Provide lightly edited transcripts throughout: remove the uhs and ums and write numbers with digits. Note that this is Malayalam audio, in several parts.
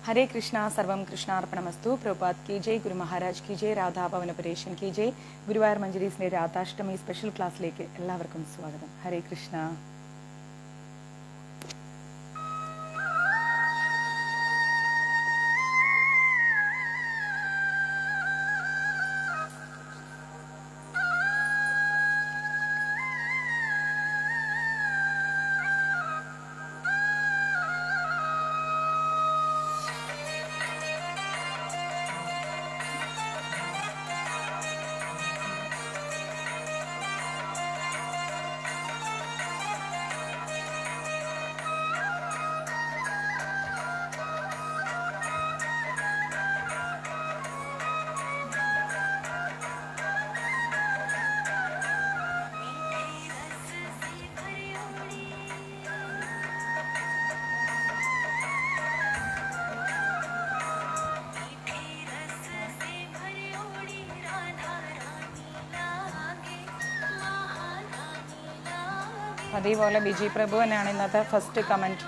हरे कृष्णा सर्वं कृष्णार्पणमस्तु। प्रभुपाद की जय, गुरु महाराज की जय, राधा भवनपुरेशन की जय। ഗുരുവായൂർ മഞ്ജരീസിന്റെ രാധാഷ്ടമി സ്പെഷ്യൽ ക്ലാസ്സിലേക്ക് എല്ലാവർക്കും സ്വാഗതം. ഹരേ കൃഷ്ണ. അതേപോലെ ബിജി പ്രഭു തന്നെയാണ് ഇന്നത്തെ ഫസ്റ്റ് കമൻറ്റ്.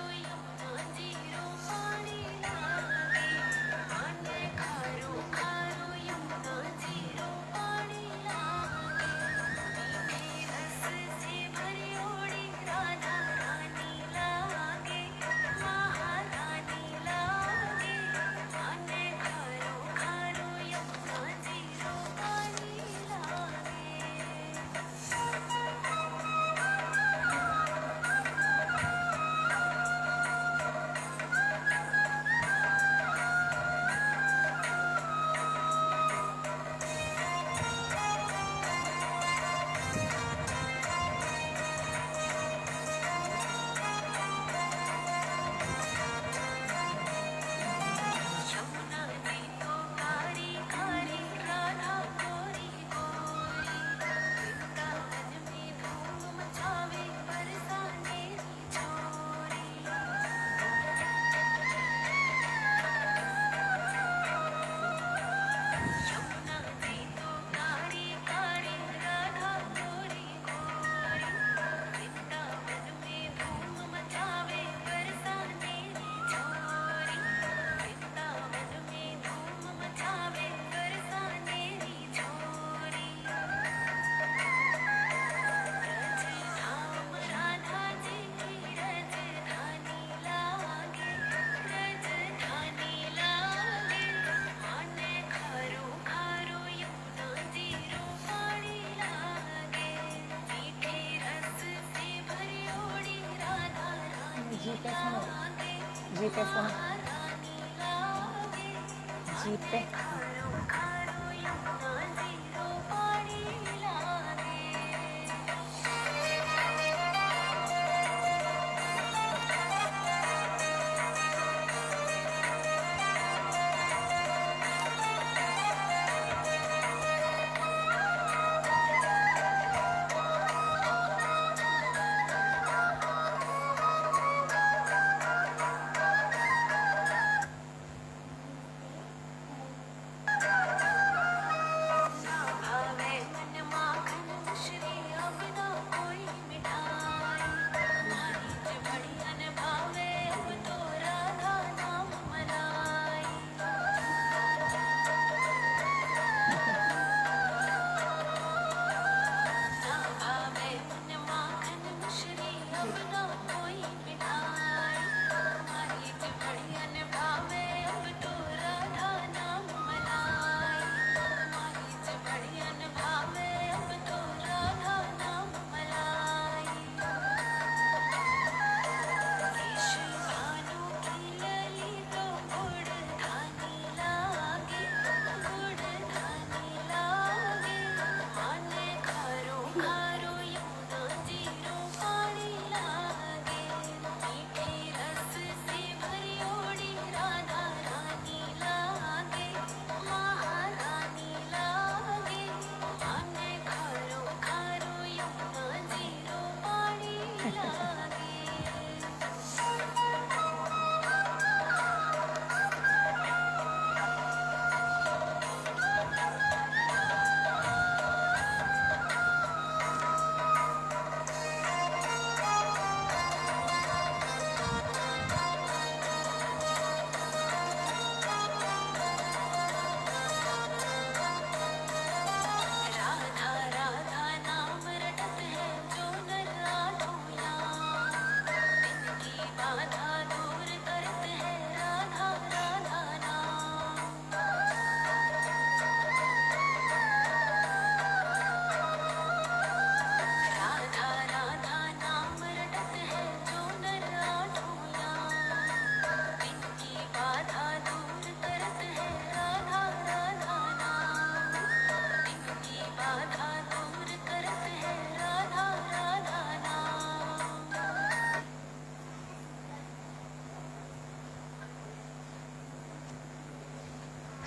जीपे फोन जीपे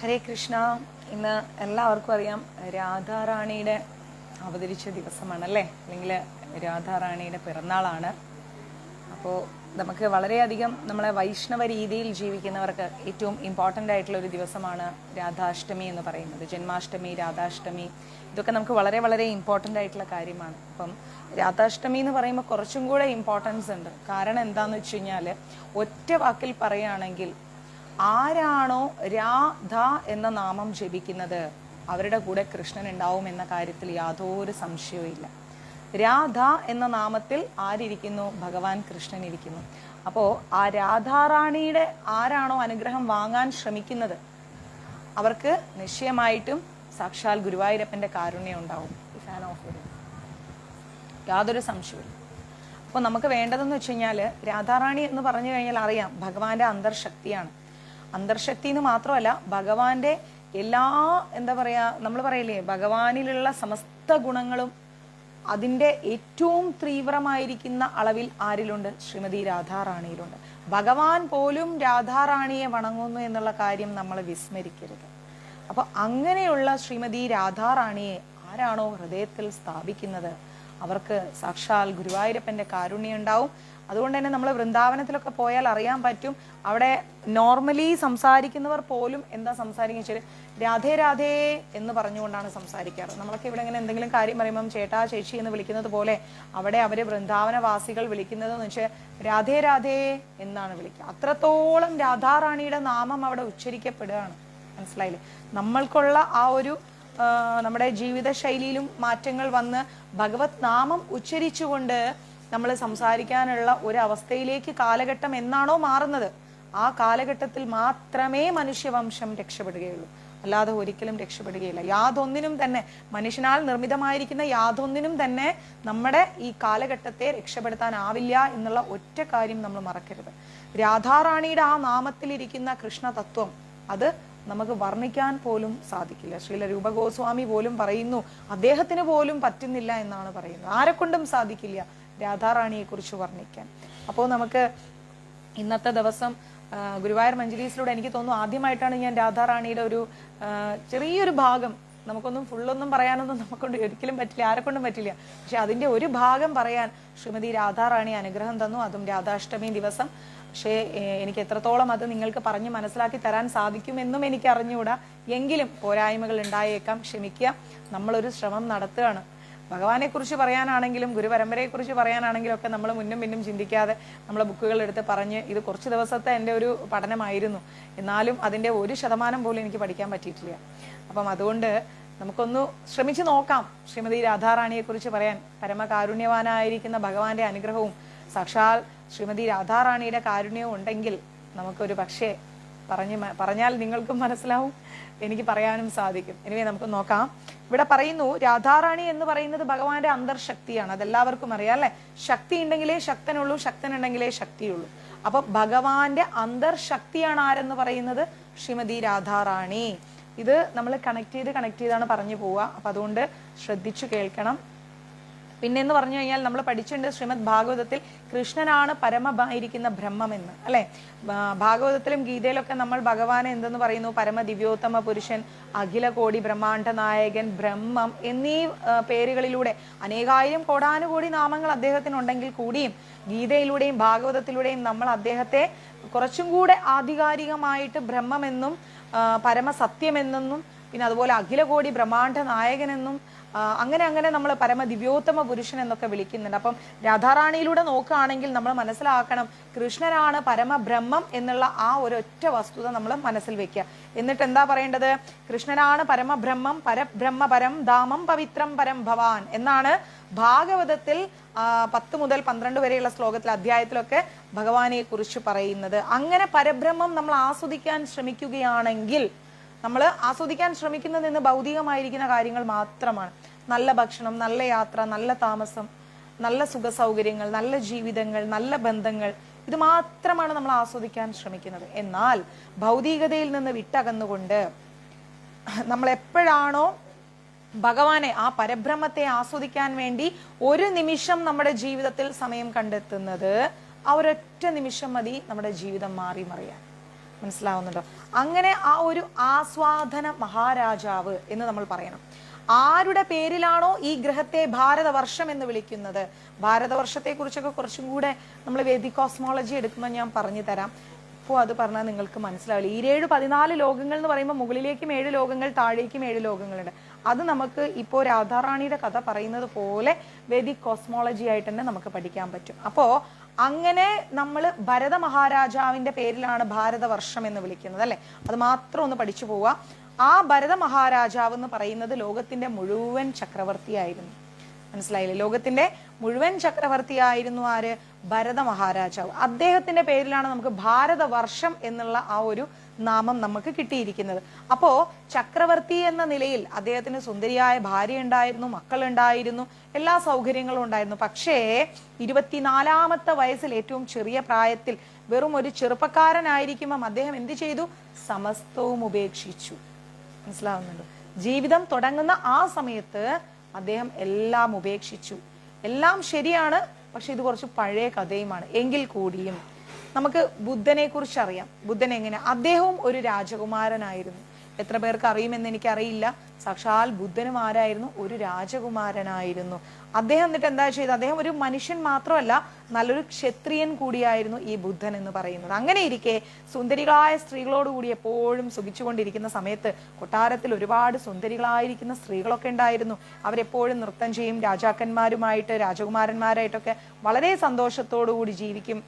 ഹരേ കൃഷ്ണ. ഇന്ന് എല്ലാവർക്കും അറിയാം രാധാറാണിയുടെ അവതരിച്ച ദിവസമാണല്ലേ, അല്ലെങ്കിൽ രാധാറാണിയുടെ പിറന്നാളാണ്. അപ്പോൾ നമുക്ക് വളരെയധികം നമ്മളെ വൈഷ്ണവ രീതിയിൽ ജീവിക്കുന്നവർക്ക് ഏറ്റവും ഇമ്പോർട്ടൻ്റ് ആയിട്ടുള്ള ഒരു ദിവസമാണ് രാധാഷ്ടമി എന്ന് പറയുന്നത്. ജന്മാഷ്ടമി, രാധാഷ്ടമി, ഇതൊക്കെ നമുക്ക് വളരെ വളരെ ഇമ്പോർട്ടൻ്റ് ആയിട്ടുള്ള കാര്യമാണ്. അപ്പം രാധാഷ്ടമി എന്ന് പറയുമ്പോൾ കുറച്ചും കൂടെ ഇമ്പോർട്ടൻസ് ഉണ്ട്. കാരണം എന്താണെന്ന് വെച്ച് കഴിഞ്ഞാൽ, ഒറ്റ വാക്കിൽ പറയുകയാണെങ്കിൽ ആരാണോ രാധ എന്ന നാമം ജപിക്കുന്നത് അവരുടെ കൂടെ കൃഷ്ണൻ ഉണ്ടാവും എന്ന കാര്യത്തിൽ യാതൊരു സംശയവും ഇല്ല. രാധ എന്ന നാമത്തിൽ ആരിയ്ക്കുന്നു? ഭഗവാൻ കൃഷ്ണൻ ഇരിക്കുന്നു. അപ്പോൾ ആ രാധാറാണിയുടെ ആരാണോ അനുഗ്രഹം വാങ്ങാൻ ശ്രമിക്കുന്നത് അവർക്ക് നിശ്ചയമായിട്ടും സാക്ഷാൽ ഗുരുവായൂരപ്പൻ്റെ കാരുണ്യം ഉണ്ടാവും. യാതൊരു സംശയവും. അപ്പോൾ നമുക്ക് വേണ്ടതെന്ന് വെച്ച് കഴിഞ്ഞാൽ, രാധാറാണി എന്ന് പറഞ്ഞു കഴിഞ്ഞാൽ അറിയാം ഭഗവാന്റെ അന്തർശക്തിയാണ്. അന്തർശക്തി എന്ന് മാത്രമല്ല, ഭഗവാന്റെ എല്ലാ എന്താ പറയുക, നമ്മൾ പറയില്ലേ ഭഗവാനിലുള്ള സമസ്ത ഗുണങ്ങളും അതിൻ്റെ ഏറ്റവും തീവ്രമായിരിക്കുന്ന അളവിൽ ആരിലുണ്ട്? ശ്രീമതി രാധാറാണിയിലുണ്ട്. ഭഗവാൻ പോലും രാധാറാണിയെ വണങ്ങുന്നു എന്നുള്ള കാര്യം നമ്മൾ വിസ്മരിക്കരുത്. അപ്പോൾ അങ്ങനെയുള്ള ശ്രീമതി രാധാറാണിയെ ആരാണോ ഹൃദയത്തിൽ സ്ഥാപിക്കുന്നത് അവർക്ക് സാക്ഷാൽ ഗുരുവായൂരപ്പൻ്റെ കാരുണ്യം ഉണ്ടാവും. അതുകൊണ്ട് തന്നെ നമ്മൾ വൃന്ദാവനത്തിലൊക്കെ പോയാൽ അറിയാൻ പറ്റും, അവിടെ നോർമലി സംസാരിക്കുന്നവർ പോലും എന്താ സംസാരിക്കുക വെച്ചാൽ രാധേ രാധേ എന്ന് പറഞ്ഞുകൊണ്ടാണ് സംസാരിക്കാറ്. നമ്മളൊക്കെ ഇവിടെ ഇങ്ങനെ എന്തെങ്കിലും കാര്യം പറയുമ്പം ചേട്ടാ ചേച്ചി എന്ന് വിളിക്കുന്നത് പോലെ അവിടെ അവർ വൃന്ദാവനവാസികൾ വിളിക്കുന്നതെന്ന് വെച്ചാൽ രാധേ രാധേ എന്നാണ് വിളിക്കുക. അത്രത്തോളം രാധാറാണിയുടെ നാമം അവിടെ ഉച്ചരിക്കപ്പെടുകയാണ്. മനസ്സിലായില്ലേ? നമ്മൾക്കുള്ള ആ ഒരു നമ്മുടെ ജീവിതശൈലിയിലും മാറ്റങ്ങൾ വന്ന് ഭഗവത് നാമം ഉച്ചരിച്ചുകൊണ്ട് നമ്മൾ സംസാരിക്കാനുള്ള ഒരവസ്ഥയിലേക്ക് കാലഘട്ടം എന്നാണോ മാറുന്നത്, ആ കാലഘട്ടത്തിൽ മാത്രമേ മനുഷ്യവംശം രക്ഷപ്പെടുകയുള്ളൂ. അല്ലാതെ ഒരിക്കലും രക്ഷപ്പെടുകയില്ല. യാതൊന്നിനും തന്നെ, മനുഷ്യനാൽ നിർമ്മിതമായിരിക്കുന്ന യാതൊന്നിനും തന്നെ നമ്മുടെ ഈ കാലഘട്ടത്തെ രക്ഷപ്പെടുത്താനാവില്ല എന്നുള്ള ഒറ്റ കാര്യം നമ്മൾ മറക്കരുത്. രാധാറാണിയുടെ ആ നാമത്തിലിരിക്കുന്ന കൃഷ്ണതത്വം അത് നമുക്ക് വർണ്ണിക്കാൻ പോലും സാധിക്കില്ല. ശ്രീല രൂപഗോസ്വാമി പോലും പറയുന്നു, അദ്ദേഹത്തിന് പോലും പറ്റുന്നില്ല എന്നാണ് പറയുന്നത്. ആരെക്കൊണ്ടും സാധിക്കില്ല രാധാറാണിയെ കുറിച്ച് വർണ്ണിക്കാൻ. അപ്പോൾ നമുക്ക് ഇന്നത്തെ ദിവസം ഗുരുവായൂർ മഞ്ജരീസിലൂടെ എനിക്ക് തോന്നുന്നു ആദ്യമായിട്ടാണ് ഞാൻ രാധാറാണിയുടെ ഒരു ചെറിയൊരു ഭാഗം, നമുക്കൊന്നും ഫുള്ളൊന്നും പറയാനൊന്നും നമുക്കൊണ്ട് ഒരിക്കലും പറ്റില്ല, ആരെക്കൊണ്ടും പറ്റില്ല, പക്ഷെ അതിൻ്റെ ഒരു ഭാഗം പറയാൻ ശ്രീമതി രാധാറാണി അനുഗ്രഹം തന്നു, അതും രാധാഷ്ടമി ദിവസം. പക്ഷേ എനിക്ക് എത്രത്തോളം അത് നിങ്ങൾക്ക് പറഞ്ഞ് മനസ്സിലാക്കി തരാൻ സാധിക്കുമെന്നും എനിക്ക് അറിഞ്ഞുകൂടാ. എങ്കിലും പോരായ്മകൾ ഉണ്ടായേക്കാം, ക്ഷമിക്കുക. നമ്മളൊരു ശ്രമം നടത്തുകയാണ്. ഭഗവാനെ കുറിച്ച് പറയാനാണെങ്കിലും ഗുരുപരമ്പരയെക്കുറിച്ച് പറയാനാണെങ്കിലും ഒക്കെ നമ്മൾ മുന്നും പിന്നും ചിന്തിക്കാതെ നമ്മളെ ബുക്കുകൾ എടുത്ത് പറഞ്ഞ്, ഇത് കുറച്ച് ദിവസത്തെ എൻ്റെ ഒരു പഠനമായിരുന്നു, എന്നാലും അതിൻ്റെ 1% പോലും എനിക്ക് പഠിക്കാൻ പറ്റിയിട്ടില്ല. അപ്പം അതുകൊണ്ട് നമുക്കൊന്ന് ശ്രമിച്ചു നോക്കാം ശ്രീമതി രാധാറാണിയെക്കുറിച്ച് പറയാൻ. പരമകാരുണ്യവാനായിരിക്കുന്ന ഭഗവാന്റെ അനുഗ്രഹവും സാക്ഷാൽ ശ്രീമതി രാധാറാണിയുടെ കാരുണ്യവും ഉണ്ടെങ്കിൽ നമുക്കൊരു പക്ഷേ പറഞ്ഞാൽ നിങ്ങൾക്കും മനസ്സിലാവും, എനിക്ക് പറയാനും സാധിക്കും. എനിവേ നമുക്ക് നോക്കാം. ഇവിടെ പറയുന്നു, രാധാറാണി എന്ന് പറയുന്നത് ഭഗവാന്റെ അന്തർശക്തിയാണ്. അതെല്ലാവർക്കും അറിയാം അല്ലെ? ശക്തി ഉണ്ടെങ്കിലേ ശക്തനുള്ളൂ, ശക്തൻ ഉണ്ടെങ്കിലേ ശക്തിയുള്ളൂ. അപ്പൊ ഭഗവാന്റെ അന്തർശക്തിയാണ് ആരെന്ന് പറയുന്നത്? ശ്രീമതി രാധാറാണി. ഇത് നമ്മൾ കണക്ട് ചെയ്താണ് പറഞ്ഞു പോവുക. അപ്പൊ അതുകൊണ്ട് ശ്രദ്ധിച്ചു കേൾക്കണം. പിന്നെന്ന് പറഞ്ഞു കഴിഞ്ഞാൽ നമ്മൾ പഠിച്ചിട്ടുണ്ട് ശ്രീമദ് ഭാഗവതത്തിൽ കൃഷ്ണനാണ് പരമമായിരിക്കുന്ന ബ്രഹ്മം എന്ന്, അല്ലെ? ഭാഗവതത്തിലും ഗീതയിലൊക്കെ നമ്മൾ ഭഗവാനെ എന്തെന്ന് പറയുന്നു? പരമ ദിവ്യോത്തമ പുരുഷൻ, അഖില കോടി ബ്രഹ്മാണ്ഡ നായകൻ, ബ്രഹ്മം എന്നീ പേരുകളിലൂടെ അനേകായിരം കോടാനുകോടി നാമങ്ങൾ അദ്ദേഹത്തിനുണ്ടെങ്കിൽ കൂടിയും ഗീതയിലൂടെയും ഭാഗവതത്തിലൂടെയും നമ്മൾ അദ്ദേഹത്തെ കുറച്ചും കൂടെ ആധികാരികമായിട്ട് ബ്രഹ്മമെന്നും പരമസത്യമെന്നും പിന്നെ അതുപോലെ അഖില കോടി ബ്രഹ്മാണ്ഡ നായകനെന്നും അങ്ങനെ നമ്മൾ പരമ ദിവ്യോത്തമ പുരുഷൻ എന്നൊക്കെ വിളിക്കുന്നുണ്ട്. അപ്പം രാധാറാണിയിലൂടെ നോക്കുകയാണെങ്കിൽ നമ്മൾ മനസ്സിലാക്കണം, കൃഷ്ണനാണ് പരമബ്രഹ്മം എന്നുള്ള ആ ഒരൊറ്റ വസ്തുത നമ്മൾ മനസ്സിൽ വെക്കുക. എന്നിട്ട് എന്താ പറയേണ്ടത്? കൃഷ്ണനാണ് പരമബ്രഹ്മം, പരബ്രഹ്മ പരം ധാമം പവിത്രം പരം ഭവാൻ എന്നാണ് ഭാഗവതത്തിൽ 10 മുതൽ 12 വരെയുള്ള ശ്ലോകത്തിൽ അധ്യായത്തിലൊക്കെ ഭഗവാനെ കുറിച്ച് പറയുന്നത്. അങ്ങനെ പരബ്രഹ്മം നമ്മൾ ആസ്വദിക്കാൻ ശ്രമിക്കുകയാണെങ്കിൽ, നമ്മൾ ആസ്വദിക്കാൻ ശ്രമിക്കുന്നത് ഇന്ന് ഭൗതികമായിരിക്കുന്ന കാര്യങ്ങൾ മാത്രമാണ്. നല്ല ഭക്ഷണം, നല്ല യാത്ര, നല്ല താമസം, നല്ല സുഖ സൗകര്യങ്ങൾ, നല്ല ജീവിതങ്ങൾ, നല്ല ബന്ധങ്ങൾ, ഇത് മാത്രമാണ് നമ്മൾ ആസ്വദിക്കാൻ ശ്രമിക്കുന്നത്. എന്നാൽ ഭൗതികതയിൽ നിന്ന് വിട്ടകന്നുകൊണ്ട് നമ്മൾ എപ്പോഴാണോ ഭഗവാനെ, ആ പരബ്രഹ്മത്തെ ആസ്വദിക്കാൻ വേണ്ടി ഒരു നിമിഷം നമ്മുടെ ജീവിതത്തിൽ സമയം കണ്ടെത്തുന്നത്, ആ ഒരൊറ്റ നിമിഷം മതി നമ്മുടെ ജീവിതം മാറി മറിയാൻ. മനസ്സിലാവുന്നുണ്ടോ? അങ്ങനെ ആ ഒരു ആസ്വാദന മഹാരാജാവ് എന്ന് നമ്മൾ പറയണം. ആരുടെ പേരിലാണോ ഈ ഗ്രഹത്തെ ഭാരതവർഷം എന്ന് വിളിക്കുന്നത്, ഭാരതവർഷത്തെ കുറിച്ചൊക്കെ കുറച്ചും കൂടെ നമ്മൾ വേദിക് കോസ്മോളജി എടുക്കുമ്പോൾ ഞാൻ പറഞ്ഞു തരാം. ഇപ്പോൾ അത് പറഞ്ഞാൽ നിങ്ങൾക്ക് മനസ്സിലാവില്ല. 14 ലോകങ്ങൾ എന്ന് പറയുമ്പോൾ മുകളിലേക്കും 7 ലോകങ്ങൾ, താഴേക്കും 7 ലോകങ്ങളുണ്ട്. അത് നമുക്ക് ഇപ്പോൾ രാധാറാണിയുടെ കഥ പറയുന്നത് പോലെ വേദിക് കോസ്മോളജി ആയിട്ട് തന്നെ നമുക്ക് പഠിക്കാൻ പറ്റും. അപ്പോ അങ്ങനെ നമ്മൾ ഭരത മഹാരാജാവിന്റെ പേരിലാണ് ഭാരതവർഷം എന്ന് വിളിക്കുന്നത്, അല്ലെ? അത് മാത്രം ഒന്ന് പഠിച്ചു പോവുക. ആ ഭരത മഹാരാജാവ് എന്ന് പറയുന്നത് ലോകത്തിന്റെ മുഴുവൻ ചക്രവർത്തിയായിരുന്നു. മനസ്സിലായില്ലേ? ലോകത്തിന്റെ മുഴുവൻ ചക്രവർത്തിയായിരുന്നു ആര്? ഭരത മഹാരാജാവ്. അദ്ദേഹത്തിന്റെ പേരിലാണ് നമുക്ക് ഭാരതവർഷം എന്നുള്ള ആ ഒരു നാമം നമുക്ക് കിട്ടിയിരിക്കുന്നത്. അപ്പോ ചക്രവർത്തി എന്ന നിലയിൽ അദ്ദേഹത്തിന് സുന്ദരിയായ ഭാര്യ ഉണ്ടായിരുന്നു, മക്കളുണ്ടായിരുന്നു, എല്ലാ സൗകര്യങ്ങളും ഉണ്ടായിരുന്നു. പക്ഷേ 24-ാമത്തെ വയസ്സിൽ, ഏറ്റവും ചെറിയ പ്രായത്തിൽ, വെറും ഒരു ചെറുപ്പക്കാരനായിരിക്കുമ്പം അദ്ദേഹം എന്ത് ചെയ്തു? സമസ്തവും ഉപേക്ഷിച്ചു. മനസ്സിലാവുന്നുണ്ടോ? ജീവിതം തുടങ്ങുന്ന ആ സമയത്ത് അദ്ദേഹം എല്ലാം ഉപേക്ഷിച്ചു. എല്ലാം ശരിയാണ്, പക്ഷെ ഇത് കുറച്ച് പഴയ കഥയുമാണ്. എങ്കിൽ കൂടിയും നമുക്ക് ബുദ്ധനെ കുറിച്ച് അറിയാം. ബുദ്ധൻ എങ്ങനെ? അദ്ദേഹവും ഒരു രാജകുമാരനായിരുന്നു. എത്ര പേർക്ക് അറിയുമെന്ന് എനിക്കറിയില്ല. സാക്ഷാൽ ബുദ്ധനും ആരായിരുന്നു? ഒരു രാജകുമാരനായിരുന്നു. അദ്ദേഹം എന്നിട്ട് എന്താ ചെയ്തത്? അദ്ദേഹം ഒരു മനുഷ്യൻ മാത്രമല്ല, നല്ലൊരു ക്ഷത്രിയൻ കൂടിയായിരുന്നു ഈ ബുദ്ധൻ എന്ന് പറയുന്നത്. അങ്ങനെ ഇരിക്കെ സുന്ദരികളായ സ്ത്രീകളോടുകൂടി എപ്പോഴും സുഖിച്ചുകൊണ്ടിരിക്കുന്ന സമയത്ത് കൊട്ടാരത്തിൽ ഒരുപാട് സുന്ദരികളായിരിക്കുന്ന സ്ത്രീകളൊക്കെ ഉണ്ടായിരുന്നു. അവരെപ്പോഴും നൃത്തം ചെയ്യും, രാജാക്കന്മാരുമായിട്ട്, രാജകുമാരന്മാരായിട്ടൊക്കെ വളരെ സന്തോഷത്തോടു കൂടി ജീവിക്കും.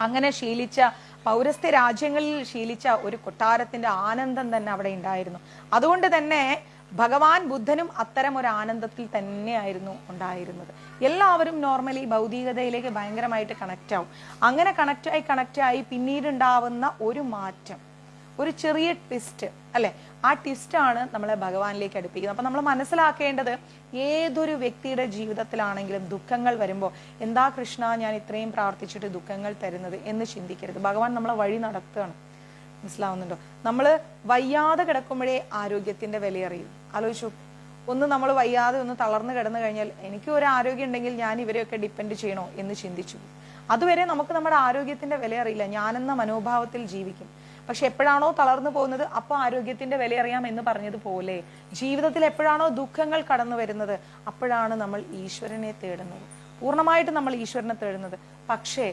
അങ്ങനെ ശീലിച്ച, പൗരസ്ത്യ രാജ്യങ്ങളിൽ ശീലിച്ച ഒരു കൊട്ടാരത്തിന്റെ ആനന്ദം തന്നെ അവിടെ ഉണ്ടായിരുന്നു. അതുകൊണ്ട് തന്നെ ഭഗവാൻ ബുദ്ധനും അത്തരം ഒരു ആനന്ദത്തിൽ തന്നെയായിരുന്നു ഉണ്ടായിരുന്നത്. എല്ലാവരും നോർമലി ഭൗതികതയിലേക്ക് ഭയങ്കരമായിട്ട് കണക്റ്റ് ആവും. അങ്ങനെ കണക്റ്റായി പിന്നീട് ഉണ്ടാവുന്ന ഒരു മാറ്റം, ഒരു ചെറിയ ട്വിസ്റ്റ്, അല്ലെ? ആ ട്വിസ്റ്റാണ് നമ്മളെ ഭഗവാനിലേക്ക് അടുപ്പിക്കുന്നത്. അപ്പൊ നമ്മൾ മനസ്സിലാക്കേണ്ടത്, ഏതൊരു വ്യക്തിയുടെ ജീവിതത്തിലാണെങ്കിലും ദുഃഖങ്ങൾ വരുമ്പോൾ, എന്താ കൃഷ്ണ ഞാൻ ഇത്രയും പ്രാർത്ഥിച്ചിട്ട് ദുഃഖങ്ങൾ തരുന്നത് എന്ന് ചിന്തിക്കരുത്. ഭഗവാൻ നമ്മളെ വഴി നടത്തുകയാണ്. മനസ്സിലാവുന്നുണ്ടോ? നമ്മൾ വയ്യാതെ കിടക്കുമ്പോഴേ ആരോഗ്യത്തിന്റെ വിലയറിയും. ആലോചിച്ചു, ഒന്ന് നമ്മൾ വയ്യാതെ ഒന്ന് തളർന്നു കിടന്നു കഴിഞ്ഞാൽ, എനിക്ക് ഒരു ആരോഗ്യം ഉണ്ടെങ്കിൽ ഞാൻ ഇവരെയൊക്കെ ഡിപ്പെൻഡ് ചെയ്യണോ എന്ന് ചിന്തിച്ചു. അതുവരെ നമുക്ക് നമ്മുടെ ആരോഗ്യത്തിന്റെ വില അറിയില്ല. ഞാനെന്ന മനോഭാവത്തിൽ ജീവിക്കും. പക്ഷെ എപ്പോഴാണോ തളർന്നു പോകുന്നത്, അപ്പൊ ആരോഗ്യത്തിന്റെ വില അറിയാം എന്ന് പറഞ്ഞതുപോലെ ജീവിതത്തിൽ എപ്പോഴാണോ ദുഃഖങ്ങൾ കടന്നു വരുന്നത്, അപ്പോഴാണ് നമ്മൾ ഈശ്വരനെ തേടുന്നത്. പൂർണ്ണമായിട്ട് നമ്മൾ ഈശ്വരനെ തേടുന്നത്. പക്ഷേ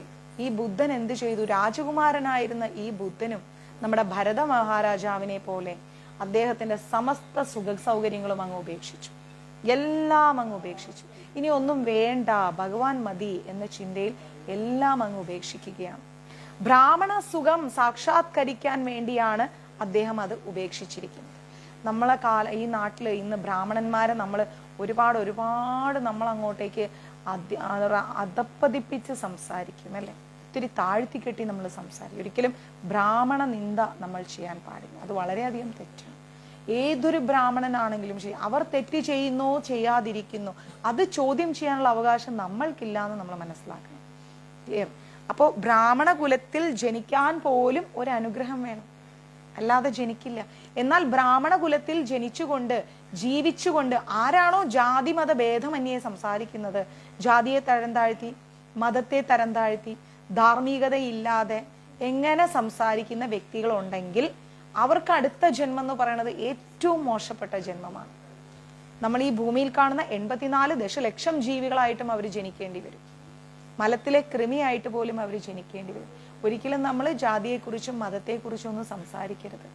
ഈ ബുദ്ധൻ എന്ത് ചെയ്തു? രാജകുമാരനായിരുന്ന ഈ ബുദ്ധനും നമ്മുടെ ഭരത മഹാരാജാവിനെ പോലെ അദ്ദേഹത്തിന്റെ സമസ്ത സുഖ സൗകര്യങ്ങളും അങ്ങ് ഉപേക്ഷിച്ചു. എല്ലാം അങ്ങ് ഉപേക്ഷിച്ചു. ഇനി ഒന്നും വേണ്ട, ഭഗവാൻ മതി എന്ന ചിന്തയിൽ എല്ലാം അങ്ങ് ഉപേക്ഷിക്കുകയാണ്. ബ്രാഹ്മണ സുഖം സാക്ഷാത്കരിക്കാൻ വേണ്ടിയാണ് അദ്ദേഹം അത് ഉപേക്ഷിച്ചിരിക്കുന്നത്. നമ്മളെ ഈ നാട്ടില് ഇന്ന് ബ്രാഹ്മണന്മാരെ നമ്മൾ ഒരുപാട് നമ്മൾ അങ്ങോട്ടേക്ക് അധപ്പതിപ്പിച്ച് സംസാരിക്കും, അല്ലെ? ഒത്തിരി താഴ്ത്തിക്കെട്ടി നമ്മൾ സംസാരിക്കും. ഒരിക്കലും ബ്രാഹ്മണ നിന്ദ നമ്മൾ ചെയ്യാൻ പാടില്ല. അത് വളരെയധികം തെറ്റാണ്. ഏതൊരു ബ്രാഹ്മണനാണെങ്കിലും ശരി, അവർ തെറ്റ് ചെയ്യുന്നോ ചെയ്യാതിരിക്കുന്നോ, അത് ചോദ്യം ചെയ്യാനുള്ള അവകാശം നമ്മൾക്കില്ല എന്ന് നമ്മൾ മനസ്സിലാക്കണം. ക്ലിയർ? അപ്പോൾ ബ്രാഹ്മണ കുലത്തിൽ ജനിക്കാൻ പോലും ഒരു അനുഗ്രഹം വേണം, അല്ലാതെ ജനിക്കില്ല. എന്നാൽ ബ്രാഹ്മണ കുലത്തിൽ ജനിച്ചുകൊണ്ട് ജീവിച്ചുകൊണ്ട് ആരാണോ ജാതി മത ഭേദമന്യേ സംസാരിക്കുന്നത്, ജാതിയെ തരം താഴ്ത്തി, മതത്തെ തരം താഴ്ത്തി, ധാർമ്മികതയില്ലാതെ എങ്ങനെ സംസാരിക്കുന്ന വ്യക്തികളുണ്ടെങ്കിൽ അവർക്ക് അടുത്ത ജന്മം എന്ന് പറയുന്നത് ഏറ്റവും മോശപ്പെട്ട ജന്മമാണ്. നമ്മൾ ഈ ഭൂമിയിൽ കാണുന്ന 84 ദശലക്ഷം ജീവികളായിട്ടും അവർ ജനിക്കേണ്ടി വരും. മലത്തിലെ കൃമിയായിട്ട് പോലും അവർ ജനിക്കേണ്ടി വരും. ഒരിക്കലും നമ്മൾ ജാതിയെക്കുറിച്ചും മതത്തെക്കുറിച്ചും ഒന്നും സംസാരിക്കരുത്.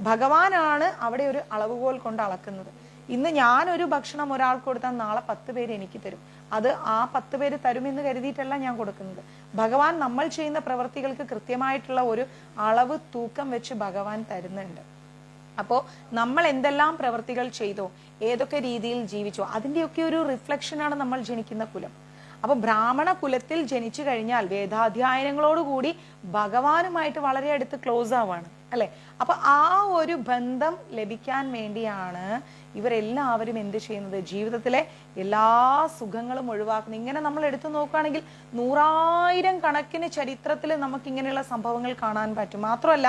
ഭഗവാനാണ് അവിടെ ഒരു അളവുകോൽ കൊണ്ട് അളക്കുന്നത്. ഇന്ന് ഞാനൊരു ഭക്ഷണം ഒരാൾക്ക് കൊടുത്താൽ നാളെ 10 പേര് എനിക്ക് തരും. അത് ആ 10 പേര് തരുമെന്ന് കരുതിയിട്ടല്ല ഞാൻ കൊടുക്കുന്നത്. ഭഗവാൻ നമ്മൾ ചെയ്യുന്ന പ്രവൃത്തികൾക്ക് കൃത്യമായിട്ടുള്ള ഒരു അളവ് തൂക്കം വെച്ച് ഭഗവാൻ തരുന്നുണ്ട്. അപ്പോൾ നമ്മൾ എന്തെല്ലാം പ്രവൃത്തികൾ ചെയ്തോ, ഏതൊക്കെ രീതിയിൽ ജീവിച്ചോ, അതിൻ്റെയൊക്കെ ഒരു റിഫ്ലക്ഷനാണ് നമ്മൾ ജനിക്കുന്ന കുലം. അപ്പൊ ബ്രാഹ്മണ കുലത്തിൽ ജനിച്ചു കഴിഞ്ഞാൽ വേദാധ്യായനങ്ങളോടുകൂടി ഭഗവാനുമായിട്ട് വളരെ അടുത്ത് ക്ലോസ് ആവാണ്, അല്ലെ? അപ്പൊ ആ ഒരു ബന്ധം ലഭിക്കാൻ വേണ്ടിയാണ് ഇവരെല്ലാവരും എന്ത് ചെയ്യുന്നത്? ജീവിതത്തിലെ എല്ലാ സുഖങ്ങളും ഒഴിവാക്കുന്നത്. ഇങ്ങനെ നമ്മൾ എടുത്തു നോക്കുകയാണെങ്കിൽ 100,000 കണക്കിന് ചരിത്രത്തിൽ നമുക്ക് ഇങ്ങനെയുള്ള സംഭവങ്ങൾ കാണാൻ പറ്റും. മാത്രമല്ല,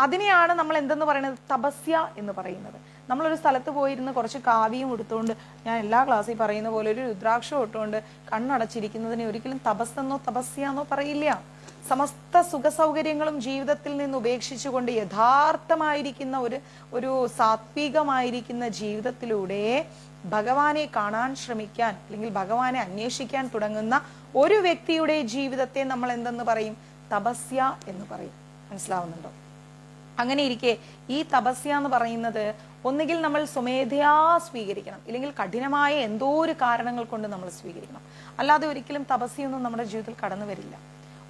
അതിനെയാണ് നമ്മൾ എന്തെന്ന് പറയുന്നത്? തപസ്യ എന്ന് പറയുന്നത്. നമ്മളൊരു സ്ഥലത്ത് പോയിരുന്ന് കുറച്ച് കാവ്യം എടുത്തുകൊണ്ട്, ഞാൻ എല്ലാ ക്ലാസ്സിൽ പറയുന്ന പോലെ ഒരു രുദ്രാക്ഷം ഇട്ടുകൊണ്ട് കണ്ണടച്ചിരിക്കുന്നതിനെ ഒരിക്കലും തപസ്സെന്നോ തപസ്യാന്നോ പറയില്ല. സമസ്ത സുഖ സൗകര്യങ്ങളും ജീവിതത്തിൽ നിന്ന് ഉപേക്ഷിച്ചുകൊണ്ട് യഥാർത്ഥമായിരിക്കുന്ന ഒരു സാത്വികമായിരിക്കുന്ന ജീവിതത്തിലൂടെ ഭഗവാനെ കാണാൻ ശ്രമിക്കാൻ അല്ലെങ്കിൽ ഭഗവാനെ അന്വേഷിക്കാൻ തുടങ്ങുന്ന ഒരു വ്യക്തിയുടെ ജീവിതത്തെ നമ്മൾ എന്തെന്ന് പറയും? തപസ്യ എന്ന് പറയും. മനസ്സിലാവുന്നുണ്ടോ? അങ്ങനെ ഇരിക്കെ ഈ തപസ്യ എന്ന് പറയുന്നത് ഒന്നുകിൽ നമ്മൾ സ്വമേധയാ സ്വീകരിക്കണം, ഇല്ലെങ്കിൽ കഠിനമായ എന്തോ ഒരു കാരണങ്ങൾ കൊണ്ട് നമ്മൾ സ്വീകരിക്കണം. അല്ലാതെ ഒരിക്കലും തപസ്യൊന്നും നമ്മുടെ ജീവിതത്തിൽ കടന്നു വരില്ല,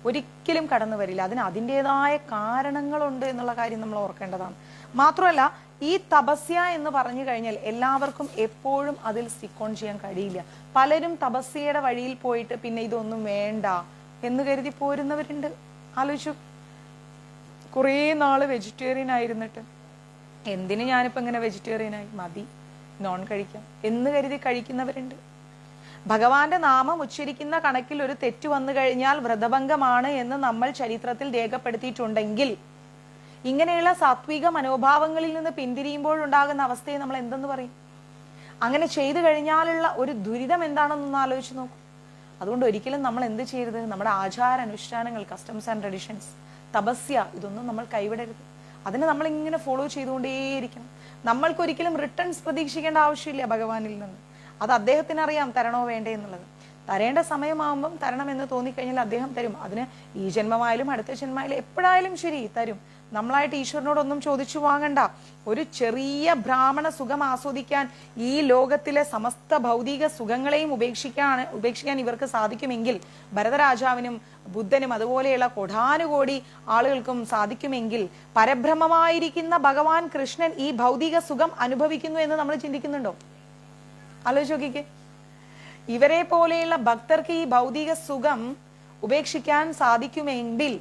ഒരിക്കലും കടന്നു വരില്ല. അതിന് അതിൻ്റെതായ കാരണങ്ങളുണ്ട് എന്നുള്ള കാര്യം നമ്മൾ ഓർക്കേണ്ടതാണ്. മാത്രമല്ല, ഈ തപസ്യ എന്ന് പറഞ്ഞു കഴിഞ്ഞാൽ എല്ലാവർക്കും എപ്പോഴും അതിൽ സ്റ്റിക്ക് ഓൺ ചെയ്യാൻ കഴിയില്ല. പലരും തപസ്യയുടെ വഴിയിൽ പോയിട്ട് പിന്നെ ഇതൊന്നും വേണ്ട എന്ന് കരുതി പോരുന്നവരുണ്ട്. ആലോചിച്ചു, കുറേ നാള് വെജിറ്റേറിയൻ ആയിരുന്നിട്ട് എന്തിന് ഞാനിപ്പോ ഇങ്ങനെ വെജിറ്റേറിയൻ ആയി, മതി നോൺ കഴിക്കാം എന്ന് കരുതി കഴിക്കുന്നവരുണ്ട്. ഭഗവാന്റെ നാമം ഉച്ചരിക്കുന്ന കണക്കിൽ ഒരു തെറ്റ് വന്നു കഴിഞ്ഞാൽ വ്രതഭംഗമാണ് എന്ന് നമ്മൾ ചരിത്രത്തിൽ രേഖപ്പെടുത്തിയിട്ടുണ്ടെങ്കിൽ ഇങ്ങനെയുള്ള സാത്വിക മനോഭാവങ്ങളിൽ നിന്ന് പിന്തിരിയുമ്പോഴുണ്ടാകുന്ന അവസ്ഥയെ നമ്മൾ എന്തെന്ന് പറയും? അങ്ങനെ ചെയ്തു കഴിഞ്ഞാലുള്ള ഒരു ദുരിതം എന്താണെന്നൊന്ന് ആലോചിച്ച് നോക്കൂ. അതുകൊണ്ട് ഒരിക്കലും നമ്മൾ എന്ത് ചെയ്യരുത്? നമ്മുടെ ആചാര അനുഷ്ഠാനങ്ങൾ, കസ്റ്റംസ് ആൻഡ് ട്രഡീഷൻസ്, തപസ്യ, ഇതൊന്നും നമ്മൾ കൈവിടരുത്. അതിന് നമ്മൾ ഇങ്ങനെ ഫോളോ ചെയ്തുകൊണ്ടേയിരിക്കണം. നമ്മൾക്കൊരിക്കലും റിട്ടേൺസ് പ്രതീക്ഷിക്കേണ്ട ആവശ്യമില്ല ഭഗവാനിൽ നിന്ന്. അത് അദ്ദേഹത്തിന് അറിയാം തരണോ വേണ്ടേ എന്നുള്ളത്. തരേണ്ട സമയമാകുമ്പം തരണമെന്ന് തോന്നിക്കഴിഞ്ഞാൽ അദ്ദേഹം തരും. അതിന് ഈ ജന്മമായാലും അടുത്ത ജന്മമായാലും എപ്പോഴായാലും ശരി തരും. നമ്മളായിട്ട് ഈശ്വരനോടൊന്നും ചോദിച്ചു വാങ്ങണ്ട. ഒരു ചെറിയ ബ്രാഹ്മണ സുഖം ആസ്വദിക്കാൻ, ഈ ലോകത്തിലെ സമസ്ത ഭൗതിക സുഖങ്ങളെയും ഉപേക്ഷിക്കാൻ ഇവർക്ക് സാധിക്കുമെങ്കിൽ, ഭരതരാജാവിനും ബുദ്ധനും അതുപോലെയുള്ള കോടാനുകോടി ആളുകൾക്കും സാധിക്കുമെങ്കിൽ, പരബ്രഹ്മമായിരിക്കുന്ന ഭഗവാൻ കൃഷ്ണൻ ഈ ഭൗതിക സുഖം അനുഭവിക്കുന്നു എന്ന് നമ്മൾ ചിന്തിക്കുന്നുണ്ടോ? ആലോചിച്ച് നോക്കിക്കേ. ഇവരെ പോലെയുള്ള ഭക്തർക്ക് ഈ ഭൗതിക സുഖം ഉപേക്ഷിക്കാൻ സാധിക്കുമെങ്കിൽ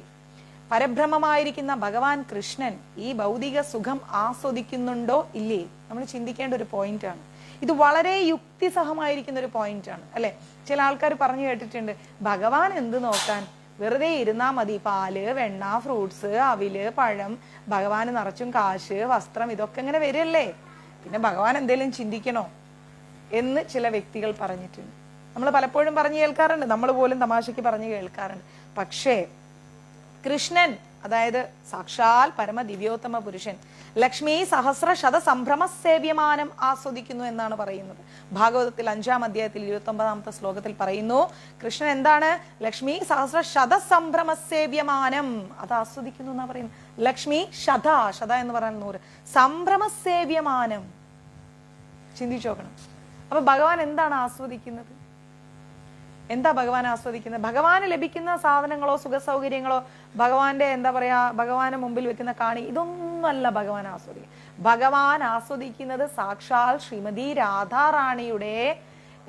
പരബ്രഹ്മമായിരിക്കുന്ന ഭഗവാൻ കൃഷ്ണൻ ഈ ഭൗതിക സുഖം ആസ്വദിക്കുന്നുണ്ടോ ഇല്ലേ? നമ്മൾ ചിന്തിക്കേണ്ട ഒരു പോയിന്റ് ആണ്. ഇത് വളരെ യുക്തിസഹമായിരിക്കുന്ന ഒരു പോയിന്റ് ആണ്, അല്ലെ? ചില ആൾക്കാർ പറഞ്ഞു കേട്ടിട്ടുണ്ട്, ഭഗവാൻ എന്ത് നോക്കാൻ, വെറുതെ ഇരുന്നാ മതി, പാല്, വെണ്ണ, ഫ്രൂട്ട്സ്, അവില്, പഴം, ഭഗവാന് നിറച്ചും കാശ്, വസ്ത്രം, ഇതൊക്കെ ഇങ്ങനെ വരില്ലേ, പിന്നെ ഭഗവാൻ എന്തേലും ചിന്തിക്കണോ എന്ന് ചില വ്യക്തികൾ പറഞ്ഞിട്ടുണ്ട്. നമ്മൾ പലപ്പോഴും പറഞ്ഞു കേൾക്കാറുണ്ട്, നമ്മൾ പോലും തമാശയ്ക്ക് പറഞ്ഞു കേൾക്കാറുണ്ട്. പക്ഷേ കൃഷ്ണൻ, അതായത് സാക്ഷാൽ പരമ ദിവ്യോത്തമ പുരുഷൻ, ലക്ഷ്മി സഹസ്ര ശത സംഭ്രമ സേവ്യമാനം ആസ്വദിക്കുന്നു എന്നാണ് പറയുന്നത്. ഭാഗവതത്തിൽ 5-ാം അധ്യായത്തിൽ 29-ാമത്തെ ശ്ലോകത്തിൽ പറയുന്നു, കൃഷ്ണൻ എന്താണ്? ലക്ഷ്മി സഹസ്ര ശത സംഭ്രമ സേവ്യമാനം, അത് ആസ്വദിക്കുന്നു എന്നാ പറയുന്നത്. ലക്ഷ്മി ശത എന്ന് പറഞ്ഞാൽ 100, സംഭ്രമ സേവ്യമാനം. ചിന്തിച്ചു നോക്കണം. അപ്പൊ ഭഗവാൻ എന്താണ് ആസ്വദിക്കുന്നത്? എന്താ ഭഗവാൻ ആസ്വദിക്കുന്നത്? ഭഗവാന് ലഭിക്കുന്ന സാധനങ്ങളോ സുഖ സൗകര്യങ്ങളോ, ഭഗവാന്റെ എന്താ പറയാ, ഭഗവാന് മുമ്പിൽ വെക്കുന്ന കാണി, ഇതൊന്നുമല്ല ഭഗവാൻ ആസ്വദിക്കുക. ഭഗവാൻ ആസ്വദിക്കുന്നത് സാക്ഷാൽ ശ്രീമതി രാധാറാണിയുടെ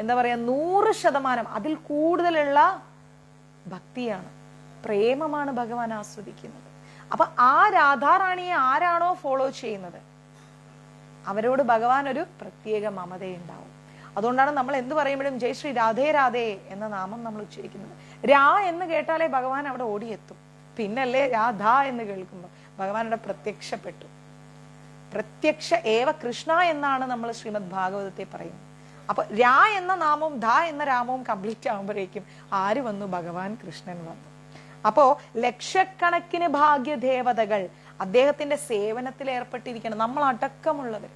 എന്താ പറയാ 100% അതിൽ കൂടുതലുള്ള ഭക്തിയാണ്, പ്രേമമാണ് ഭഗവാൻ ആസ്വദിക്കുന്നത്. അപ്പൊ ആ രാധാറാണിയെ ആരാണോ ഫോളോ ചെയ്യുന്നത് അവരോട് ഭഗവാൻ ഒരു പ്രത്യേക മമതയുണ്ടാവും. അതുകൊണ്ടാണ് നമ്മൾ എന്ത് പറയുമ്പോഴും ജയ് ശ്രീ രാധേ രാധേ എന്ന നാമം നമ്മൾ ഉച്ചരിക്കുന്നത്. രാ എന്ന് കേട്ടാലേ ഭഗവാൻ അവിടെ ഓടിയെത്തും. പിന്നല്ലേ രാധ എന്ന് കേൾക്കുമ്പോൾ ഭഗവാൻ അവിടെ പ്രത്യക്ഷപ്പെട്ടു. പ്രത്യക്ഷ ഏവ കൃഷ്ണ എന്നാണ് നമ്മൾ ശ്രീമദ് ഭാഗവതത്തെ പറയുന്നത്. അപ്പൊ രാ എന്ന നാമവും ധ എന്ന രാമവും കംപ്ലീറ്റ് ആകുമ്പോഴേക്കും ആര് വന്നു? ഭഗവാൻ കൃഷ്ണൻ വന്നു. അപ്പോ ലക്ഷക്കണക്കിന് ഭാഗ്യദേവതകൾ അദ്ദേഹത്തിന്റെ സേവനത്തിൽ ഏർപ്പെട്ടിരിക്കണം, നമ്മൾ അടക്കമുള്ളവർ.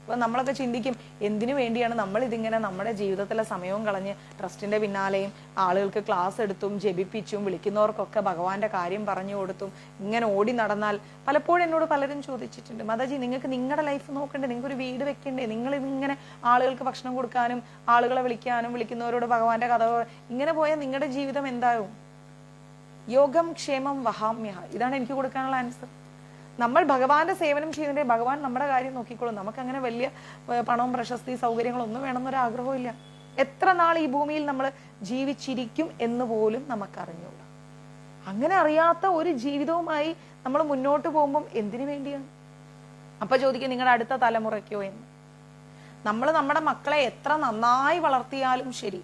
അപ്പൊ നമ്മളൊക്കെ ചിന്തിക്കും, എന്തിനു വേണ്ടിയാണ് നമ്മൾ ഇതിങ്ങനെ നമ്മുടെ ജീവിതത്തിലെ സമയവും കളഞ്ഞ് ട്രസ്റ്റിന്റെ പിന്നാലെയും ആളുകൾക്ക് ക്ലാസ് എടുത്തും ജപിപ്പിച്ചും വിളിക്കുന്നവർക്കൊക്കെ ഭഗവാന്റെ കാര്യം പറഞ്ഞു കൊടുത്തും ഇങ്ങനെ ഓടി നടന്നാൽ? പലപ്പോഴും എന്നോട് പലരും ചോദിച്ചിട്ടുണ്ട്, മാതാജി നിങ്ങൾക്ക് നിങ്ങളുടെ ലൈഫ് നോക്കണ്ടേ, നിങ്ങൾക്ക് ഒരു വീട് വെക്കണ്ടേ, നിങ്ങൾ ഇങ്ങനെ ആളുകൾക്ക് ഭക്ഷണം കൊടുക്കാനും ആളുകളെ വിളിക്കാനും വിളിക്കുന്നവരോട് ഭഗവാന്റെ കഥ ഇങ്ങനെ പോയാൽ നിങ്ങളുടെ ജീവിതം എന്താകും? യോഗം ക്ഷേമം വഹാമ്യ, ഇതാണ് എനിക്ക് കൊടുക്കാനുള്ള ആൻസർ. നമ്മൾ ഭഗവാന്റെ സേവനം ചെയ്യുന്നതിന്റെ ഭഗവാൻ നമ്മുടെ കാര്യം നോക്കിക്കോളും. നമുക്ക് അങ്ങനെ വലിയ പണവും പ്രശസ്തി സൗകര്യങ്ങളും ഒന്നും വേണമെന്നൊരു ആഗ്രഹവും ഇല്ല. എത്ര നാൾ ഈ ഭൂമിയിൽ നമ്മൾ ജീവിച്ചിരിക്കും എന്ന് പോലും നമുക്ക് അറിഞ്ഞൂടാ. അങ്ങനെ അറിയാത്ത ഒരു ജീവിതവുമായി നമ്മൾ മുന്നോട്ട് പോകുമ്പം എന്തിനു വേണ്ടിയാണ്? അപ്പൊ ചോദിക്കും, നിങ്ങളുടെ അടുത്ത തലമുറയ്ക്കോ എന്ന്. നമ്മൾ നമ്മുടെ മക്കളെ എത്ര നന്നായി വളർത്തിയാലും ശരി,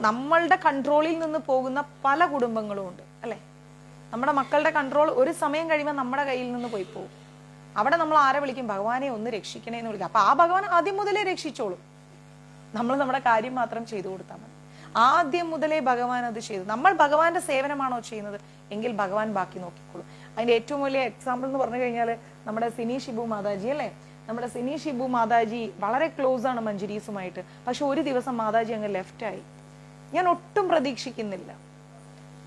നമ്മളുടെ കൺട്രോളിൽ നിന്ന് പോകുന്ന പല കുടുംബങ്ങളും ഉണ്ട്, അല്ലെ? നമ്മുടെ മക്കളുടെ കൺട്രോൾ ഒരു സമയം കഴിയുമ്പോൾ നമ്മുടെ കയ്യിൽ നിന്ന് പോയി പോകും. അവിടെ നമ്മൾ ആരെ വിളിക്കും? ഭഗവാനെ ഒന്ന് രക്ഷിക്കണേ എന്ന് വിളിക്കും. അപ്പൊ ആ ഭഗവാൻ ആദ്യം മുതലേ രക്ഷിച്ചോളും. നമ്മൾ നമ്മുടെ കാര്യം മാത്രം ചെയ്തു കൊടുത്താൽ മതി. ആദ്യം മുതലേ ഭഗവാൻ അത് ചെയ്തു. നമ്മൾ ഭഗവാന്റെ സേവനമാണോ ചെയ്യുന്നത് എങ്കിൽ ഭഗവാൻ ബാക്കി നോക്കിക്കോളും. അതിന്റെ ഏറ്റവും വലിയ എക്സാമ്പിൾ എന്ന് പറഞ്ഞു കഴിഞ്ഞാൽ നമ്മുടെ സിനി ഷിബു മാതാജി അല്ലേ. നമ്മുടെ സിനി ഷിബു മാതാജി വളരെ ക്ലോസ് ആണ് മഞ്ജരീസുമായിട്ട്. പക്ഷെ ഒരു ദിവസം മാതാജി അങ്ങ് ലെഫ്റ്റായി. ഞാൻ ഒട്ടും പ്രതീക്ഷിക്കുന്നില്ല.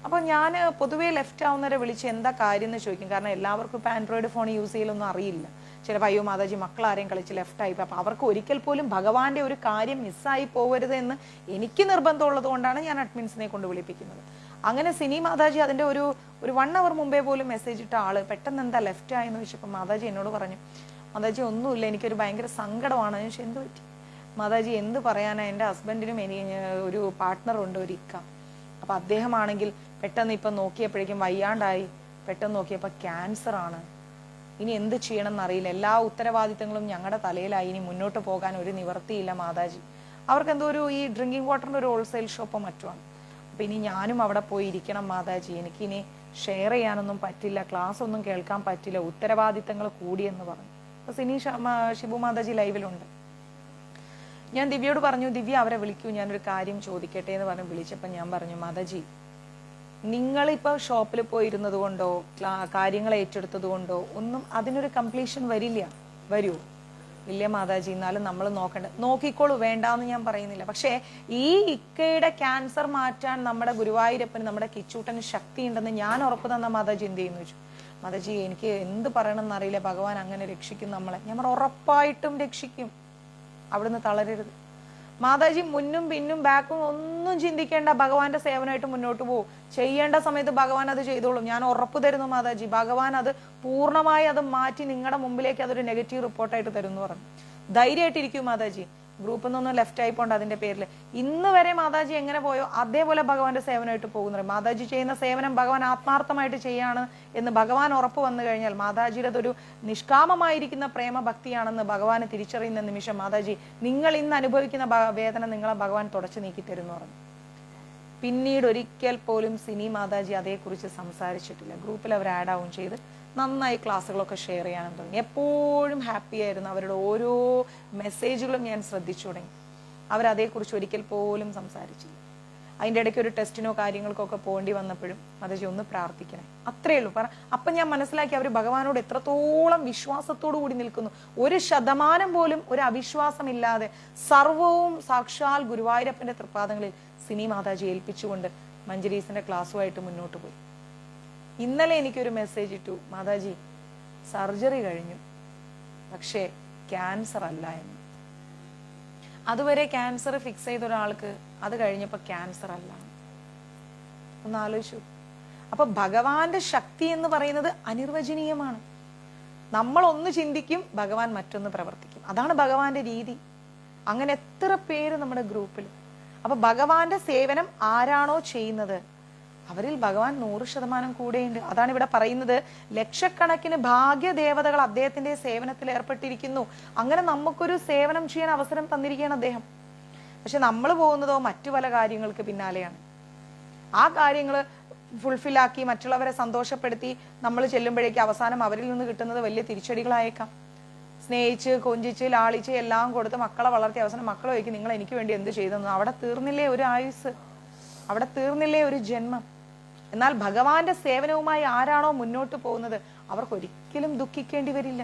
അപ്പൊ ഞാൻ പൊതുവേ ലെഫ്റ്റ് ആവുന്നവരെ വിളിച്ച് എന്താ കാര്യം എന്ന് ചോദിക്കും. കാരണം എല്ലാവർക്കും ഇപ്പൊ ആൻഡ്രോയിഡ് ഫോൺ യൂസ് ചെയ്യലൊന്നും അറിയില്ല. ചിലപ്പോൾ അയ്യോ മാതാജി മക്കളാരെയും കളിച്ച് ലെഫ്റ്റായി. അപ്പൊ അവർക്ക് ഒരിക്കൽ പോലും ഭഗവാന്റെ ഒരു കാര്യം മിസ്സായി പോകരുത് എന്ന് എനിക്ക് നിർബന്ധമുള്ളത് കൊണ്ടാണ് ഞാൻ അഡ്മിൻസിനെ കൊണ്ട് വിളിപ്പിക്കുന്നത്. അങ്ങനെ സിനി മാതാജി അതിന്റെ ഒരു 1 hour മുമ്പേ പോലും മെസ്സേജ് ഇട്ട ആള് പെട്ടെന്ന് എന്താ ലെഫ്റ്റ് ആയെന്ന് ചോദിച്ചപ്പോൾ മാതാജി എന്നോട് പറഞ്ഞു, മാതാജി ഒന്നുമില്ല, എനിക്കൊരു ഭയങ്കര സങ്കടമാണ്. ഞാൻ എന്ത് പറ്റി? മാതാജി എന്ത് പറയാനാ, എൻ്റെ ഹസ്ബൻഡിനും ഒരു പാർട്ട്ണറുണ്ട്, ഒരു ഇക്ക. അപ്പൊ അദ്ദേഹമാണെങ്കിൽ പെട്ടെന്ന് ഇപ്പൊ നോക്കിയപ്പോഴേക്കും വയ്യാണ്ടായി. പെട്ടെന്ന് നോക്കിയപ്പോ ക്യാൻസർ ആണ്. ഇനി എന്ത് ചെയ്യണം എന്നറിയില്ല. എല്ലാ ഉത്തരവാദിത്തങ്ങളും ഞങ്ങളുടെ തലയിലായി. ഇനി മുന്നോട്ട് പോകാൻ ഒരു നിവർത്തിയില്ല മാതാജി. അവർക്ക് എന്തോ ഈ ഡ്രിങ്കിങ് വാട്ടറിന്റെ ഒരു ഹോൾസെയിൽ ഷോപ്പോ മറ്റുമാണ്. അപ്പൊ ഇനി ഞാനും അവിടെ പോയി ഇരിക്കണം മാതാജി. എനിക്കിനി ഷെയർ ചെയ്യാനൊന്നും പറ്റില്ല, ക്ലാസ് ഒന്നും കേൾക്കാൻ പറ്റില്ല, ഉത്തരവാദിത്തങ്ങൾ കൂടിയെന്ന് പറഞ്ഞു. അപ്പൊ സിനി ഷിബു മാതാജി ലൈവിലുണ്ട്. ഞാൻ ദിവ്യയോട് പറഞ്ഞു, ദിവ്യ അവരെ വിളിക്കൂ, ഞാനൊരു കാര്യം ചോദിക്കട്ടെ എന്ന് പറഞ്ഞ് വിളിച്ചപ്പോൾ ഞാൻ പറഞ്ഞു, മാതാജി നിങ്ങളിപ്പോ ഷോപ്പിൽ പോയിരുന്നത് കൊണ്ടോ കാര്യങ്ങൾ ഏറ്റെടുത്തത് കൊണ്ടോ ഒന്നും അതിനൊരു കംപ്ലീഷൻ വരില്ല. വരുമോ? ഇല്ല മാതാജി, എന്നാലും നമ്മൾ നോക്കിക്കോളൂ, വേണ്ടാന്ന് ഞാൻ പറയുന്നില്ല. പക്ഷേ ഈ ഇക്കയുടെ ക്യാൻസർ മാറ്റാൻ നമ്മുടെ ഗുരുവായൂരപ്പന്, നമ്മുടെ കിച്ചൂട്ടന് ശക്തി ഉണ്ടെന്ന് ഞാൻ ഉറപ്പ് തന്ന മാതാജി എന്ത് ചെയ്യുന്നു ചോദിച്ചു. മാതാജി എനിക്ക് എന്ത് പറയണമെന്ന് അറിയില്ല, ഭഗവാൻ അങ്ങനെ രക്ഷിക്കും നമ്മളെ. ഞാൻ ഉറപ്പായിട്ടും രക്ഷിക്കും, അവിടുന്ന് തളരരുത്. മാതാജി മുന്നും പിന്നും ബാക്കും ഒന്നും ചിന്തിക്കേണ്ട, ഭഗവാന്റെ സേവനമായിട്ട് മുന്നോട്ട് പോകും. ചെയ്യേണ്ട സമയത്ത് ഭഗവാൻ അത് ചെയ്തോളും, ഞാൻ ഉറപ്പ് തരുന്നു മാതാജി. ഭഗവാൻ അത് പൂർണ്ണമായി അത് മാറ്റി നിങ്ങളുടെ മുമ്പിലേക്ക് അതൊരു നെഗറ്റീവ് റിപ്പോർട്ടായിട്ട് തരും എന്ന് പറഞ്ഞു. ധൈര്യമായിട്ടിരിക്കും മാതാജി. ഗ്രൂപ്പിൽ നിന്നൊന്നും ലെഫ്റ്റ് ആയിപ്പോണ്ട് അതിന്റെ പേരിൽ. ഇന്ന് വരെ മാതാജി എങ്ങനെ പോയോ അതേപോലെ ഭഗവാന്റെ സേവനമായിട്ട് പോകുന്നത്. മാതാജി ചെയ്യുന്ന സേവനം ഭഗവാൻ ആത്മാർത്ഥമായിട്ട് ചെയ്യാണ് എന്ന് ഭഗവാൻ ഉറപ്പ് വന്നു കഴിഞ്ഞാൽ, മാതാജിയുടെ അതൊരു നിഷ്കാമമായിരിക്കുന്ന പ്രേമഭക്തിയാണെന്ന് ഭഗവാന് തിരിച്ചറിയുന്ന നിമിഷം, മാതാജി നിങ്ങൾ ഇന്ന് അനുഭവിക്കുന്ന വേദന നിങ്ങളെ ഭഗവാൻ തുടച്ചു നീക്കി തരുന്നു പറഞ്ഞു. പിന്നീട് ഒരിക്കൽ പോലും സിനി മാതാജി അതേക്കുറിച്ച് സംസാരിച്ചിട്ടില്ല. ഗ്രൂപ്പിൽ അവർ ആഡ് ആവും ചെയ്ത് നന്നായി ക്ലാസ്സുകളൊക്കെ ഷെയർ ചെയ്യാനും തുടങ്ങി. എപ്പോഴും ഹാപ്പി ആയിരുന്നു. അവരുടെ ഓരോ മെസ്സേജുകളും ഞാൻ ശ്രദ്ധിച്ചു തുടങ്ങി. അവരതേക്കുറിച്ച് ഒരിക്കൽ പോലും സംസാരിച്ചില്ല. അതിൻ്റെ ഇടയ്ക്ക് ഒരു ടെസ്റ്റിനോ കാര്യങ്ങൾക്കൊക്കെ പോകേണ്ടി വന്നപ്പോഴും മാതാജി ഒന്ന് പ്രാർത്ഥിക്കണേ, അത്രയേ ഉള്ളൂ. അപ്പം ഞാൻ മനസ്സിലാക്കി അവർ ഭഗവാനോട് എത്രത്തോളം വിശ്വാസത്തോടു കൂടി നിൽക്കുന്നു. 1% പോലും ഒരു അവിശ്വാസമില്ലാതെ സർവവും സാക്ഷാൽ ഗുരുവായൂരപ്പന്റെ തൃപ്പാദങ്ങളിൽ സിനി മാതാജി ഏൽപ്പിച്ചുകൊണ്ട് മഞ്ജരീസിന്റെ ക്ലാസ്സുമായിട്ട് മുന്നോട്ട് പോയി. ഇന്നലെ എനിക്കൊരു മെസ്സേജ് ഇട്ടു, മാതാജി സർജറി കഴിഞ്ഞു, പക്ഷേ ക്യാൻസർ അല്ല എന്ന്. അതുവരെ ക്യാൻസർ ഫിക്സ് ചെയ്ത ഒരാൾക്ക് അത് കഴിഞ്ഞപ്പോൾ ക്യാൻസർ അല്ല. ഒന്ന് ആലോചിച്ചു. അപ്പൊ ഭഗവാന്റെ ശക്തി എന്ന് പറയുന്നത് അനിർവചനീയമാണ്. നമ്മൾ ഒന്ന് ചിന്തിക്കും, ഭഗവാൻ മറ്റൊന്ന് പ്രവർത്തിക്കും. അതാണ് ഭഗവാന്റെ രീതി. അങ്ങനെ എത്ര പേര് നമ്മുടെ ഗ്രൂപ്പിൽ. അപ്പൊ ഭഗവാന്റെ സേവനം ആരാണോ ചെയ്യുന്നത് അവരിൽ ഭഗവാൻ 100% കൂടെയുണ്ട്. അതാണ് ഇവിടെ പറയുന്നത്. ലക്ഷക്കണക്കിന് ഭാഗ്യദേവതകൾ അദ്ദേഹത്തിന്റെ സേവനത്തിൽ ഏർപ്പെട്ടിരിക്കുന്നു. അങ്ങനെ നമുക്കൊരു സേവനം ചെയ്യാൻ അവസരം തന്നിരിക്കുകയാണ് അദ്ദേഹം. പക്ഷെ നമ്മൾ പോകുന്നതോ മറ്റു പല കാര്യങ്ങൾക്ക് പിന്നാലെയാണ്. ആ കാര്യങ്ങൾ ഫുൾഫില്ലാക്കി മറ്റുള്ളവരെ സന്തോഷപ്പെടുത്തി നമ്മൾ ചെല്ലുമ്പോഴേക്ക് അവസാനം അവരിൽ നിന്ന് കിട്ടുന്നത് വലിയ തിരിച്ചടികളായേക്കാം. സ്നേഹിച്ച് കൊഞ്ചിച്ച് ലാളിച്ച് എല്ലാം കൊടുത്ത് മക്കളെ വളർത്തി അവസാനം മക്കളെ ചോദിക്കും, നിങ്ങൾ എനിക്ക് വേണ്ടി എന്ത് ചെയ്തെന്ന്. അവിടെ തീർന്നില്ലേ ഒരു ആയുസ്, അവിടെ തീർന്നില്ലേ ഒരു ജന്മം. എന്നാൽ ഭഗവാന്റെ സേവനവുമായി ആരാണോ മുന്നോട്ട് പോകുന്നത് അവർക്ക് ഒരിക്കലും ദുഃഖിക്കേണ്ടി വരില്ല.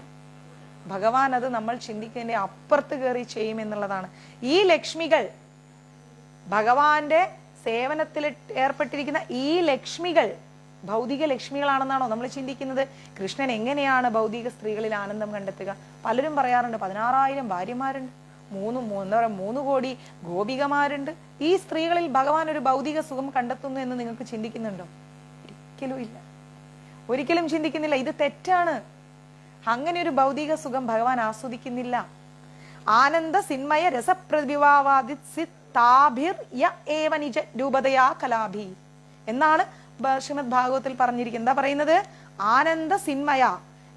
ഭഗവാൻ അത് നമ്മൾ ചിന്തിക്കുന്നതിന്റെ അപ്പുറത്ത് കയറി ചെയ്യുമെന്നുള്ളതാണ്. ഈ ലക്ഷ്മികൾ, ഭഗവാന്റെ സേവനത്തിൽ ഏർപ്പെട്ടിരിക്കുന്ന ഈ ലക്ഷ്മികൾ ഭൗതിക ലക്ഷ്മികളാണെന്നാണോ നമ്മൾ ചിന്തിക്കുന്നത്? കൃഷ്ണൻ എങ്ങനെയാണ് ഭൗതിക സ്ത്രീകളിൽ ആനന്ദം കണ്ടെത്തുക? പലരും പറയാറുണ്ട് 16,000 ഭാര്യമാരുണ്ട്, 3 കോടി ഗോപികമാരുണ്ട്. ഈ സ്ത്രീകളിൽ ഭഗവാൻ ഒരു ഭൗതിക സുഖം കണ്ടെത്തുന്നു എന്ന് നിങ്ങൾക്ക് ചിന്തിക്കുന്നുണ്ടോ? ഒരിക്കലും ഇല്ല, ഒരിക്കലും ചിന്തിക്കുന്നില്ല. ഇത് തെറ്റാണ്. അങ്ങനെ ഒരു ഭൗതിക സുഖം ഭഗവാൻ ആസ്വദിക്കുന്നില്ല. ആനന്ദ സിന്മയ രസപ്രതിഭാവാദി നിജ രൂപതയാ കലാഭി എന്നാണ് ശ്രീമദ് ഭാഗവത്തിൽ പറഞ്ഞിരിക്കുന്നത്. എന്താ പറയുന്നത്? ആനന്ദ സിന്മയ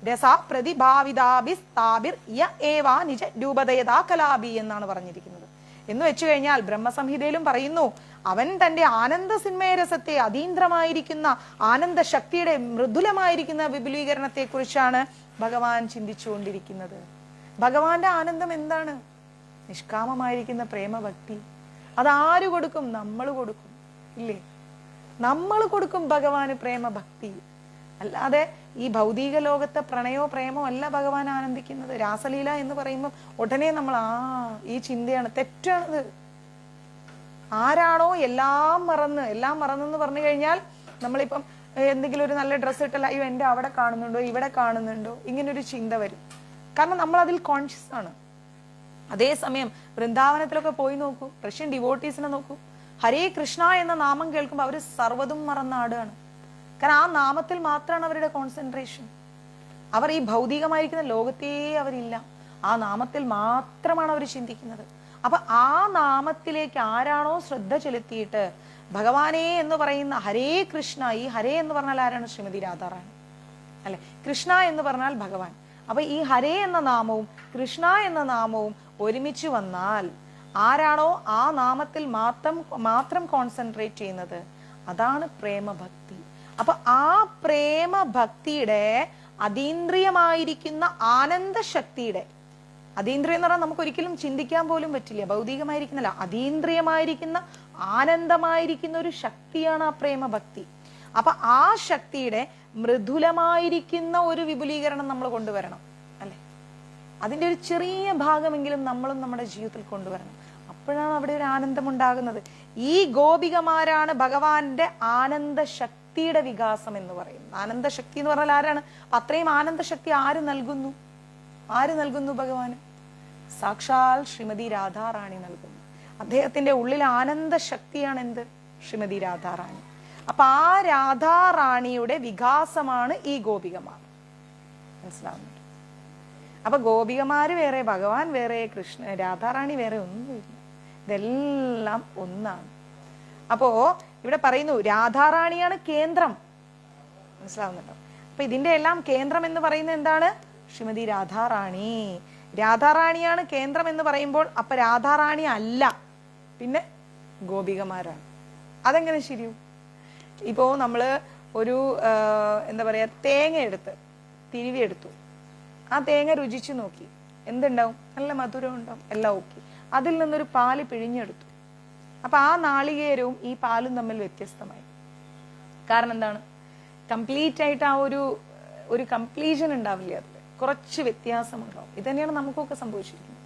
രസ പ്രതിഭാവിതാഭിസ്താഭിർ യ ഏവാ നിജ രൂപതയതാ കലാഭി എന്നാണ് പറഞ്ഞിരിക്കുന്നത്. എന്ന് വെച്ചു കഴിഞ്ഞാൽ ബ്രഹ്മസംഹിതയിലും പറയുന്നു, അവൻ തന്റെ ആനന്ദ സിന്മയ രസത്തെ, അതീന്ദ്രമായിരിക്കുന്ന ആനന്ദ ശക്തിയുടെ മൃദുലമായിരിക്കുന്ന വിപുലീകരണത്തെ കുറിച്ചാണ് ഭഗവാൻ ചിന്തിച്ചുകൊണ്ടിരിക്കുന്നത്. ഭഗവാന്റെ ആനന്ദം എന്താണ്? നിഷ്കാമമായിരിക്കുന്ന പ്രേമഭക്തി. അതാര് കൊടുക്കും? നമ്മൾ കൊടുക്കും, ഇല്ലേ? നമ്മൾ കൊടുക്കും ഭഗവാന് പ്രേമഭക്തി. അല്ലാതെ ഈ ഭൗതിക ലോകത്തെ പ്രണയോ പ്രേമോ അല്ല ഭഗവാൻ ആനന്ദിക്കുന്നത്. രാസലീല എന്ന് പറയുമ്പോൾ ഉടനെ നമ്മൾ ഈ ചിന്തയാണ്, തെറ്റാണത്. ആരാണോ എല്ലാം മറന്നെന്ന് പറഞ്ഞു കഴിഞ്ഞാൽ, നമ്മളിപ്പം എന്തെങ്കിലും ഒരു നല്ല ഡ്രസ്സ് ഇട്ടല്ല, അയ്യോ എന്റെ അവിടെ കാണുന്നുണ്ടോ ഇവിടെ കാണുന്നുണ്ടോ, ഇങ്ങനൊരു ചിന്ത വരും. കാരണം നമ്മൾ അതിൽ കോൺഷ്യസ് ആണ്. അതേസമയം വൃന്ദാവനത്തിലൊക്കെ പോയി നോക്കൂ, റഷ്യൻ ഡിവോട്ടീസിനെ നോക്കൂ, ഹരേ കൃഷ്ണ എന്ന നാമം കേൾക്കുമ്പോൾ അവർ സർവ്വതും മറന്നാടുകയാണ്. കാരണം ആ നാമത്തിൽ മാത്രമാണ് അവരുടെ കോൺസെൻട്രേഷൻ. അവർ ഈ ഭൗതികമായിരിക്കുന്ന ലോകത്തേ അവരില്ല, ആ നാമത്തിൽ മാത്രമാണ് അവർ ചിന്തിക്കുന്നത്. അപ്പൊ ആ നാമത്തിലേക്ക് ആരാണോ ശ്രദ്ധ ചെലുത്തിയിട്ട് ഭഗവാനെ എന്ന് പറയുന്ന ഹരേ കൃഷ്ണ, ഈ ഹരേ എന്ന് പറഞ്ഞാൽ ആരാണ്? ശ്രീമതി രാധാറാണി അല്ലെ? കൃഷ്ണ എന്ന് പറഞ്ഞാൽ ഭഗവാൻ. അപ്പൊ ഈ ഹരേ എന്ന നാമവും കൃഷ്ണ എന്ന നാമവും ഒരുമിച്ച് വന്നാൽ ആരാണോ ആ നാമത്തിൽ മാത്രം കോൺസെൻട്രേറ്റ് ചെയ്യുന്നത്, അതാണ് പ്രേമഭക്തി. അപ്പൊ ആ പ്രേമഭക്തിയുടെ അതീന്ദ്രിയമായിരിക്കുന്ന ആനന്ദശക്തിയുടെ, അതീന്ദ്രിയം എന്ന് പറഞ്ഞാൽ നമുക്ക് ഒരിക്കലും ചിന്തിക്കാൻ പോലും പറ്റില്ല, ഭൗതികമായിരിക്കുന്നില്ല, അതീന്ദ്രിയമായിരിക്കുന്ന ആനന്ദമായിരിക്കുന്ന ഒരു ശക്തിയാണ് ആ പ്രേമഭക്തി. അപ്പൊ ആ ശക്തിയുടെ മൃദുലമായിരിക്കുന്ന ഒരു വിപുലീകരണം നമ്മൾ കൊണ്ടുവരണം, അല്ലെ? അതിന്റെ ഒരു ചെറിയ ഭാഗമെങ്കിലും നമ്മളും നമ്മുടെ ജീവിതത്തിൽ കൊണ്ടുവരണം. അപ്പോഴാണ് അവിടെ ഒരു ആനന്ദം ഉണ്ടാകുന്നത്. ഈ ഗോപികമാരാണ് ഭഗവാന്റെ ആനന്ദശക്തിയുടെ വികാസം എന്ന് പറയുന്നത്. ആനന്ദശക്തി എന്ന് പറഞ്ഞാൽ ആരാണ്? അത്രയും ആനന്ദശക്തി ആര് നൽകുന്നു ഭഗവാന്? സാക്ഷാൽ ശ്രീമതി രാധാറാണി നൽകുന്നു. അദ്ദേഹത്തിന്റെ ഉള്ളിൽ ആനന്ദശക്തിയാണ് എന്ത്? ശ്രീമതി രാധാറാണി. അപ്പൊ ആ രാധാറാണിയുടെ വികാസമാണ് ഈ ഗോപികമാർ. മനസ്സിലാവുന്നുണ്ട്? അപ്പൊ ഗോപികമാര് വേറെ, ഭഗവാൻ വേറെ, രാധാറാണി വേറെ ഒന്നുമില്ല, ഇതെല്ലാം ഒന്നാണ്. അപ്പോ ഇവിടെ പറയുന്നു രാധാറാണിയാണ് കേന്ദ്രം. മനസ്സിലാവുന്നുണ്ടോ? അപ്പൊ ഇതിന്റെ എല്ലാം കേന്ദ്രം എന്ന് പറയുന്നത് എന്താണ്? ശ്രീമതി രാധാറാണി. രാധാറാണിയാണ് കേന്ദ്രം എന്ന് പറയുമ്പോൾ അപ്പൊ രാധാറാണി അല്ല, പിന്നെ ഗോപികമാരാണ്. അതെങ്ങനെ ശരിയും? ഇപ്പോ നമ്മള് ഒരു എന്താ പറയാ, തേങ്ങ എടുത്ത് തിരുവി എടുത്തു, ആ തേങ്ങ രുചിച്ചു നോക്കി, എന്തുണ്ടാവും? നല്ല മധുരം ഉണ്ടാവും, എല്ലാം ഓക്കെ. അതിൽ നിന്നൊരു പാല് പിഴിഞ്ഞെടുത്തു, അപ്പൊ ആ നാളികേരവും ഈ പാലും തമ്മിൽ വ്യത്യസ്തമായി. കാരണം എന്താണ്? കംപ്ലീറ്റ് ആയിട്ട് ആ ഒരു കംപ്ലീഷൻ ഉണ്ടാവില്ല, അതിൽ കുറച്ച് വ്യത്യാസമുണ്ടാവും. ഇത് തന്നെയാണ് നമുക്കൊക്കെ സംഭവിച്ചിരിക്കുന്നത്.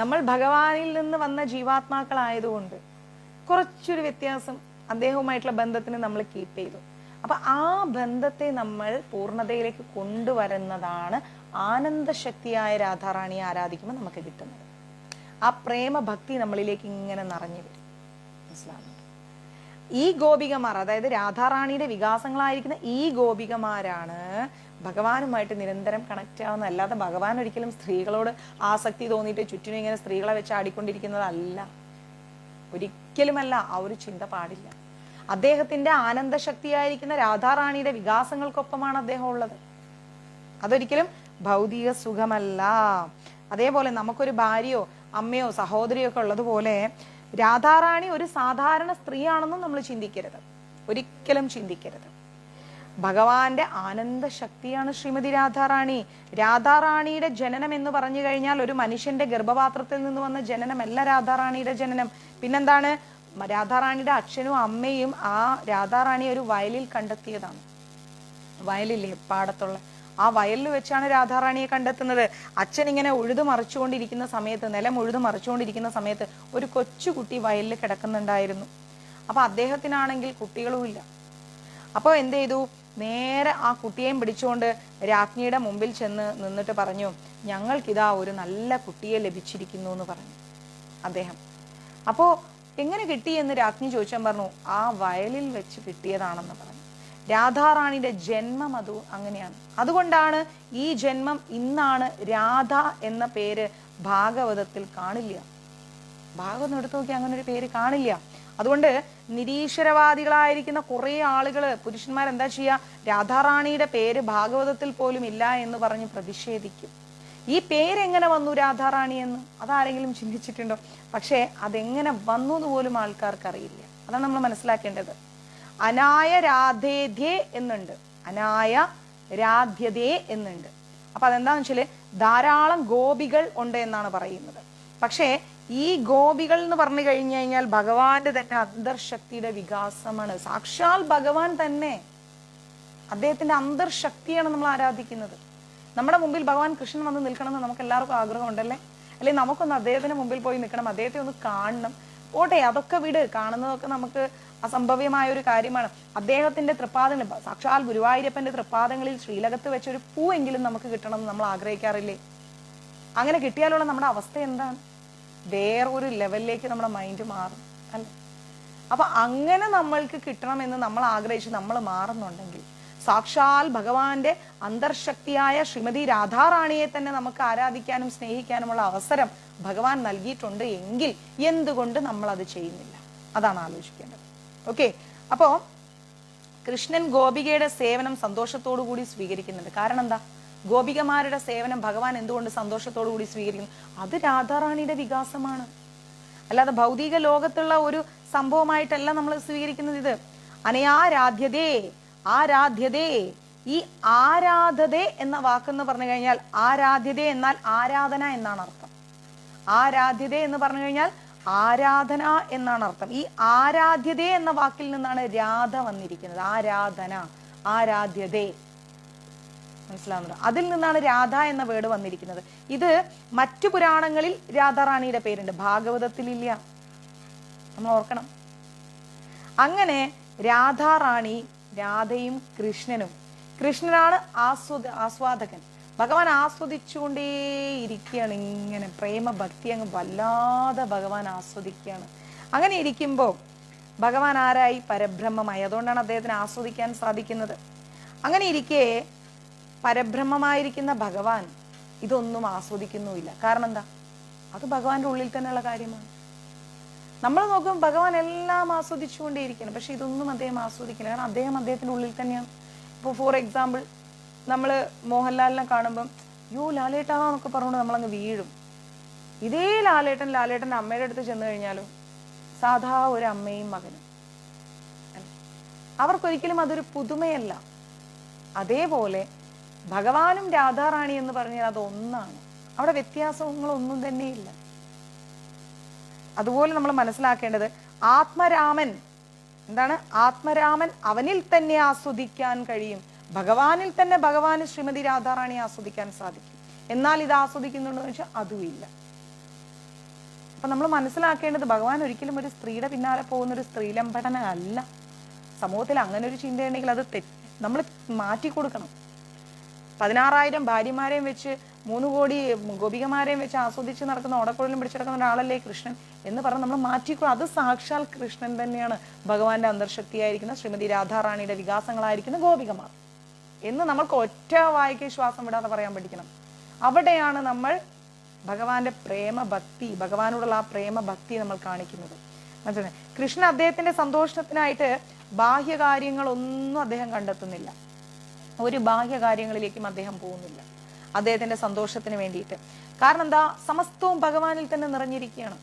നമ്മൾ ഭഗവാനിൽ നിന്ന് വന്ന ജീവാത്മാക്കളായതുകൊണ്ട് കുറച്ചൊരു വ്യത്യാസം അദ്ദേഹവുമായിട്ടുള്ള ബന്ധത്തിന് നമ്മൾ കീപ്പ് ചെയ്തു. അപ്പൊ ആ ബന്ധത്തെ നമ്മൾ പൂർണ്ണതയിലേക്ക് കൊണ്ടുവരുന്നതാണ് ആനന്ദശക്തിയായ രാധാറാണിയെ ആരാധിക്കുമ്പോൾ നമുക്ക് കിട്ടുന്നത്. ആ പ്രേമഭക്തി നമ്മളിലേക്ക് ഇങ്ങനെ നിറഞ്ഞു വരും. മനസ്സിലാവുന്നുണ്ട്? ഈ ഗോപികമാർ, അതായത് രാധാറാണിയുടെ വികാസങ്ങളായിരിക്കുന്ന ഈ ഗോപികമാരാണ് ഭഗവാനുമായിട്ട് നിരന്തരം കണക്ട് ആവുന്നത്. അല്ലാതെ ഭഗവാൻ ഒരിക്കലും സ്ത്രീകളോട് ആസക്തി തോന്നിയിട്ട് ചുറ്റിനും ഇങ്ങനെ സ്ത്രീകളെ വെച്ച് ആടിക്കൊണ്ടിരിക്കുന്നതല്ല, ഒരിക്കലുമല്ല. ആ ഒരു ചിന്ത പാടില്ല. അദ്ദേഹത്തിന്റെ ആനന്ദശക്തിയായിരിക്കുന്ന രാധാറാണിയുടെ വികാസങ്ങൾക്കൊപ്പമാണ് അദ്ദേഹം ഉള്ളത്. അതൊരിക്കലും ഭൗതിക സുഖമല്ല. അതേപോലെ നമുക്കൊരു ഭാര്യയോ അമ്മയോ സഹോദരിയോ ഒക്കെ ഉള്ളതുപോലെ രാധാറാണി ഒരു സാധാരണ സ്ത്രീയാണെന്നും നമ്മൾ ചിന്തിക്കരുത്, ഒരിക്കലും ചിന്തിക്കരുത്. ഭഗവാന്റെ ആനന്ദശക്തിയാണ് ശ്രീമതി രാധാറാണി. രാധാറാണിയുടെ ജനനം എന്ന് പറഞ്ഞു കഴിഞ്ഞാൽ ഒരു മനുഷ്യന്റെ ഗർഭപാത്രത്തിൽ നിന്ന് വന്ന ജനനമല്ല രാധാറാണിയുടെ ജനനം. പിന്നെന്താണ്? രാധാറാണിയുടെ അച്ഛനും അമ്മയും ആ രാധാറാണിയെ ഒരു വയലിൽ കണ്ടെത്തിയതാണ്. വയലില്ലേ, പാടത്തുള്ള ആ വയലിൽ വെച്ചാണ് രാധാറാണിയെ കണ്ടെത്തുന്നത്. അച്ഛൻ ഇങ്ങനെ ഉഴുതു മറിച്ചുകൊണ്ടിരിക്കുന്ന സമയത്ത്, നിലം ഉഴുതു മറിച്ചുകൊണ്ടിരിക്കുന്ന സമയത്ത് ഒരു കൊച്ചുകുട്ടി വയലിൽ കിടക്കുന്നുണ്ടായിരുന്നു. അപ്പൊ അദ്ദേഹത്തിനാണെങ്കിൽ കുട്ടികളും ഇല്ല. അപ്പോൾ എന്ത് ചെയ്തു? നേരെ ആ കുട്ടിയെയും പിടിച്ചുകൊണ്ട് രാജ്ഞിയുടെ മുമ്പിൽ ചെന്ന് നിന്നിട്ട് പറഞ്ഞു, ഞങ്ങൾക്കിതാ ഒരു നല്ല കുട്ടിയെ ലഭിച്ചിരിക്കുന്നു എന്ന് പറഞ്ഞു അദ്ദേഹം. അപ്പോ എങ്ങനെ കിട്ടി എന്ന് രാജ്ഞി ചോദിച്ചാൽ പറഞ്ഞു, ആ വയലിൽ വെച്ച് കിട്ടിയതാണെന്ന് പറഞ്ഞു. രാധാറാണിയുടെ ജന്മം അത് അങ്ങനെയാണ്. അതുകൊണ്ടാണ് ഈ ജന്മം ഇന്നാണ്. രാധ എന്ന പേര് ഭാഗവതത്തിൽ കാണില്ല. ഭാഗവതം എടുത്തു നോക്കി അങ്ങനെ ഒരു പേര് കാണില്ല. അതുകൊണ്ട് നിരീശ്വരവാദികളായിരിക്കുന്ന കുറെ ആളുകൾ, പുരുഷന്മാർ എന്താ ചെയ്യുക? രാധാറാണിയുടെ പേര് ഭാഗവതത്തിൽ പോലും ഇല്ല എന്ന് പറഞ്ഞ് പ്രതിഷേധിക്കും. ഈ പേരെങ്ങനെ വന്നു രാധാറാണി എന്ന് അതാരെങ്കിലും ചിന്തിച്ചിട്ടുണ്ടോ? പക്ഷേ അതെങ്ങനെ വന്നു എന്ന് പോലും ആൾക്കാർക്ക് അറിയില്ല. അതാണ് നമ്മൾ മനസ്സിലാക്കേണ്ടത്. അനായ രാധേധ്യേ എന്നുണ്ട്, അനായ രാധ്യതേ എന്നുണ്ട്. അപ്പൊ അതെന്താന്ന് വെച്ചാല് ധാരാളം ഗോപികൾ ഉണ്ട് എന്നാണ് പറയുന്നത്. പക്ഷേ ഈ ഗോപികൾ എന്ന് പറഞ്ഞു കഴിഞ്ഞു കഴിഞ്ഞാൽ ഭഗവാന്റെ തന്നെ അന്തർശക്തിയുടെ വികാസമാണ്. സാക്ഷാൽ ഭഗവാൻ തന്നെ, അദ്ദേഹത്തിന്റെ അന്തർശക്തിയാണ് നമ്മൾ ആരാധിക്കുന്നത്. നമ്മുടെ മുമ്പിൽ ഭഗവാൻ കൃഷ്ണൻ വന്ന് നിൽക്കണമെന്ന് നമുക്ക് എല്ലാവർക്കും ആഗ്രഹം ഉണ്ടല്ലേ? അല്ലെങ്കിൽ നമുക്കൊന്ന് അദ്ദേഹത്തിന് മുമ്പിൽ പോയി നിൽക്കണം, അദ്ദേഹത്തെ ഒന്ന് കാണണം. ഓട്ടെ, അതൊക്കെ വിട്, കാണുന്നതൊക്കെ നമുക്ക് അസംഭവ്യമായ ഒരു കാര്യമാണ്. അദ്ദേഹത്തിന്റെ തൃപ്പാദങ്ങൾ, സാക്ഷാൽ ഗുരുവായൂരപ്പന്റെ തൃപ്പാദങ്ങളിൽ ശ്രീലകത്ത് വെച്ചൊരു പൂവെങ്കിലും നമുക്ക് കിട്ടണം എന്ന് നമ്മൾ ആഗ്രഹിക്കാറില്ലേ? അങ്ങനെ കിട്ടിയാലുള്ള നമ്മുടെ അവസ്ഥ എന്താണ്? വേറൊരു ലെവലിലേക്ക് നമ്മുടെ മൈൻഡ് മാറും അല്ലെ? അപ്പൊ അങ്ങനെ നമ്മൾക്ക് കിട്ടണമെന്ന് നമ്മൾ ആഗ്രഹിച്ച് നമ്മൾ മാറുന്നുണ്ടെങ്കിൽ സാക്ഷാൽ ഭഗവാന്റെ അന്തർശക്തിയായ ശ്രീമതി രാധാറാണിയെ തന്നെ നമുക്ക് ആരാധിക്കാനും സ്നേഹിക്കാനുമുള്ള അവസരം ഭഗവാൻ നൽകിയിട്ടുണ്ട് എങ്കിൽ എന്തുകൊണ്ട് നമ്മൾ അത് ചെയ്യുന്നില്ല? അതാണ് ആലോചിക്കേണ്ടത്. ഓക്കെ, അപ്പോ കൃഷ്ണൻ ഗോപികയുടെ സേവനം സന്തോഷത്തോടു കൂടി സ്വീകരിക്കുന്നുണ്ട്. കാരണം എന്താ? ഗോപികമാരുടെ സേവനം ഭഗവാൻ എന്തുകൊണ്ട് സന്തോഷത്തോടു കൂടി സ്വീകരിക്കുന്നു? അത് രാധാറാണിയുടെ വികാസമാണ്, അല്ലാതെ ഭൗതിക ലോകത്തുള്ള ഒരു സംഭവമായിട്ടല്ല നമ്മൾ സ്വീകരിക്കുന്നത്. ഇത് അനയാരാധ്യതേ, ആരാധ്യതേ. ഈ ആരാധതേ എന്ന വാക്കെന്ന് പറഞ്ഞു കഴിഞ്ഞാൽ, ആരാധ്യതേ എന്നാൽ ആരാധന എന്നാണ് അർത്ഥം. ആരാധ്യത എന്ന് പറഞ്ഞു കഴിഞ്ഞാൽ ആരാധന എന്നാണ് അർത്ഥം. ഈ ആരാധ്യതേ എന്ന വാക്കിൽ നിന്നാണ് രാധ വന്നിരിക്കുന്നത്. ആരാധന, ആരാധ്യതേ, മനസ്സിലാവുന്നത്? അതിൽ നിന്നാണ് രാധ എന്ന വേർഡ് വന്നിരിക്കുന്നത്. ഇത് മറ്റു പുരാണങ്ങളിൽ രാധാറാണിയുടെ പേരുണ്ട്, ഭാഗവതത്തിലില്ല, നമ്മൾ ഓർക്കണം. അങ്ങനെ രാധാറാണി, രാധയും കൃഷ്ണനും, കൃഷ്ണനാണ് ആസ്വാദകൻ. ഭഗവാൻ ആസ്വദിച്ചുകൊണ്ടേയിരിക്കുകയാണ്. ഇങ്ങനെ പ്രേമഭക്തി അങ്ങ് വല്ലാതെ ഭഗവാൻ ആസ്വദിക്കുകയാണ്. അങ്ങനെ ഇരിക്കുമ്പോൾ ഭഗവാൻ ആരായി? പരബ്രഹ്മമായി. അതുകൊണ്ടാണ് അദ്ദേഹത്തിന് ആസ്വദിക്കാൻ സാധിക്കുന്നത്. അങ്ങനെ ഇരിക്കെ പരബ്രഹ്മമായിരിക്കുന്ന ഭഗവാൻ ഇതൊന്നും ആസ്വദിക്കുന്നുമില്ല. കാരണം എന്താ? അത് ഭഗവാന്റെ ഉള്ളിൽ തന്നെയുള്ള കാര്യമാണ്. നമ്മൾ നോക്കുമ്പോൾ ഭഗവാൻ എല്ലാം ആസ്വദിച്ചുകൊണ്ടേയിരിക്കണം, പക്ഷെ ഇതൊന്നും അദ്ദേഹം ആസ്വദിക്കില്ല. കാരണം അദ്ദേഹം അദ്ദേഹത്തിന്റെ ഉള്ളിൽ തന്നെയാണ്. ഇപ്പോൾ ഫോർ എക്സാമ്പിൾ, നമ്മൾ മോഹൻലാലിനെ കാണുമ്പം യോ ലാലേട്ടാന്നൊക്കെ പറഞ്ഞുകൊണ്ട് നമ്മളങ്ങ് വീഴും. ഇതേ ലാലേട്ടൻ്റെ അമ്മയുടെ അടുത്ത് ചെന്ന് കഴിഞ്ഞാലും സാധാ ഒരു അമ്മയും മകനും, അവർക്കൊരിക്കലും അതൊരു പുതുമയല്ല. അതേപോലെ ഭഗവാനും രാധാറാണി എന്ന് പറഞ്ഞാൽ അതൊന്നാണ്, അവിടെ വ്യത്യാസങ്ങളൊന്നും തന്നെയില്ല. അതുപോലെ നമ്മൾ മനസ്സിലാക്കേണ്ടത് ആത്മരാമൻ എന്താണ്? ആത്മരാമൻ അവനിൽ തന്നെ ആസ്വദിക്കാൻ കഴിയും. ഭഗവാനിൽ തന്നെ ഭഗവാന് ശ്രീമതി രാധാറാണി ആസ്വദിക്കാൻ സാധിക്കും. എന്നാൽ ഇത് ആസ്വദിക്കുന്നുണ്ടോ എന്ന് വെച്ചാൽ അതുമില്ല. അപ്പൊ നമ്മൾ മനസ്സിലാക്കേണ്ടത് ഭഗവാൻ ഒരിക്കലും ഒരു സ്ത്രീയുടെ പിന്നാലെ പോകുന്ന ഒരു സ്ത്രീലംബടന അല്ല. സമൂഹത്തിൽ അങ്ങനെ ഒരു ചിന്തയുണ്ടെങ്കിൽ അത് നമ്മൾ മാറ്റിക്കൊടുക്കണം. 16,000 ഭാര്യമാരെയും വെച്ച് 3 കോടി ഗോപികമാരെയും വെച്ച് ആസ്വദിച്ച് നടക്കുന്ന ഓടക്കുഴലും പിടിച്ചെടുക്കുന്ന ഒരാളല്ലേ കൃഷ്ണൻ എന്ന് പറഞ്ഞ് നമ്മൾ മാറ്റിക്കൊടുക്കും. അത് സാക്ഷാൽ കൃഷ്ണൻ തന്നെയാണ്, ഭഗവാന്റെ അന്തർശക്തിയായിരിക്കുന്ന ശ്രീമതി രാധാറാണിയുടെ വികാസങ്ങളായിരിക്കുന്ന ഗോപികമാർ എന്ന് നമ്മൾക്ക് ഒറ്റ വായിക്ക് ശ്വാസം വിടാതെ പറയാൻ പഠിക്കണം. അവിടെയാണ് നമ്മൾ ഭഗവാന്റെ പ്രേമഭക്തി, ഭഗവാനോടുള്ള ആ പ്രേമഭക്തി നമ്മൾ കാണിക്കുന്നത്. മനസ്സിലായി? കൃഷ്ണൻ അദ്ദേഹത്തിന്റെ സന്തോഷത്തിനായിട്ട് ബാഹ്യകാര്യങ്ങളൊന്നും അദ്ദേഹം കണ്ടെത്തുന്നില്ല. ഒരു ബാഹ്യകാര്യങ്ങളിലേക്കും അദ്ദേഹം പോകുന്നില്ല അദ്ദേഹത്തിന്റെ സന്തോഷത്തിന് വേണ്ടിയിട്ട്. കാരണം എന്താ? സമസ്തവും ഭഗവാനിൽ തന്നെ നിറഞ്ഞിരിക്കുകയാണ്.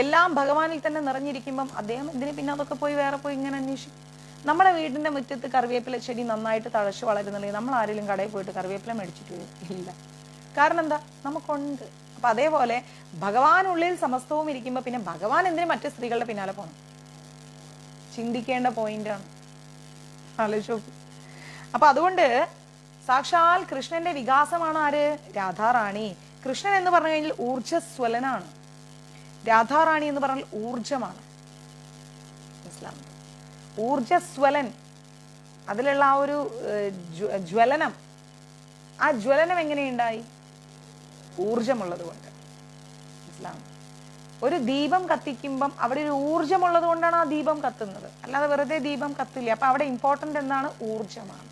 എല്ലാം ഭഗവാനിൽ തന്നെ നിറഞ്ഞിരിക്കുമ്പം അദ്ദേഹം എന്തിനു പിന്നെ അതൊക്കെ പോയി വേറെ പോയി ഇങ്ങനെ അന്വേഷിക്കും? നമ്മുടെ വീടിന്റെ മുറ്റത്ത് കറിവേപ്പില ചെടി നന്നായിട്ട് തഴച്ചു വളരുന്നുണ്ടെങ്കിൽ നമ്മൾ ആരെങ്കിലും കടയിൽ പോയിട്ട് കറിവേപ്പില മേടിച്ചിട്ട് ഇല്ല. കാരണം എന്താ? നമുക്കുണ്ട്. അപ്പൊ അതേപോലെ ഭഗവാനുള്ളിൽ സമസ്തവും ഇരിക്കുമ്പോൾ പിന്നെ ഭഗവാൻ എന്തിനും മറ്റു സ്ത്രീകളുടെ പിന്നാലെ പോകണം? ചിന്തിക്കേണ്ട പോയിന്റാണ്. ആലോചിച്ചു. അപ്പൊ അതുകൊണ്ട് സാക്ഷാൽ കൃഷ്ണന്റെ വികാസമാണ് ആര്? രാധാറാണി. കൃഷ്ണൻ എന്ന് പറഞ്ഞു കഴിഞ്ഞാൽ ഊർജ്ജസ്വലനാണ്, രാധാറാണി എന്ന് പറഞ്ഞാൽ ഊർജമാണ്. മനസ്സിലാവും? ഊർജസ്വലൻ, അതിലുള്ള ആ ഒരു ജ്വലനം, ആ ജ്വലനം എങ്ങനെയുണ്ടായി? ഊർജമുള്ളത് കൊണ്ട്. മനസ്സിലാവും? ഒരു ദീപം കത്തിക്കുമ്പം അവിടെ ഒരു ഊർജമുള്ളത് കൊണ്ടാണ് ആ ദീപം കത്തുന്നത്, അല്ലാതെ വെറുതെ ദീപം കത്തില്ല. അപ്പൊ അവിടെ ഇമ്പോർട്ടന്റ് എന്താണ്? ഊർജമാണ്.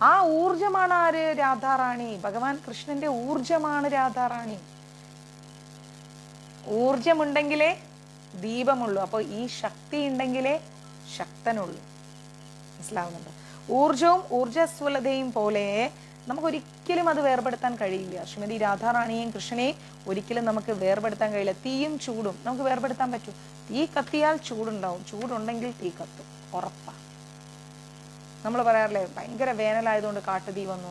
ആ ഊർജമാണ് ആര്? രാധാറാണി. ഭഗവാൻ കൃഷ്ണന്റെ ഊർജമാണ് രാധാറാണി. ഊർജമുണ്ടെങ്കിലേ ദീപമുള്ളൂ. അപ്പോൾ ഈ ശക്തി ഉണ്ടെങ്കിലേ ശക്തനുള്ളൂ. മനസ്സിലാവുന്നുണ്ടോ? ഊർജവും ഊർജസ്വലതയും പോലെ നമുക്കൊരിക്കലും അത് വേർപെടുത്താൻ കഴിയില്ല. ശ്രീമതി രാധാറാണിയെയും കൃഷ്ണനെയും ഒരിക്കലും നമുക്ക് വേർപെടുത്താൻ കഴിയില്ല. തീയും ചൂടും നമുക്ക് വേർപെടുത്താൻ പറ്റും. തീ കത്തിയാൽ ചൂടുണ്ടാവും, ചൂടുണ്ടെങ്കിൽ തീ കത്തും, ഉറപ്പാണ്. നമ്മൾ പറയാറില്ലേ ഭയങ്കര വേനലായതുകൊണ്ട് കാട്ടുതീ വന്നു.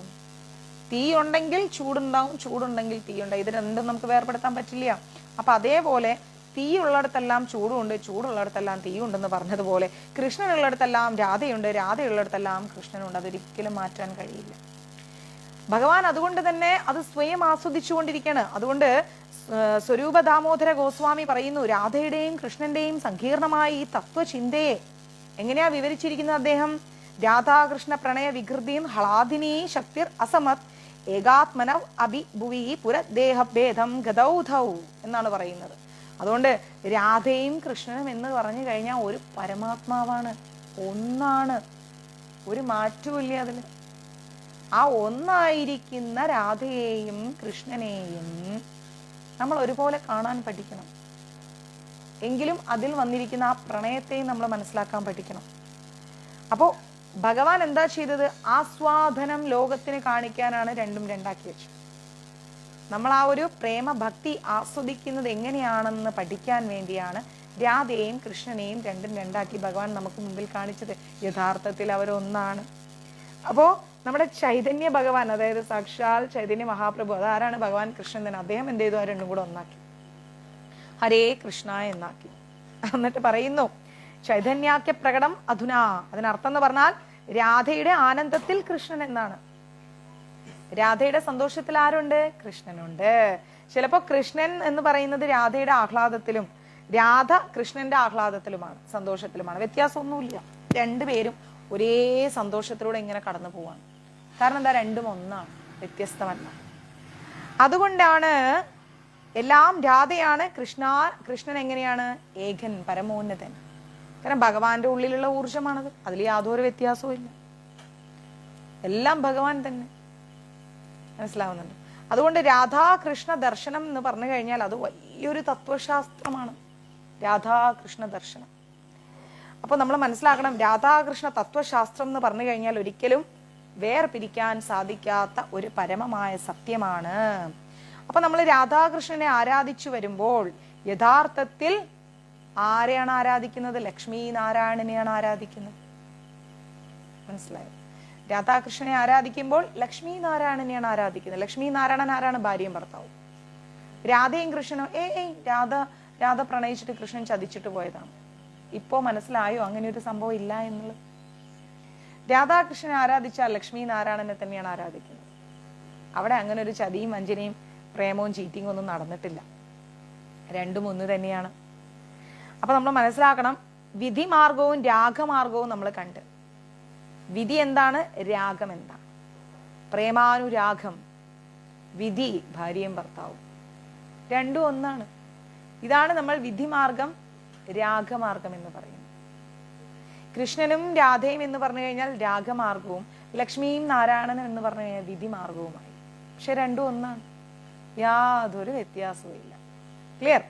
തീ ഉണ്ടെങ്കിൽ ചൂടുണ്ടാവും, ചൂടുണ്ടെങ്കിൽ തീ ഉണ്ടാവും. ഇത് രണ്ടും നമുക്ക് വേർപെടുത്താൻ പറ്റില്ല. അപ്പൊ അതേപോലെ തീ ഉള്ളിടത്തെല്ലാം ചൂടുണ്ട്, ചൂടുള്ളിടത്തെല്ലാം തീ ഉണ്ടെന്ന് പറഞ്ഞതുപോലെ കൃഷ്ണനുള്ളിടത്തെല്ലാം രാധയുണ്ട്, രാധയുള്ളിടത്തെല്ലാം കൃഷ്ണനുണ്ട്. അതൊരിക്കലും മാറ്റാൻ കഴിയില്ല. ഭഗവാൻ അതുകൊണ്ട് തന്നെ അത് സ്വയം ആസ്വദിച്ചുകൊണ്ടിരിക്കുകയാണ്. അതുകൊണ്ട് സ്വരൂപ ദാമോദര ഗോസ്വാമി പറയുന്നു, രാധയുടെയും കൃഷ്ണന്റെയും സങ്കീർണമായ ഈ തത്വചിന്തയെ എങ്ങനെയാ വിവരിച്ചിരിക്കുന്നത് അദ്ദേഹം? രാധാകൃഷ്ണ പ്രണയ വികൃതിയും ഹളാദിനീ ശക്തിർ അസമത് ഏകാത്മന അഭിഭുവി പുരദേഹഭേദം ഗതൗധൗ എന്നാണ് പറയുന്നത്. അതുകൊണ്ട് രാധയും കൃഷ്ണനും എന്ന് പറഞ്ഞു കഴിഞ്ഞാൽ ഒരു പരമാത്മാവാണ്, ഒന്നാണ്, ഒരു മാറ്റമില്ല അതിൽ. ആ ഒന്നായിരിക്കുന്ന രാധയെയും കൃഷ്ണനെയും നമ്മൾ ഒരുപോലെ കാണാൻ പഠിക്കണം. എങ്കിലും അതിൽ വന്നിരിക്കുന്ന ആ പ്രണയത്തെയും നമ്മൾ മനസ്സിലാക്കാൻ പഠിക്കണം. അപ്പോൾ ഭഗവാൻ എന്താ ചെയ്തത്? ആസ്വാദനം ലോകത്തിന് കാണിക്കാനാണ് രണ്ടും രണ്ടാക്കി വെച്ചത്. നമ്മൾ ആ ഒരു പ്രേമ ഭക്തി ആസ്വദിക്കുന്നത് എങ്ങനെയാണെന്ന് പഠിക്കാൻ വേണ്ടിയാണ് രാധയെയും കൃഷ്ണനെയും രണ്ടും രണ്ടാക്കി ഭഗവാൻ നമുക്ക് മുമ്പിൽ കാണിച്ചത്. യഥാർത്ഥത്തിൽ അവരൊന്നാണ്. അപ്പോ നമ്മുടെ ചൈതന്യ ഭഗവാൻ, അതായത് സാക്ഷാൽ ചൈതന്യ മഹാപ്രഭു, അതാരാണ്? ഭഗവാൻ കൃഷ്ണൻ തന്നെ. അദ്ദേഹം എന്ത് ചെയ്തു? ആ രണ്ടും കൂടെ ഒന്നാക്കി, ഹരേ കൃഷ്ണ എന്നാക്കി. എന്നിട്ട് പറയുന്നു, ചൈതന്യാക്യ പ്രകടം അധുനാ. അതിനർത്ഥം എന്ന് പറഞ്ഞാൽ രാധയുടെ ആനന്ദത്തിൽ കൃഷ്ണൻ എന്നാണ്. രാധയുടെ സന്തോഷത്തിൽ ആരുണ്ട്? കൃഷ്ണനുണ്ട്. ചിലപ്പോ കൃഷ്ണൻ എന്ന് പറയുന്നത് രാധയുടെ ആഹ്ലാദത്തിലും രാധ കൃഷ്ണന്റെ ആഹ്ലാദത്തിലുമാണ്, സന്തോഷത്തിലുമാണ്. വ്യത്യാസമൊന്നുമില്ല. രണ്ടുപേരും ഒരേ സന്തോഷത്തിലൂടെ ഇങ്ങനെ കടന്നു പോവാണ്. കാരണം എന്താ? രണ്ടും ഒന്നാണ്, വ്യത്യസ്തമല്ല. അതുകൊണ്ടാണ് എല്ലാം രാധയാണ്. കൃഷ്ണൻ എങ്ങനെയാണ്? ഏകൻ, പരമോന്നതൻ. കാരണം ഭഗവാന്റെ ഉള്ളിലുള്ള ഊർജമാണത്. അതിൽ യാതൊരു വ്യത്യാസവും ഇല്ല. എല്ലാം ഭഗവാൻ തന്നെ. മനസ്സിലാവുന്നുണ്ട്? അതുകൊണ്ട് രാധാകൃഷ്ണ ദർശനം എന്ന് പറഞ്ഞു കഴിഞ്ഞാൽ അത് വലിയൊരു തത്വശാസ്ത്രമാണ്, രാധാകൃഷ്ണ ദർശനം. അപ്പൊ നമ്മൾ മനസ്സിലാക്കണം, രാധാകൃഷ്ണ തത്വശാസ്ത്രം എന്ന് പറഞ്ഞു കഴിഞ്ഞാൽ ഒരിക്കലും വേർപിരിക്കാൻ സാധിക്കാത്ത ഒരു പരമമായ സത്യമാണ്. അപ്പൊ നമ്മൾ രാധാകൃഷ്ണനെ ആരാധിച്ചു വരുമ്പോൾ യഥാർത്ഥത്തിൽ ആരെയാണ് ആരാധിക്കുന്നത്? ലക്ഷ്മി നാരായണനെയാണ് ആരാധിക്കുന്നത്. മനസ്സിലായോ? രാധാകൃഷ്ണനെ ആരാധിക്കുമ്പോൾ ലക്ഷ്മി നാരായണനെയാണ് ആരാധിക്കുന്നത്. ലക്ഷ്മി നാരായണൻ ആരാണ്? ഭാര്യയും ഭർത്താവും. രാധയും കൃഷ്ണനും രാധ പ്രണയിച്ചിട്ട് കൃഷ്ണൻ ചതിച്ചിട്ട് പോയതാണ്. ഇപ്പോ മനസ്സിലായോ അങ്ങനെ ഒരു സംഭവം ഇല്ല എന്നുള്ളത്? രാധാകൃഷ്ണനെ ആരാധിച്ചാൽ ലക്ഷ്മി നാരായണനെ തന്നെയാണ് ആരാധിക്കുന്നത്. അവിടെ അങ്ങനെ ഒരു ചതിയും വഞ്ചനയും പ്രേമവും ചീറ്റിങ്ങും ഒന്നും നടന്നിട്ടില്ല. രണ്ടും ഒന്ന് തന്നെയാണ്. അപ്പൊ നമ്മൾ മനസ്സിലാക്കണം, വിധിമാർഗവും രാഗമാർഗവും നമ്മൾ കണ്ട്. വിധി എന്താണ്? രാഗം എന്താണ്? പ്രേമാനുരാഗം. വിധി ഭാര്യയും ഭർത്താവും, രണ്ടും ഒന്നാണ്. ഇതാണ് നമ്മൾ വിധിമാർഗം രാഗമാർഗം എന്ന് പറയുന്നത്. കൃഷ്ണനും രാധയും എന്ന് പറഞ്ഞു കഴിഞ്ഞാൽ രാഗമാർഗവും, ലക്ഷ്മിയും നാരായണനും എന്ന് പറഞ്ഞു കഴിഞ്ഞാൽ വിധിമാർഗവുമായി. പക്ഷെ രണ്ടും ഒന്നാണ്, യാതൊരു വ്യത്യാസവും ഇല്ല. ക്ലിയർ?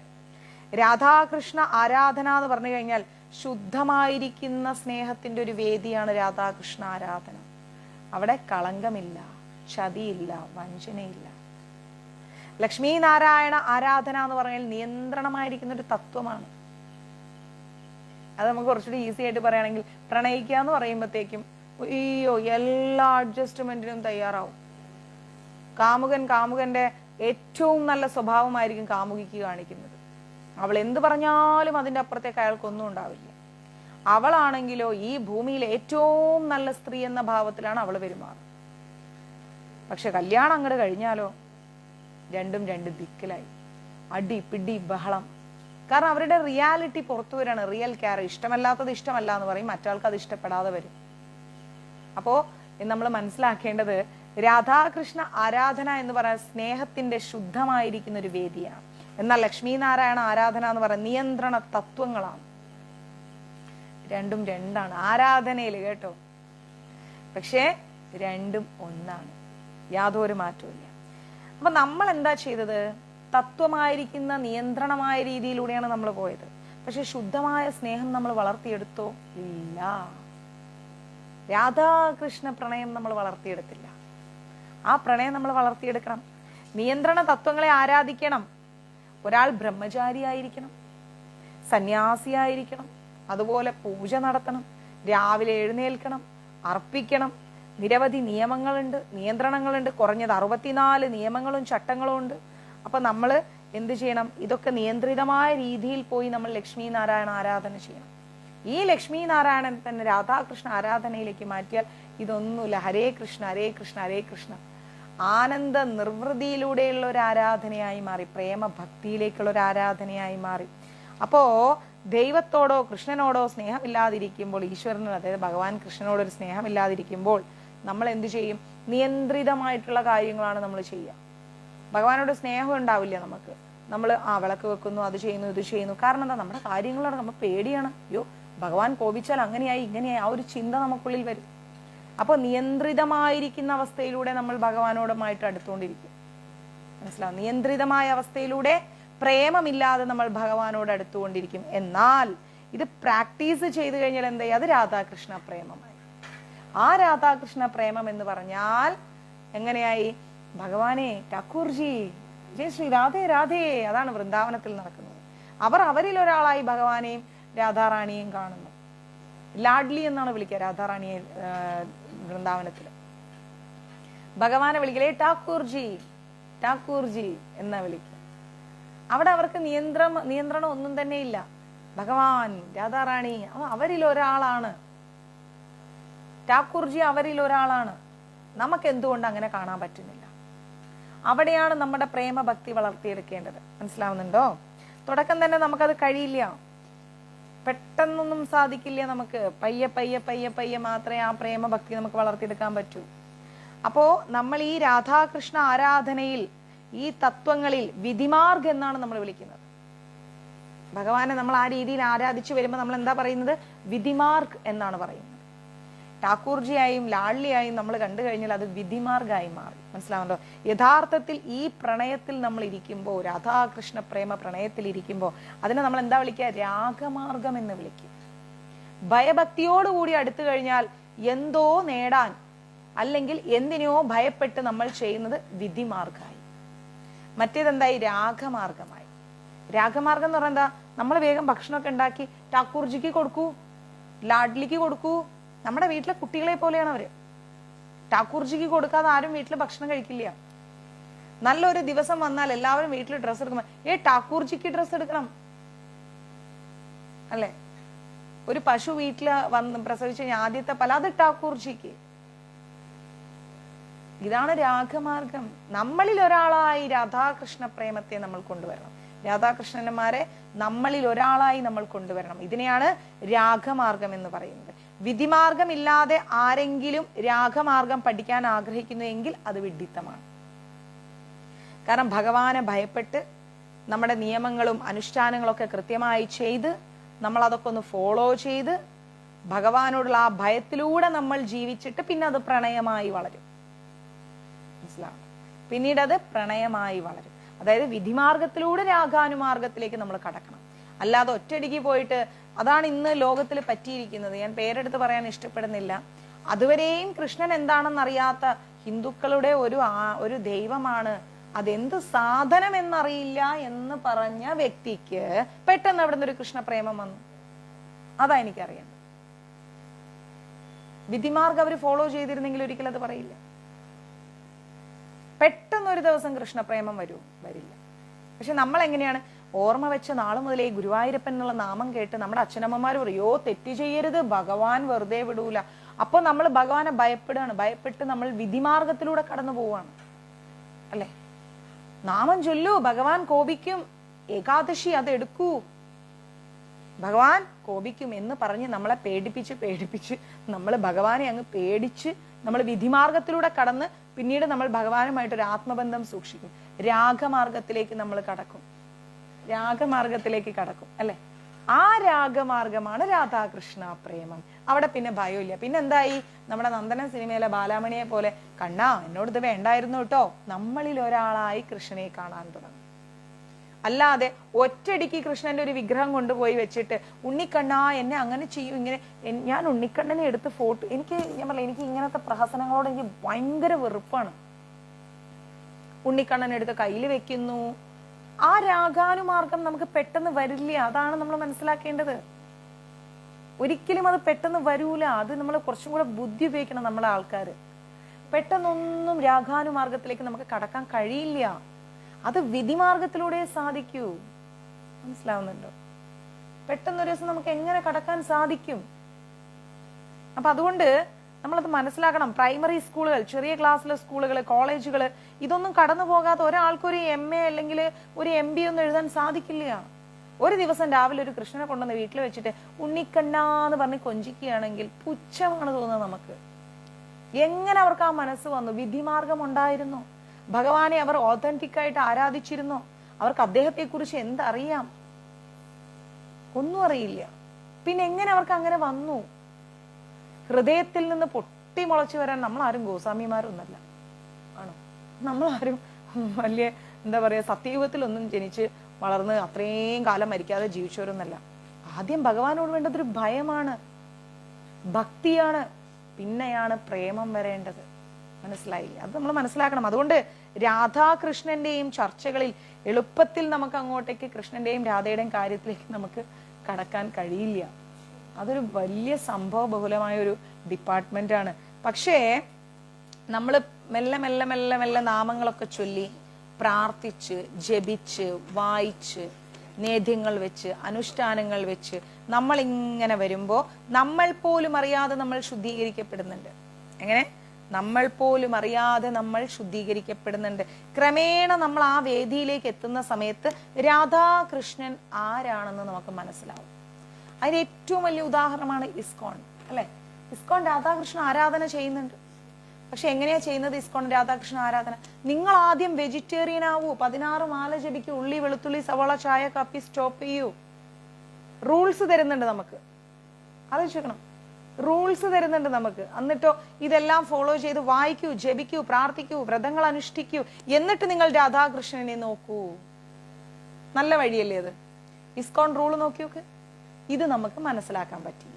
രാധാകൃഷ്ണ ആരാധന എന്ന് പറഞ്ഞു കഴിഞ്ഞാൽ ശുദ്ധമായിരിക്കുന്ന സ്നേഹത്തിന്റെ ഒരു വേദിയാണ് രാധാകൃഷ്ണ ആരാധന. അവിടെ കളങ്കമില്ല, ചതിയില്ല, വഞ്ചനയില്ല. ലക്ഷ്മി നാരായണ ആരാധന എന്ന് പറഞ്ഞാൽ നിയന്ത്രണമായിരിക്കുന്ന ഒരു തത്വമാണ്. അത് നമുക്ക് കുറച്ചുകൂടി ഈസി ആയിട്ട് പറയുകയാണെങ്കിൽ, പ്രണയിക്കുക എന്ന് പറയുമ്പോഴത്തേക്കും അയ്യോ എല്ലാ അഡ്ജസ്റ്റ്മെന്റിനും തയ്യാറാവും. കാമുകന്റെ ഏറ്റവും നല്ല സ്വഭാവമായിരിക്കും കാമുകിക്ക് കാണിക്കുന്നത്. അവൾ എന്ത് പറഞ്ഞാലും അതിൻ്റെ അപ്പുറത്തേക്ക് അയാൾക്കൊന്നും ഉണ്ടാവില്ല. അവളാണെങ്കിലോ ഈ ഭൂമിയിലെ ഏറ്റവും നല്ല സ്ത്രീ എന്ന ഭാവത്തിലാണ് അവൾ പെരുമാറുന്നത്. പക്ഷെ കല്യാണം അങ്ങോട്ട് കഴിഞ്ഞാലോ രണ്ടും രണ്ട് ദിക്കിലായി, അടി പിടി ബഹളം. കാരണം അവരുടെ റിയാലിറ്റി പുറത്തു വരാണ്, റിയൽ ക്യാരക്ടർ. ഇഷ്ടമല്ലാത്തത് ഇഷ്ടമല്ല എന്ന് പറയും, മറ്റാൾക്ക് അത് ഇഷ്ടപ്പെടാതെ വരും. അപ്പോ നമ്മൾ മനസ്സിലാക്കേണ്ടത്, രാധാകൃഷ്ണ ആരാധന എന്ന് പറയുന്നത് സ്നേഹത്തിന്റെ ശുദ്ധമായിരിക്കുന്ന ഒരു വേദിയാണ്. എന്നാൽ ലക്ഷ്മി നാരായണ ആരാധന എന്ന് പറയുന്നത് നിയന്ത്രണ തത്വങ്ങളാണ്. രണ്ടും രണ്ടാണ് ആരാധനയിൽ, കേട്ടോ. പക്ഷേ രണ്ടും ഒന്നാണ്, യാതൊരു മാറ്റവും. അപ്പൊ നമ്മൾ എന്താ ചെയ്തത്? തത്വമായിരിക്കുന്ന നിയന്ത്രണമായ രീതിയിലൂടെയാണ് നമ്മൾ പോയത്. പക്ഷെ ശുദ്ധമായ സ്നേഹം നമ്മൾ വളർത്തിയെടുത്തോ? ഇല്ല. രാധാകൃഷ്ണ പ്രണയം നമ്മൾ വളർത്തിയെടുത്തില്ല. ആ പ്രണയം നമ്മൾ വളർത്തിയെടുക്കണം. നിയന്ത്രണ തത്വങ്ങളെ ആരാധിക്കണം. ഒരാൾ ബ്രഹ്മചാരിയായിരിക്കണം, സന്യാസിയായിരിക്കണം, അതുപോലെ പൂജ നടത്തണം, രാവിലെ എഴുന്നേൽക്കണം, അർപ്പിക്കണം, നിരവധി നിയമങ്ങളുണ്ട്, നിയന്ത്രണങ്ങളുണ്ട്. കുറഞ്ഞത് 64 നിയമങ്ങളും ചട്ടങ്ങളും ഉണ്ട്. അപ്പൊ നമ്മൾ എന്ത് ചെയ്യണം? ഇതൊക്കെ നിയന്ത്രിതമായ രീതിയിൽ പോയി നമ്മൾ ലക്ഷ്മി നാരായണ ആരാധന ചെയ്യണം. ഈ ലക്ഷ്മി നാരായണൻ തന്നെ രാധാകൃഷ്ണ ആരാധനയിലേക്ക് മാറ്റിയാൽ ഇതൊന്നുമില്ല. ഹരേ കൃഷ്ണ ഹരേ കൃഷ്ണ ഹരേ കൃഷ്ണ ആനന്ദ നിർവൃതിയിലൂടെയുള്ള ഒരു ആരാധനയായി മാറി, പ്രേമ ഭക്തിയിലേക്കുള്ള ഒരു ആരാധനയായി മാറി. അപ്പോ ദൈവത്തോടോ കൃഷ്ണനോടോ സ്നേഹമില്ലാതിരിക്കുമ്പോൾ, ഈശ്വരനോ അതായത് ഭഗവാൻ കൃഷ്ണനോടൊരു സ്നേഹമില്ലാതിരിക്കുമ്പോൾ നമ്മൾ എന്ത് ചെയ്യും? നിയന്ത്രിതമായിട്ടുള്ള കാര്യങ്ങളാണ് നമ്മൾ ചെയ്യുക. ഭഗവാനോട് സ്നേഹം ഉണ്ടാവില്ല നമുക്ക്. നമ്മൾ വിളക്ക് വെക്കുന്നു, അത് ചെയ്യുന്നു, ഇത് ചെയ്യുന്നു. കാരണം എന്താ? നമ്മുടെ കാര്യങ്ങളോട് നമ്മൾ പേടിയാണ്. അയ്യോ ഭഗവാൻ കോപിച്ചാൽ അങ്ങനെയായി ഇങ്ങനെയായി, ആ ഒരു ചിന്ത നമുക്കുള്ളിൽ വരും. അപ്പൊ നിയന്ത്രിതമായിരിക്കുന്ന അവസ്ഥയിലൂടെ നമ്മൾ ഭഗവാനോടുമായിട്ട് അടുത്തുകൊണ്ടിരിക്കും. മനസ്സിലാവും? നിയന്ത്രിതമായ അവസ്ഥയിലൂടെ പ്രേമമില്ലാതെ നമ്മൾ ഭഗവാനോട് അടുത്തുകൊണ്ടിരിക്കും. എന്നാൽ ഇത് പ്രാക്ടീസ് ചെയ്തു കഴിഞ്ഞാൽ എന്താ? അത് രാധാകൃഷ്ണ പ്രേമമായി. ആ രാധാകൃഷ്ണ പ്രേമം എന്ന് പറഞ്ഞാൽ എങ്ങനെയായി? ഭഗവാനെ ഠാക്കൂർജി, ജയ ശ്രീ രാധേ രാധേ, അതാണ് വൃന്ദാവനത്തിൽ നടക്കുന്നത്. അവരിൽ ഒരാളായി ഭഗവാനെയും രാധാറാണിയെയും കാണുന്നു. ലാഡ്ലി എന്നാണ് വിളിക്കുക രാധാറാണിയെ വൃന്ദാവനത്തിൽ. ഭഗവാനെ വിളിക്കലേ ഠാക്കൂർജി ഠാക്കൂർജി എന്നാ വിളിക്കുക. അവിടെ അവർക്ക് നിയന്ത്രണം ഒന്നും തന്നെ ഇല്ല. ഭഗവാൻ രാധാറാണി അവരിൽ ഒരാളാണ്, ഠാക്കൂർജി അവരിൽ ഒരാളാണ്. നമുക്ക് എന്തുകൊണ്ട് അങ്ങനെ കാണാൻ പറ്റുന്നില്ല? അവിടെയാണ് നമ്മുടെ പ്രേമഭക്തി വളർത്തിയെടുക്കേണ്ടത്. മനസ്സിലാവുന്നുണ്ടോ? തുടക്കം തന്നെ നമുക്കത് കഴിയില്ല, പെട്ടെന്നൊന്നും സാധിക്കില്ല. നമുക്ക് പയ്യെ പയ്യെ പയ്യെ പയ്യെ മാത്രമേ ആ പ്രേമഭക്തി നമുക്ക് വളർത്തിയെടുക്കാൻ പറ്റൂ. അപ്പോ നമ്മൾ ഈ രാധാകൃഷ്ണ ആരാധനയിൽ ഈ തത്വങ്ങളിൽ വിധിമാർഗ് എന്നാണ് നമ്മൾ വിളിക്കുന്നത്. ഭഗവാനെ നമ്മൾ ആ രീതിയിൽ ആരാധിച്ചു വരുമ്പോൾ നമ്മൾ എന്താ പറയുന്നത്? വിധിമാർഗ് എന്നാണ് പറയുന്നത്. ഠാക്കൂർജിയായും ലാഡ്ലിയായും നമ്മൾ കണ്ടു കഴിഞ്ഞാൽ അത് വിധിമാർഗായി മാറി. മനസ്സിലാവുന്നുണ്ടോ? യഥാർത്ഥത്തിൽ ഈ പ്രണയത്തിൽ നമ്മൾ ഇരിക്കുമ്പോൾ, രാധാകൃഷ്ണ പ്രേമ പ്രണയത്തിൽ ഇരിക്കുമ്പോൾ അതിനെ നമ്മൾ എന്താ വിളിക്കുക? രാഗമാർഗം എന്ന് വിളിക്കും. ഭയഭക്തിയോടുകൂടി അടുത്തു കഴിഞ്ഞാൽ എന്തോ നേടാൻ അല്ലെങ്കിൽ എന്തിനോ ഭയപ്പെട്ട് നമ്മൾ ചെയ്യുന്നത് വിധിമാർഗമായി. മറ്റേതെന്തായി? രാഗമാർഗമായി. രാഗമാർഗം എന്ന് പറഞ്ഞാൽ എന്താ? നമ്മൾ വേഗം ഭക്ഷണമൊക്കെ ഉണ്ടാക്കി ഠാക്കൂർജിക്ക് കൊടുക്കൂ, ലാഡ്ലിക്ക് കൊടുക്കൂ. നമ്മുടെ വീട്ടിലെ കുട്ടികളെ പോലെയാണ് അവര്. ഠാക്കൂർജിക്ക് കൊടുക്കാതെ ആരും വീട്ടിൽ ഭക്ഷണം കഴിക്കില്ല. നല്ലൊരു ദിവസം വന്നാൽ എല്ലാവരും വീട്ടിൽ ഡ്രസ്സ് എടുക്കുമ്പോൾ ഠാക്കൂർജിക്ക് ഡ്രസ്സ് എടുക്കണം അല്ലെ? ഒരു പശു വീട്ടിൽ വന്ന് പ്രസവിച്ച ആദ്യത്തെ പല അത് ഠാക്കൂർജിക്ക്. ഇതാണ് രാഗമാർഗം. നമ്മളിൽ ഒരാളായി രാധാകൃഷ്ണ പ്രേമത്തെ നമ്മൾ കൊണ്ടുവരണം. രാധാകൃഷ്ണന്മാരെ നമ്മളിൽ ഒരാളായി നമ്മൾ കൊണ്ടുവരണം. ഇതിനെയാണ് രാഗമാർഗം എന്ന് പറയുന്നത്. വിധിമാർഗം ഇല്ലാതെ ആരെങ്കിലും രാഗമാർഗം പഠിക്കാൻ ആഗ്രഹിക്കുന്നുവെങ്കിൽ അത് വിഡ്ഢിത്തമാണ്. കാരണം ഭഗവാനെ ഭയപ്പെട്ട് നമ്മുടെ നിയമങ്ങളും അനുഷ്ഠാനങ്ങളൊക്കെ കൃത്യമായി ചെയ്ത് നമ്മൾ അതൊക്കെ ഒന്ന് ഫോളോ ചെയ്ത് ഭഗവാനോടുള്ള ആ ഭയത്തിലൂടെ നമ്മൾ ജീവിച്ചിട്ട് പിന്നെ അത് പ്രണയമായി വളരും. മനസ്സിലാവും? പിന്നീട് അത് പ്രണയമായി വളരും. അതായത് വിധിമാർഗത്തിലൂടെ രാഗാനുമാർഗത്തിലേക്ക് നമ്മൾ കടക്കണം. അല്ലാതെ ഒറ്റയടിക്ക് പോയിട്ട്, അതാണ് ഇന്ന് ലോകത്തിൽ പറ്റിയിരിക്കുന്നത്. ഞാൻ പേരെടുത്ത് പറയാൻ ഇഷ്ടപ്പെടുന്നില്ല. അതുവരെയും കൃഷ്ണൻ എന്താണെന്ന് അറിയാത്ത ഹിന്ദുക്കളുടെ ഒരു ദൈവമാണ്, അതെന്ത് സാധനം എന്നറിയില്ല എന്ന് പറഞ്ഞ വ്യക്തിക്ക് പെട്ടെന്ന് അവിടെ നിന്ന് ഒരു കൃഷ്ണപ്രേമം വന്നു. അതാ എനിക്കറിയാം. വിധിമാർഗം അവർ ഫോളോ ചെയ്തിരുന്നെങ്കിൽ ഒരിക്കലും അത് പറയില്ല. പെട്ടെന്ന് ഒരു ദിവസം കൃഷ്ണപ്രേമം വരില്ല. പക്ഷെ നമ്മൾ എങ്ങനെയാണ്? ഓർമ്മ വെച്ച നാളു മുതലേ ഗുരുവായൂരപ്പൻ എന്നുള്ള നാമം കേട്ട് നമ്മുടെ അച്ഛനമ്മമാർ പറയോ തെറ്റ് ചെയ്യരുത്, ഭഗവാൻ വെറുതെ വിടൂല. അപ്പൊ നമ്മൾ ഭഗവാനെ ഭയപ്പെടുകയാണ്. ഭയപ്പെട്ട് നമ്മൾ വിധിമാർഗത്തിലൂടെ കടന്നു പോവാണ് അല്ലെ? നാമം ചൊല്ലൂ, ഭഗവാൻ കോപിക്കും, ഏകാദശി അത് എടുക്കൂ, ഭഗവാൻ കോപിക്കും എന്ന് പറഞ്ഞ് നമ്മളെ പേടിപ്പിച്ച് നമ്മൾ ഭഗവാനെ അങ്ങ് പേടിച്ച് നമ്മൾ വിധിമാർഗത്തിലൂടെ കടന്ന് പിന്നീട് നമ്മൾ ഭഗവാനുമായിട്ടൊരു ആത്മബന്ധം സൂക്ഷിക്കും. രാഗമാർഗത്തിലേക്ക് നമ്മൾ കടക്കും. രാഗമാർഗത്തിലേക്ക് കടക്കും അല്ലെ? ആ രാഗമാർഗമാണ് രാധാകൃഷ്ണ പ്രേമം. അവിടെ പിന്നെ ഭയമില്ല. പിന്നെ എന്തായി? നമ്മുടെ നന്ദന സിനിമയിലെ ബാലാമണിയെ പോലെ കണ്ണാ എന്നോട് ഇത് വേണ്ടായിരുന്നു കേട്ടോ, നമ്മളിൽ ഒരാളായി കൃഷ്ണനെ കാണാൻ തുടങ്ങും. അല്ലാതെ ഒറ്റയടിക്ക് കൃഷ്ണന്റെ ഒരു വിഗ്രഹം കൊണ്ടുപോയി വെച്ചിട്ട് ഉണ്ണിക്കണ്ണാ എന്നെ അങ്ങനെ ചെയ്യും, ഇങ്ങനെ ഞാൻ ഉണ്ണിക്കണ്ണനെ എടുത്ത് ഫോട്ടോ, എനിക്ക് ഇങ്ങനത്തെ പ്രഹസനങ്ങളോട് എനിക്ക് ഭയങ്കര വെറുപ്പാണ്. ഉണ്ണിക്കണ്ണൻ എടുത്ത് കയ്യിൽ വെക്കുന്നു. ആ രാഗാനുമാർഗം നമുക്ക് പെട്ടെന്ന് വരില്ല. അതാണ് നമ്മൾ മനസ്സിലാക്കേണ്ടത്. ഒരിക്കലും അത് പെട്ടെന്ന് വരൂല. അത് നമ്മൾ കുറച്ചും കൂടെ ബുദ്ധി ഉപയോഗിക്കണം നമ്മളെ ആൾക്കാർ. പെട്ടെന്നൊന്നും രാഗാനുമാർഗത്തിലേക്ക് നമുക്ക് കടക്കാൻ കഴിയില്ല. അത് വിധിമാർഗത്തിലൂടെ സാധിക്കൂ. മനസ്സിലാവുന്നുണ്ടോ? പെട്ടെന്നൊരു ദിവസം നമുക്ക് എങ്ങനെ കടക്കാൻ സാധിക്കും? അപ്പൊ അതുകൊണ്ട് നമ്മളത് മനസ്സിലാക്കണം. പ്രൈമറി സ്കൂളുകൾ, ചെറിയ ക്ലാസ്സിലെ സ്കൂളുകൾ, കോളേജുകൾ, ഇതൊന്നും കടന്നു പോകാതെ ഒരാൾക്കൊരു MA അല്ലെങ്കിൽ ഒരു MB ഒന്നും എഴുതാൻ സാധിക്കില്ല. ഒരു ദിവസം രാവിലെ ഒരു കൃഷ്ണനെ കൊണ്ടുവന്ന് വീട്ടിൽ വെച്ചിട്ട് ഉണ്ണിക്കണ്ണാന്ന് പറഞ്ഞ് കൊഞ്ചിക്കുകയാണെങ്കിൽ പുച്ഛമാണ് തോന്നുന്നത് നമുക്ക്. എങ്ങനെ അവർക്ക് ആ മനസ്സ് വന്നു? വിധിമാർഗം ഉണ്ടായിരുന്നോ? ഭഗവാനെ അവർ ഓതന്റിക് ആയിട്ട് ആരാധിച്ചിരുന്നോ? അവർക്ക് അദ്ദേഹത്തെ കുറിച്ച് എന്തറിയാം? ഒന്നും അറിയില്ല. പിന്നെ എങ്ങനെ അവർക്ക് അങ്ങനെ വന്നു? ഹൃദയത്തിൽ നിന്ന് പൊട്ടി മുളച്ചു വരാൻ നമ്മളാരും ഗോസ്വാമിമാരൊന്നല്ല, ആണോ? നമ്മളാരും വലിയ എന്താ പറയാ സത്യയുഗത്തിലൊന്നും ജനിച്ച് വളർന്ന് അത്രയും കാലം മരിക്കാതെ ജീവിച്ചവരൊന്നല്ല. ആദ്യം ഭഗവാനോട് വേണ്ടതൊരു ഭയമാണ്, ഭക്തിയാണ്, പിന്നെയാണ് പ്രേമം വരേണ്ടത്. മനസ്സിലായില്ലേ? അത് നമ്മൾ മനസ്സിലാക്കണം. അതുകൊണ്ട് രാധാകൃഷ്ണന്റെയും ചർച്ചകളിൽ എളുപ്പത്തിൽ നമുക്ക് അങ്ങോട്ടേക്ക് കൃഷ്ണന്റെയും രാധയുടെയും കാര്യത്തിലേക്ക് നമുക്ക് കടക്കാൻ കഴിയില്ല. അതൊരു വലിയ സംഭവ ബഹുലമായ ഒരു ഡിപ്പാർട്ട്മെന്റ് ആണ്. പക്ഷേ നമ്മൾ മെല്ലെ മെല്ലെ മെല്ലെ മെല്ലെ നാമങ്ങളൊക്കെ ചൊല്ലി പ്രാർത്ഥിച്ച് ജപിച്ച് വായിച്ച് നേദ്യങ്ങൾ വെച്ച് അനുഷ്ഠാനങ്ങൾ വെച്ച് നമ്മൾ ഇങ്ങനെ വരുമ്പോൾ നമ്മൾ പോലും അറിയാതെ നമ്മൾ ശുദ്ധീകരിക്കപ്പെടുന്നുണ്ട്. എങ്ങനെ? നമ്മൾ പോലും അറിയാതെ നമ്മൾ ശുദ്ധീകരിക്കപ്പെടുന്നുണ്ട്. ക്രമേണ നമ്മൾ ആ വേദിയിലേക്ക് എത്തുന്ന സമയത്ത് രാധാകൃഷ്ണൻ ആരാണെന്ന് നമുക്ക് മനസ്സിലാവും. അതിന് ഏറ്റവും വലിയ ഉദാഹരണമാണ് ഇസ്കോൺ, അല്ലെ? ഇസ്കോൺ രാധാകൃഷ്ണ ആരാധന ചെയ്യുന്നുണ്ട്. പക്ഷെ എങ്ങനെയാ ചെയ്യുന്നത് ഇസ്കോൺ രാധാകൃഷ്ണ ആരാധന? നിങ്ങൾ ആദ്യം വെജിറ്റേറിയൻ ആവൂ, 16 മാല ജപിക്കൂ, ഉള്ളി വെളുത്തുള്ളി സവാള ചായ കാപ്പി സ്റ്റോപ്പ് ചെയ്യൂ. റൂൾസ് തരുന്നുണ്ട് നമുക്ക്. ആലോചിക്കണം, റൂൾസ് തരുന്നുണ്ട് നമുക്ക്. എന്നിട്ടോ ഇതെല്ലാം ഫോളോ ചെയ്ത് വായിക്കൂ, ജപിക്കൂ, പ്രാർത്ഥിക്കൂ, വ്രതങ്ങൾ അനുഷ്ഠിക്കൂ, എന്നിട്ട് നിങ്ങൾ രാധാകൃഷ്ണനെ നോക്കൂ. നല്ല വഴിയല്ലേ അത്? ഇസ്കോൺ റൂൾ നോക്കി നോക്ക്. ഇത് നമുക്ക് മനസ്സിലാക്കാൻ പറ്റില്ല.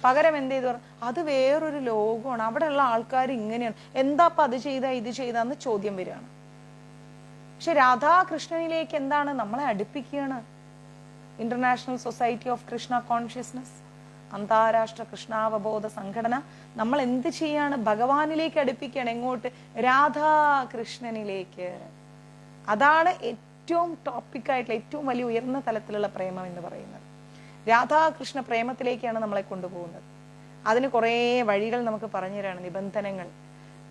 പകരം എന്ത് ചെയ്തു? അത് വേറൊരു ലോകമാണ്, അവിടെയുള്ള ആൾക്കാർ ഇങ്ങനെയാണ്, എന്താപ്പ അത് ചെയ്താ ഇത് ചെയ്താന്ന് ചോദ്യം വരികയാണ്. പക്ഷെ രാധാകൃഷ്ണനിലേക്ക് എന്താണ് നമ്മളെ അടുപ്പിക്കുകയാണ്. International society of Krishna consciousness, അന്താരാഷ്ട്ര കൃഷ്ണാവബോധ സംഘടന നമ്മൾ എന്ത് ചെയ്യാണ്? ഭഗവാനിലേക്ക് അടുപ്പിക്കുകയാണ്. എങ്ങോട്ട്? രാധാകൃഷ്ണനിലേക്ക്. അതാണ് ഏറ്റവും ടോപ്പിക്കായിട്ടുള്ള ഏറ്റവും വലിയ ഉയർന്ന തലത്തിലുള്ള പ്രേമം എന്ന് പറയുന്നത്. രാധാകൃഷ്ണ പ്രേമത്തിലേക്കാണ് നമ്മളെ കൊണ്ടുപോകുന്നത്. അതിന് കുറേ വഴികൾ നമുക്ക് പറഞ്ഞു തരാണ്, നിബന്ധനകൾ.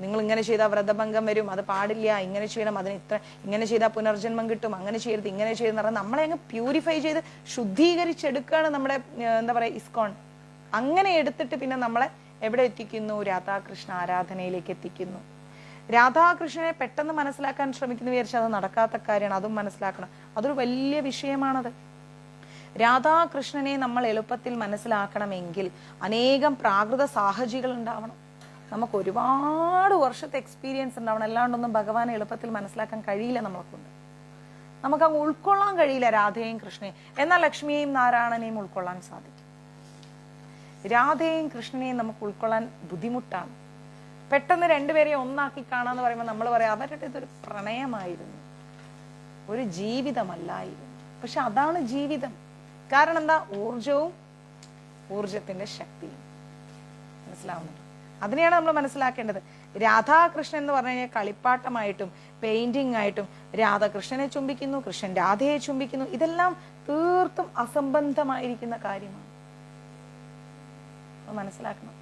നിങ്ങൾ ഇങ്ങനെ ചെയ്താൽ വ്രതഭംഗം വരും, അത് പാടില്ല, ഇങ്ങനെ ചെയ്യണം, അതിന് ഇങ്ങനെ ചെയ്താൽ പുനർജന്മം കിട്ടും, അങ്ങനെ ചെയ്യരുത്, ഇങ്ങനെ ചെയ്തെന്ന് പറഞ്ഞാൽ നമ്മളെ അങ്ങ് പ്യൂരിഫൈ ചെയ്ത് ശുദ്ധീകരിച്ചെടുക്കുകയാണ് നമ്മുടെ എന്താ പറയാ ഇസ്കോൺ. അങ്ങനെ എടുത്തിട്ട് പിന്നെ നമ്മളെ എവിടെ എത്തിക്കുന്നു? രാധാകൃഷ്ണ ആരാധനയിലേക്ക് എത്തിക്കുന്നു. രാധാകൃഷ്ണനെ പെട്ടെന്ന് മനസ്സിലാക്കാൻ ശ്രമിക്കുന്നു വിചാരിച്ചാൽ അത് നടക്കാത്ത കാര്യമാണ്. അതും മനസ്സിലാക്കണം. അതൊരു വലിയ വിഷയമാണത്. രാധാകൃഷ്ണനെ നമ്മൾ എളുപ്പത്തിൽ മനസ്സിലാക്കണമെങ്കിൽ അനേകം പ്രാകൃത സാഹചര്യങ്ങൾ ഉണ്ടാവണം. നമുക്ക് ഒരുപാട് വർഷത്തെ എക്സ്പീരിയൻസ് ഉണ്ടാവണം. അല്ലാണ്ടൊന്നും ഭഗവാനെ എളുപ്പത്തിൽ മനസ്സിലാക്കാൻ കഴിയില്ല. നമ്മളെക്കൊണ്ട് നമുക്ക് അങ്ങ് ഉൾക്കൊള്ളാൻ കഴിയില്ല രാധയെയും കൃഷ്ണനെയും. എന്നാൽ ലക്ഷ്മിയെയും നാരായണനെയും ഉൾക്കൊള്ളാൻ സാധിക്കും. രാധയെയും കൃഷ്ണനെയും നമുക്ക് ഉൾക്കൊള്ളാൻ ബുദ്ധിമുട്ടാണ്. പെട്ടെന്ന് രണ്ടുപേരെയും ഒന്നാക്കി കാണാന്ന് പറയുമ്പോൾ നമ്മൾ പറയാം അവരുടെ ഇതൊരു പ്രണയമായിരുന്നു, ഒരു ജീവിതമല്ലായിരുന്നു. പക്ഷെ അതാണ് ജീവിതം. കാരണം എന്താ? ഊർജവും ഊർജത്തിന്റെ ശക്തിയും. മനസ്സിലാവുന്നുണ്ട്? അതിനെയാണ് നമ്മൾ മനസ്സിലാക്കേണ്ടത്. രാധാകൃഷ്ണൻ എന്ന് പറഞ്ഞു കഴിഞ്ഞാൽ കളിപ്പാട്ടമായിട്ടും പെയിന്റിംഗ് ആയിട്ടും രാധാകൃഷ്ണനെ ചുംബിക്കുന്നു, കൃഷ്ണൻ രാധയെ ചുംബിക്കുന്നു, ഇതെല്ലാം തീർത്തും അസംബന്ധമായിരിക്കുന്ന കാര്യമാണ്. മനസ്സിലാക്കണം.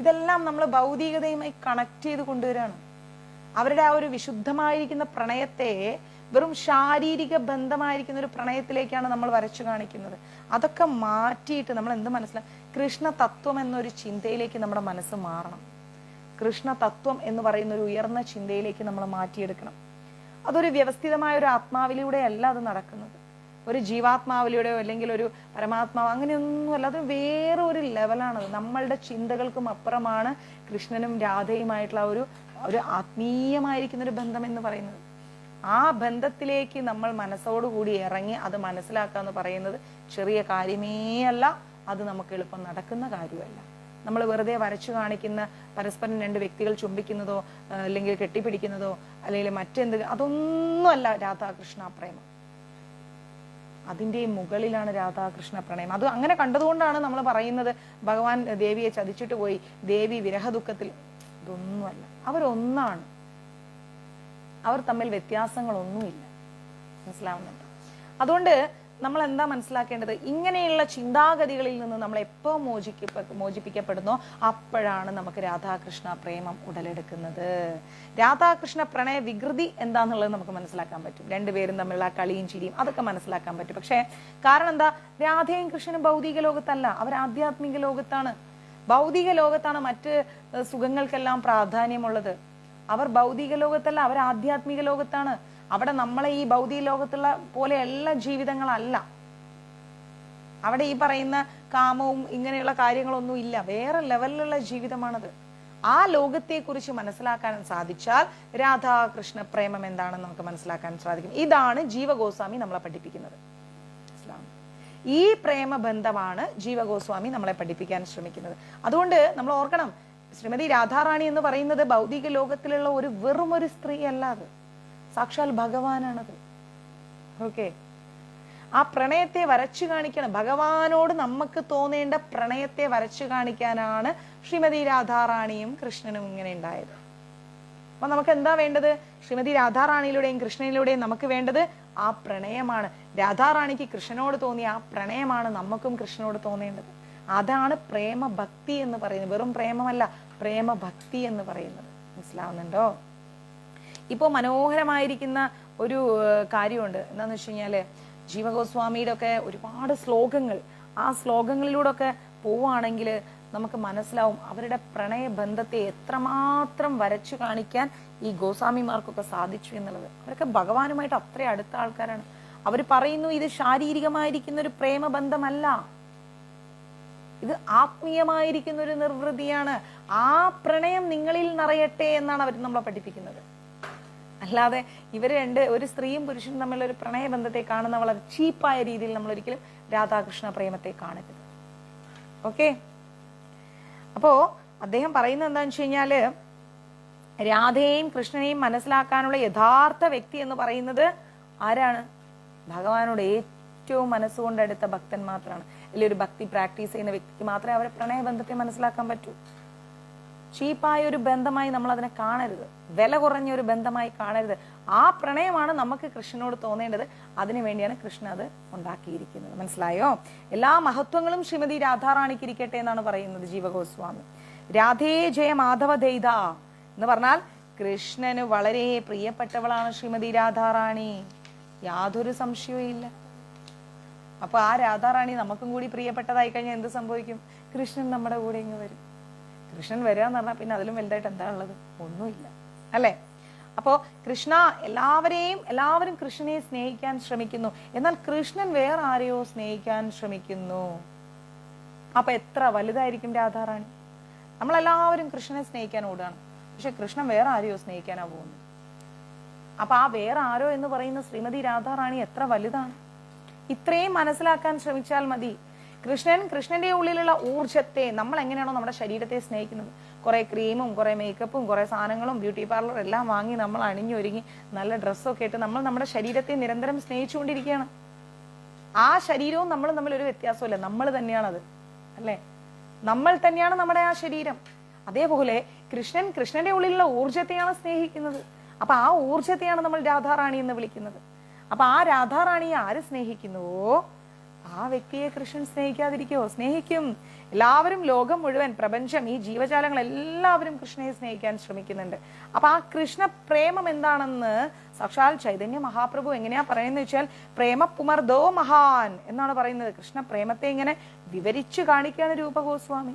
ഇതെല്ലാം നമ്മൾ ഭൗതികതയുമായി കണക്ട് ചെയ്ത് കൊണ്ടുവരാണ്. അവരുടെ ആ ഒരു വിശുദ്ധമായിരിക്കുന്ന പ്രണയത്തെ വെറും ശാരീരിക ബന്ധമായിരിക്കുന്ന ഒരു പ്രണയത്തിലേക്കാണ് നമ്മൾ വരച്ചു കാണിക്കുന്നത്. അതൊക്കെ മാറ്റിയിട്ട് നമ്മൾ എന്ത് മനസ്സിലാക്കും? കൃഷ്ണ തത്വം എന്നൊരു ചിന്തയിലേക്ക് നമ്മുടെ മനസ്സ് മാറണം. കൃഷ്ണ തത്വം എന്ന് പറയുന്ന ഒരു ഉയർന്ന ചിന്തയിലേക്ക് നമ്മൾ മാറ്റിയെടുക്കണം. അതൊരു വ്യവസ്ഥിതമായ ഒരു ആത്മാവിലൂടെ അല്ല അത് നടക്കുന്നത്. ഒരു ജീവാത്മാവിലൂടെയോ അല്ലെങ്കിൽ ഒരു പരമാത്മാവ് അങ്ങനെയൊന്നും അല്ല. അത് വേറെ ഒരു ലെവലാണത്. നമ്മളുടെ ചിന്തകൾക്കും അപ്പുറമാണ് കൃഷ്ണനും രാധയുമായിട്ടുള്ള ഒരു ആത്മീയമായിരിക്കുന്ന ഒരു ബന്ധം എന്ന് പറയുന്നത്. ആ ബന്ധത്തിലേക്ക് നമ്മൾ മനസ്സോടുകൂടി ഇറങ്ങി അത് മനസ്സിലാക്കുക എന്ന് പറയുന്നത് ചെറിയ കാര്യമേ അല്ല. അത് നമുക്ക് എളുപ്പം നടക്കുന്ന കാര്യമല്ല. നമ്മൾ വെറുതെ വരച്ചു കാണിക്കുന്ന പരസ്പരം രണ്ട് വ്യക്തികൾ ചുംബിക്കുന്നതോ അല്ലെങ്കിൽ കെട്ടിപ്പിടിക്കുന്നതോ അല്ലെങ്കിൽ മറ്റെന്ത്, അതൊന്നുമല്ല രാധാകൃഷ്ണ പ്രേമം. അതിൻ്റെ മുകളിലാണ് രാധാകൃഷ്ണ പ്രണയം. അത് അങ്ങനെ കണ്ടതുകൊണ്ടാണ് നമ്മൾ പറയുന്നത് ഭഗവാൻ ദേവിയെ ചതിച്ചിട്ട് പോയി, ദേവി വിരഹ ദുഃഖത്തിൽ ഇതൊന്നുമല്ല, അവരൊന്നാണ്. അവർ തമ്മിൽ വ്യത്യാസങ്ങളൊന്നുമില്ല. മനസ്സിലാവുന്നുണ്ട്? അതുകൊണ്ട് നമ്മൾ എന്താ മനസ്സിലാക്കേണ്ടത്? ഇങ്ങനെയുള്ള ചിന്താഗതികളിൽ നിന്ന് നമ്മൾ എപ്പോ മോചിപ്പിക്കപ്പെടുന്നോ അപ്പോഴാണ് നമുക്ക് രാധാകൃഷ്ണ പ്രേമം ഉടലെടുക്കുന്നത്. രാധാകൃഷ്ണ പ്രണയ വികൃതി എന്താന്നുള്ളത് നമുക്ക് മനസ്സിലാക്കാൻ പറ്റും. രണ്ടുപേരും തമ്മിലുള്ള കളിയും ചിരിയും അതൊക്കെ മനസ്സിലാക്കാൻ പറ്റും. പക്ഷെ കാരണം എന്താ? രാധയും കൃഷ്ണനും ഭൗതിക ലോകത്തല്ല, അവർ ആധ്യാത്മിക ലോകത്താണ്. ഭൗതിക ലോകത്താണ് മറ്റ് സുഖങ്ങൾക്കെല്ലാം പ്രാധാന്യമുള്ളത്. അവർ ഭൗതിക ലോകത്തല്ല, അവർ ആധ്യാത്മിക ലോകത്താണ്. അവിടെ നമ്മളെ ഈ ഭൗതിക ലോകത്തുള്ള പോലെയുള്ള ജീവിതങ്ങളല്ല. അവിടെ ഈ പറയുന്ന കാമവും ഇങ്ങനെയുള്ള കാര്യങ്ങളൊന്നും ഇല്ല. വേറെ ലെവലിലുള്ള ജീവിതമാണത്. ആ ലോകത്തെ കുറിച്ച് മനസ്സിലാക്കാൻ സാധിച്ചാൽ രാധാകൃഷ്ണ പ്രേമം എന്താണെന്ന് നമുക്ക് മനസ്സിലാക്കാൻ സാധിക്കും. ഇതാണ് ജീവഗോസ്വാമി നമ്മളെ പഠിപ്പിക്കുന്നത്. ഈ പ്രേമബന്ധമാണ് ജീവഗോസ്വാമി നമ്മളെ പഠിപ്പിക്കാൻ ശ്രമിക്കുന്നത്. അതുകൊണ്ട് നമ്മൾ ഓർക്കണം, ശ്രീമതി രാധാറാണി എന്ന് പറയുന്നത് ഭൗതിക ലോകത്തിലുള്ള വെറും ഒരു സ്ത്രീ അല്ല, അത് സാക്ഷാൽ ഭഗവാനാണത്. ഓക്കെ, ആ പ്രണയത്തെ വരച്ചു കാണിക്കണം. ഭഗവാനോട് നമുക്ക് തോന്നേണ്ട പ്രണയത്തെ വരച്ചു കാണിക്കാനാണ് ശ്രീമതി രാധാറാണിയും കൃഷ്ണനും ഇങ്ങനെ ഉണ്ടായത്. അപ്പൊ നമുക്ക് എന്താ വേണ്ടത്? ശ്രീമതി രാധാറാണിയിലൂടെയും കൃഷ്ണനിലൂടെയും നമുക്ക് വേണ്ടത് ആ പ്രണയമാണ്. രാധാറാണിക്ക് കൃഷ്ണനോട് തോന്നിയ ആ പ്രണയമാണ് നമുക്കും കൃഷ്ണനോട് തോന്നേണ്ടത്. അതാണ് പ്രേമഭക്തി എന്ന് പറയുന്നത്. വെറും പ്രേമമല്ല, പ്രേമഭക്തി എന്ന് പറയുന്നത്. മനസ്സിലാവുന്നുണ്ടോ? ഇപ്പോ മനോഹരമായിരിക്കുന്ന ഒരു കാര്യമുണ്ട്. എന്താന്ന് വെച്ച് കഴിഞ്ഞാല് ജീവഗോസ്വാമിയുടെ ഒക്കെ ഒരുപാട് ശ്ലോകങ്ങൾ, ആ ശ്ലോകങ്ങളിലൂടെ ഒക്കെ പോവുകയാണെങ്കിൽ നമുക്ക് മനസ്സിലാവും അവരുടെ പ്രണയബന്ധത്തെ എത്രമാത്രം വരച്ചു കാണിക്കാൻ ഈ ഗോസ്വാമിമാർക്കൊക്കെ സാധിച്ചു എന്നുള്ളത്. അവരൊക്കെ ഭഗവാനുമായിട്ട് അത്ര അടുത്ത ആൾക്കാരാണ്. അവർ പറയുന്നു ഇത് ശാരീരികമായിരിക്കുന്ന ഒരു പ്രേമബന്ധമല്ല, ഇത് ആത്മീയമായിരിക്കുന്ന ഒരു നിർവൃതിയാണ്. ആ പ്രണയം നിങ്ങളിൽ നിറയട്ടെ എന്നാണ് അവർ നമ്മളെ പഠിപ്പിക്കുന്നത്. അല്ലാതെ ഒരു സ്ത്രീയും പുരുഷനും തമ്മിലുള്ള ഒരു പ്രണയബന്ധത്തെ കാണുന്ന വളരെ ചീപ്പായ രീതിയിൽ നമ്മൾ ഒരിക്കലും രാധാകൃഷ്ണ പ്രേമത്തെ കാണരുത്. ഓക്കെ, അപ്പോ അദ്ദേഹം പറയുന്നത് എന്താണെന്ന് വെച്ച് കഴിഞ്ഞാല് രാധയെയും കൃഷ്ണനെയും മനസ്സിലാക്കാനുള്ള യഥാർത്ഥ വ്യക്തി എന്ന് പറയുന്നത് ആരാണ്? ഭഗവാനോട് ഏറ്റവും മനസ്സുകൊണ്ടെടുത്ത ഭക്തൻ മാത്രമാണ്. അല്ലെങ്കിൽ ഒരു ഭക്തി പ്രാക്ടീസ് ചെയ്യുന്ന വ്യക്തിക്ക് മാത്രമേ അവരെ പ്രണയബന്ധത്തെ മനസ്സിലാക്കാൻ പറ്റൂ. ചീപ്പായ ഒരു ബന്ധമായി നമ്മൾ അതിനെ കാണരുത്, വില കുറഞ്ഞ ഒരു ബന്ധമായി കാണരുത്. ആ പ്രണയമാണ് നമുക്ക് കൃഷ്ണനോട് തോന്നേണ്ടത്. അതിനു വേണ്ടിയാണ് കൃഷ്ണ അത് ഉണ്ടാക്കിയിരിക്കുന്നത്. മനസ്സിലായോ? എല്ലാ മഹത്വങ്ങളും ശ്രീമതി രാധാറാണിക്ക് ഇരിക്കട്ടെ എന്നാണ് പറയുന്നത് ജീവഗോസ്വാമി. രാധേ ജയ മാധവ ദൈത എന്ന് പറഞ്ഞാൽ കൃഷ്ണന് വളരെ പ്രിയപ്പെട്ടവളാണ് ശ്രീമതി രാധാറാണി, യാതൊരു സംശയവും ഇല്ല. അപ്പൊ ആ രാധാറാണി നമുക്കും കൂടി പ്രിയപ്പെട്ടതായി കഴിഞ്ഞാൽ എന്ത് സംഭവിക്കും? കൃഷ്ണൻ നമ്മുടെ കൂടെ ഇങ്ങ് വരും. കൃഷ്ണൻ വരിക എന്ന് പറഞ്ഞാൽ പിന്നെ അതിലും വലുതായിട്ട് എന്താ ഉള്ളത്? ഒന്നുമില്ല, അല്ലെ? അപ്പോ കൃഷ്ണ എല്ലാവരും കൃഷ്ണനെ സ്നേഹിക്കാൻ ശ്രമിക്കുന്നു. എന്നാൽ കൃഷ്ണൻ വേറെ ആരെയോ സ്നേഹിക്കാൻ ശ്രമിക്കുന്നു. അപ്പൊ എത്ര വലുതായിരിക്കും രാധാറാണി? നമ്മളെല്ലാവരും കൃഷ്ണനെ സ്നേഹിക്കാൻ ഓടുകയാണ്, പക്ഷെ കൃഷ്ണൻ വേറെ ആരെയോ സ്നേഹിക്കാനാ പോകുന്നു. അപ്പൊ ആ വേറെ ആരോ എന്ന് പറയുന്ന ശ്രീമതി രാധാറാണി എത്ര വലുതാണ്? ഇത്രയും മനസ്സിലാക്കാൻ ശ്രമിച്ചാൽ മതി. കൃഷ്ണന്റെ ഉള്ളിലുള്ള ഊർജത്തെ നമ്മൾ എങ്ങനെയാണോ നമ്മുടെ ശരീരത്തെ സ്നേഹിക്കുന്നത്, കുറെ ക്രീമും കുറെ മേക്കപ്പും കുറെ സാധനങ്ങളും ബ്യൂട്ടി പാർലർ എല്ലാം വാങ്ങി നമ്മൾ അണിഞ്ഞൊരുങ്ങി നല്ല ഡ്രസ്സൊക്കെ ഇട്ട് നമ്മൾ നമ്മുടെ ശരീരത്തെ നിരന്തരം സ്നേഹിച്ചുകൊണ്ടിരിക്കുകയാണ്. ആ ശരീരവും നമ്മളും തമ്മിൽ ഒരു വ്യത്യാസമില്ല, നമ്മൾ തന്നെയാണത്, അല്ലെ? നമ്മൾ തന്നെയാണ് നമ്മുടെ ആ ശരീരം. അതേപോലെ കൃഷ്ണന്റെ ഉള്ളിലുള്ള ഊർജത്തെയാണ് സ്നേഹിക്കുന്നത്. അപ്പൊ ആ ഊർജത്തെയാണ് നമ്മൾ രാധാറാണി എന്ന് വിളിക്കുന്നത്. അപ്പൊ ആ രാധാറാണിയെ ആര് സ്നേഹിക്കുന്നുവോ ആ വ്യക്തിയെ കൃഷ്ണൻ സ്നേഹിക്കാതിരിക്കുവോ? സ്നേഹിക്കും. എല്ലാവരും, ലോകം മുഴുവൻ, പ്രപഞ്ചം, ഈ ജീവജാലങ്ങൾ എല്ലാവരും കൃഷ്ണനെ സ്നേഹിക്കാൻ ശ്രമിക്കുന്നുണ്ട്. അപ്പൊ ആ കൃഷ്ണ പ്രേമം എന്താണെന്ന് സാക്ഷാൽ ചൈതന്യ മഹാപ്രഭു എങ്ങനെയാ പറയുന്നത് വെച്ചാൽ പ്രേമ പുമർദോ മഹാൻ എന്നാണ് പറയുന്നത്. കൃഷ്ണ പ്രേമത്തെ ഇങ്ങനെ വിവരിച്ചു കാണിക്കുകയാണ് രൂപഗോസ്വാമി.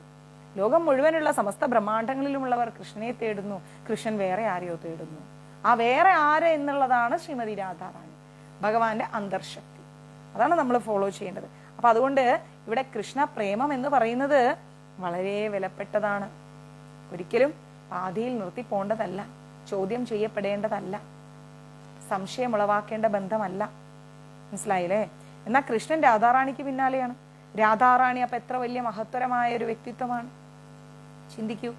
ലോകം മുഴുവനുള്ള സമസ്ത ബ്രഹ്മാണ്ടങ്ങളിലുമുള്ളവർ കൃഷ്ണനെ തേടുന്നു, കൃഷ്ണൻ വേറെ ആരെയോ തേടുന്നു. ആ വേറെ ആര് എന്നുള്ളതാണ് ശ്രീമതി രാധാറാണി, ഭഗവാന്റെ അന്തർശക്തി. അതാണ് നമ്മൾ ഫോളോ ചെയ്യേണ്ടത്. അപ്പൊ അതുകൊണ്ട് ഇവിടെ കൃഷ്ണ പ്രേമം എന്ന് പറയുന്നത് വളരെ വിലപ്പെട്ടതാണ്. ഒരിക്കലും പാതിയിൽ നിർത്തി പോണ്ടതല്ല, ചോദ്യം ചെയ്യപ്പെടേണ്ടതല്ല, സംശയം ഉളവാക്കേണ്ട ബന്ധമല്ല. മനസ്സിലായില്ലേ? എന്നാൽ കൃഷ്ണൻ രാധാറാണിക്ക് പിന്നാലെയാണ്. രാധാറാണി അപ്പൊ എത്ര വലിയ മഹത്തരമായ ഒരു വ്യക്തിത്വമാണ്. ചിന്തിക്കൂ.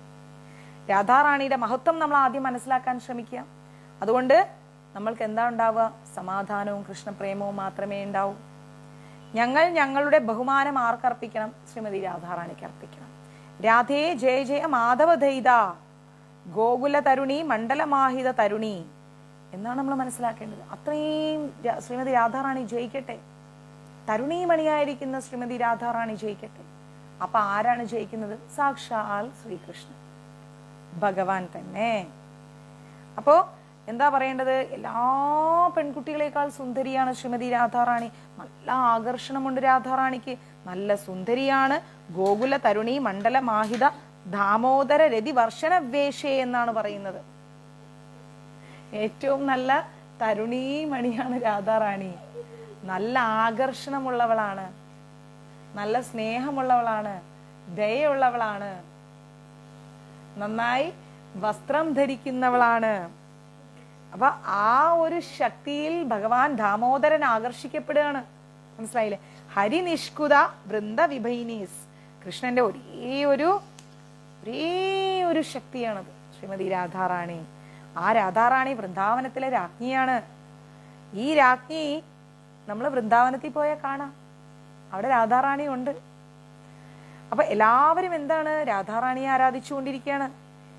രാധാറാണിയുടെ മഹത്വം നമ്മൾ ആദ്യം മനസ്സിലാക്കാൻ ശ്രമിക്കുക. അതുകൊണ്ട് നമ്മൾക്ക് എന്താ ഉണ്ടാവുക? സമാധാനവും കൃഷ്ണപ്രേമവും മാത്രമേ ഉണ്ടാവൂ. ഞങ്ങളുടെ ബഹുമാനം ആർക്കർപ്പിക്കണം? ശ്രീമതി രാധാറാണിക്ക് അർപ്പിക്കണം. രാധേ ജയ ജയ മാധവ ദൈത ഗോകുല തരുണി മണ്ഡലമാഹിത തരുണി എന്നാണ് നമ്മൾ മനസ്സിലാക്കേണ്ടത്. അത്രയും ശ്രീമതി രാധാറാണി ജയിക്കട്ടെ, തരുണീമണിയായിരിക്കുന്ന ശ്രീമതി രാധാറാണി ജയിക്കട്ടെ. അപ്പൊ ആരാണ് ജയിക്കുന്നത്? സാക്ഷാൽ ശ്രീകൃഷ്ണൻ ഭഗവാൻ തന്നെ. അപ്പോ എന്താ പറയേണ്ടത്? എല്ലാ പെൺകുട്ടികളെക്കാൾ സുന്ദരിയാണ് ശ്രീമതി രാധാറാണി. നല്ല ആകർഷണമുണ്ട് രാധാറാണിക്ക്, നല്ല സുന്ദരിയാണ്. ഗോകുല തരുണി മണ്ഡല മാഹിത ദാമോദര രതി വർഷണ വേഷേ എന്നാണ് പറയുന്നത്. ഏറ്റവും നല്ല തരുണീമണിയാണ് രാധാറാണി. നല്ല ആകർഷണമുള്ളവളാണ്, നല്ല സ്നേഹമുള്ളവളാണ്, ദയുള്ളവളാണ്, നന്നായി വസ്ത്രം ധരിക്കുന്നവളാണ്. അപ്പൊ ആ ഒരു ശക്തിയിൽ ഭഗവാൻ ദാമോദരൻ ആകർഷിക്കപ്പെടുകയാണ്. മനസ്സിലായില്ലേ? ഹരിനിഷ്കുത വൃന്ദ വിഭൈനീസ്. കൃഷ്ണന്റെ ഒരേ ഒരു ശക്തിയാണത് ശ്രീമതി രാധാറാണി. ആ രാധാറാണി വൃന്ദാവനത്തിലെ രാജ്ഞിയാണ്. ഈ രാജ്ഞി നമ്മൾ വൃന്ദാവനത്തിൽ പോയാൽ കാണാം, അവിടെ രാധാറാണി ഉണ്ട്. അപ്പൊ എല്ലാവരും എന്താണ്? രാധാറാണിയെ ആരാധിച്ചുകൊണ്ടിരിക്കുകയാണ്.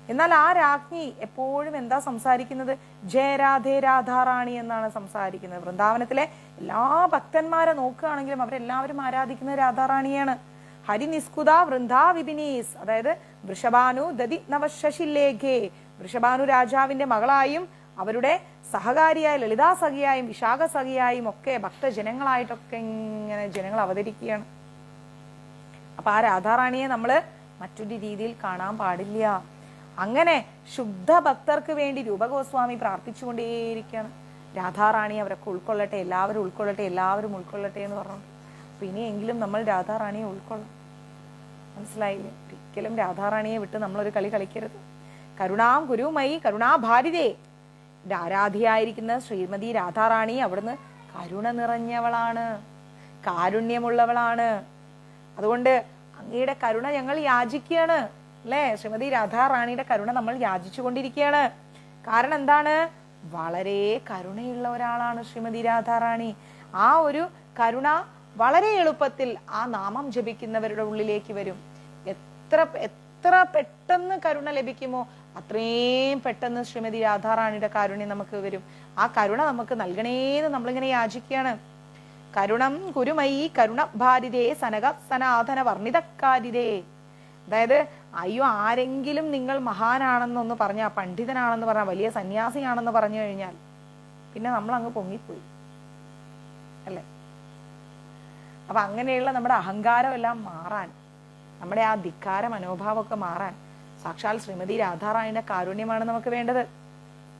എന്നാൽ ആ രാജ്ഞി എപ്പോഴും എന്താ സംസാരിക്കുന്നത്? ജയരാധേ രാധാറാണി എന്നാണ് സംസാരിക്കുന്നത്. വൃന്ദാവനത്തിലെ എല്ലാ ഭക്തന്മാരെ നോക്കുകയാണെങ്കിലും അവരെല്ലാവരും ആരാധിക്കുന്നത് രാധാറാണിയാണ്. ഹരിനിസ്കുത വൃന്ദാ വിപിനീസ്, അതായത് വൃഷഭാനു ദതി നവശശിലേഖേ, വൃഷഭാനു രാജാവിന്റെ മകളായും അവരുടെ സഹകാരിയായ ലളിതാ സഖിയായും വിശാഖ സഖിയായും ഒക്കെ ഭക്തജനങ്ങളായിട്ടൊക്കെ ഇങ്ങനെ ജനങ്ങൾ അവതരിക്കുകയാണ്. അപ്പൊ ആ രാധാറാണിയെ നമ്മള് മറ്റൊരു രീതിയിൽ കാണാൻ പാടില്ല. അങ്ങനെ ശുദ്ധ ഭക്തർക്ക് വേണ്ടി രൂപഗോസ്വാമി പ്രാർത്ഥിച്ചുകൊണ്ടേയിരിക്കുകയാണ്. രാധാറാണി അവരൊക്കെ ഉൾക്കൊള്ളട്ടെ, എല്ലാവരും ഉൾക്കൊള്ളട്ടെ, എല്ലാവരും ഉൾക്കൊള്ളട്ടെ എന്ന് പറഞ്ഞു. അപ്പൊ ഇനിയെങ്കിലും നമ്മൾ രാധാറാണിയെ ഉൾക്കൊള്ളാം. മനസ്സിലായില്ലേ? ഒരിക്കലും രാധാറാണിയെ വിട്ട് നമ്മളൊരു കളി കളിക്കരുത്. കരുണാം ഗുരുമയി കരുണാഭാരിതേ, ആരാധിയായിരിക്കുന്ന ശ്രീമതി രാധാറാണി അവിടുന്ന് കരുണ നിറഞ്ഞവളാണ്, കാരുണ്യമുള്ളവളാണ്. അതുകൊണ്ട് അങ്ങയുടെ കരുണ ഞങ്ങൾ യാചിക്കുകയാണ്, അല്ലെ? ശ്രീമതി രാധാറാണിയുടെ കരുണ നമ്മൾ യാചിച്ചു കൊണ്ടിരിക്കുകയാണ്. കാരണം എന്താണ്? വളരെ കരുണയുള്ള ഒരാളാണ് ശ്രീമതി രാധാറാണി. ആ ഒരു കരുണ വളരെ എളുപ്പത്തിൽ ആ നാമം ജപിക്കുന്നവരുടെ ഉള്ളിലേക്ക് വരും. എത്ര പെട്ടെന്ന് കരുണ ലഭിക്കുമോ അത്രയും പെട്ടെന്ന് ശ്രീമതി രാധാറാണിയുടെ കാരുണ്യം നമുക്ക് വരും. ആ കരുണ നമുക്ക് നൽകണേന്ന് നമ്മളിങ്ങനെ യാചിക്കുകയാണ്. കരുണം കുരുമയി കരുണ ഭാരിതേ സനക സനാതന വർണ്ണിതക്കാരിതേ. അതായത് അയ്യോ, ആരെങ്കിലും നിങ്ങൾ മഹാനാണെന്നൊന്ന് പറഞ്ഞാൽ, പണ്ഡിതനാണെന്ന് പറഞ്ഞാൽ, വലിയ സന്യാസിയാണെന്ന് പറഞ്ഞു കഴിഞ്ഞാൽ പിന്നെ നമ്മൾ അങ്ങ് പൊങ്ങിപ്പോയി, അല്ലേ? അപ്പൊ അങ്ങനെയുള്ള നമ്മുടെ അഹങ്കാരം എല്ലാം മാറാൻ, നമ്മുടെ ആ ധിക്കാര മനോഭാവമൊക്കെ മാറാൻ സാക്ഷാൽ ശ്രീമതി രാധാറാണിയുടെ കാരുണ്യമാണ് നമുക്ക് വേണ്ടത്,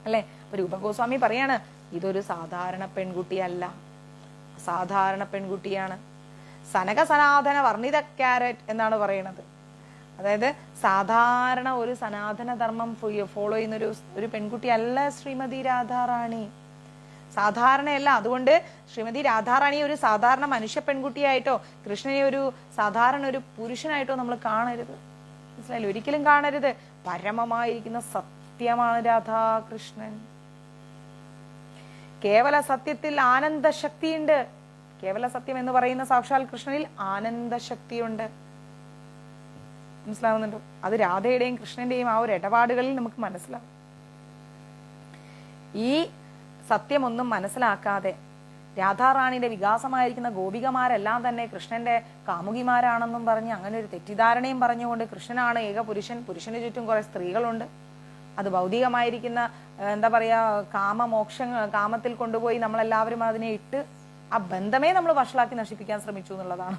അല്ലെ? അപ്പൊ രൂപഗോസ്വാമി പറയാണ്, ഇതൊരു സാധാരണ പെൺകുട്ടിയല്ല, സാധാരണ പെൺകുട്ടിയാണ്. സനക സനാതന വർണ്ണിത ക്യാരറ്റ് എന്നാണ് പറയണത്. അതായത് സാധാരണ ഒരു സനാതന ധർമ്മം ഫോളോ ചെയ്യുന്ന ഒരു പെൺകുട്ടി അല്ല ശ്രീമതി രാധാറാണി, സാധാരണയല്ല. അതുകൊണ്ട് ശ്രീമതി രാധാറാണി ഒരു സാധാരണ മനുഷ്യ പെൺകുട്ടിയായിട്ടോ കൃഷ്ണനെ ഒരു സാധാരണ ഒരു പുരുഷനായിട്ടോ നമ്മൾ കാണരുത്. മനസ്സിലായില്ലേ? ഒരിക്കലും കാണരുത്. പരമമായിരിക്കുന്ന സത്യമാണ് രാധാകൃഷ്ണൻ. കേവല സത്യത്തിൽ ആനന്ദശക്തിയുണ്ട്. കേവല സത്യം എന്ന് പറയുന്ന സാക്ഷാൽ കൃഷ്ണനിൽ ആനന്ദശക്തിയുണ്ട്. മനസ്സിലാവുന്നുണ്ടോ? അത് രാധയുടെയും കൃഷ്ണന്റെയും ആ ഒരു ഇടപാടുകളിൽ നമുക്ക് മനസ്സിലാവും. ഈ സത്യമൊന്നും മനസ്സിലാക്കാതെ രാധാറാണിയുടെ വികാസമായിരിക്കുന്ന ഗോപികമാരെല്ലാം തന്നെ കൃഷ്ണന്റെ കാമുകിമാരാണെന്നും പറഞ്ഞ് അങ്ങനെ ഒരു തെറ്റിദ്ധാരണയും പറഞ്ഞുകൊണ്ട് കൃഷ്ണനാണ് ഏക പുരുഷൻ, പുരുഷന് ചുറ്റും കുറെ സ്ത്രീകളുണ്ട്, അത് ഭൗതികമായിരിക്കുന്ന എന്താ പറയാ കാമത്തിൽ കൊണ്ടുപോയി നമ്മളെല്ലാവരും അതിനെ ഇട്ട് ആ ബന്ധമേ നമ്മൾ വഷളാക്കി നശിപ്പിക്കാൻ ശ്രമിച്ചു എന്നുള്ളതാണ്.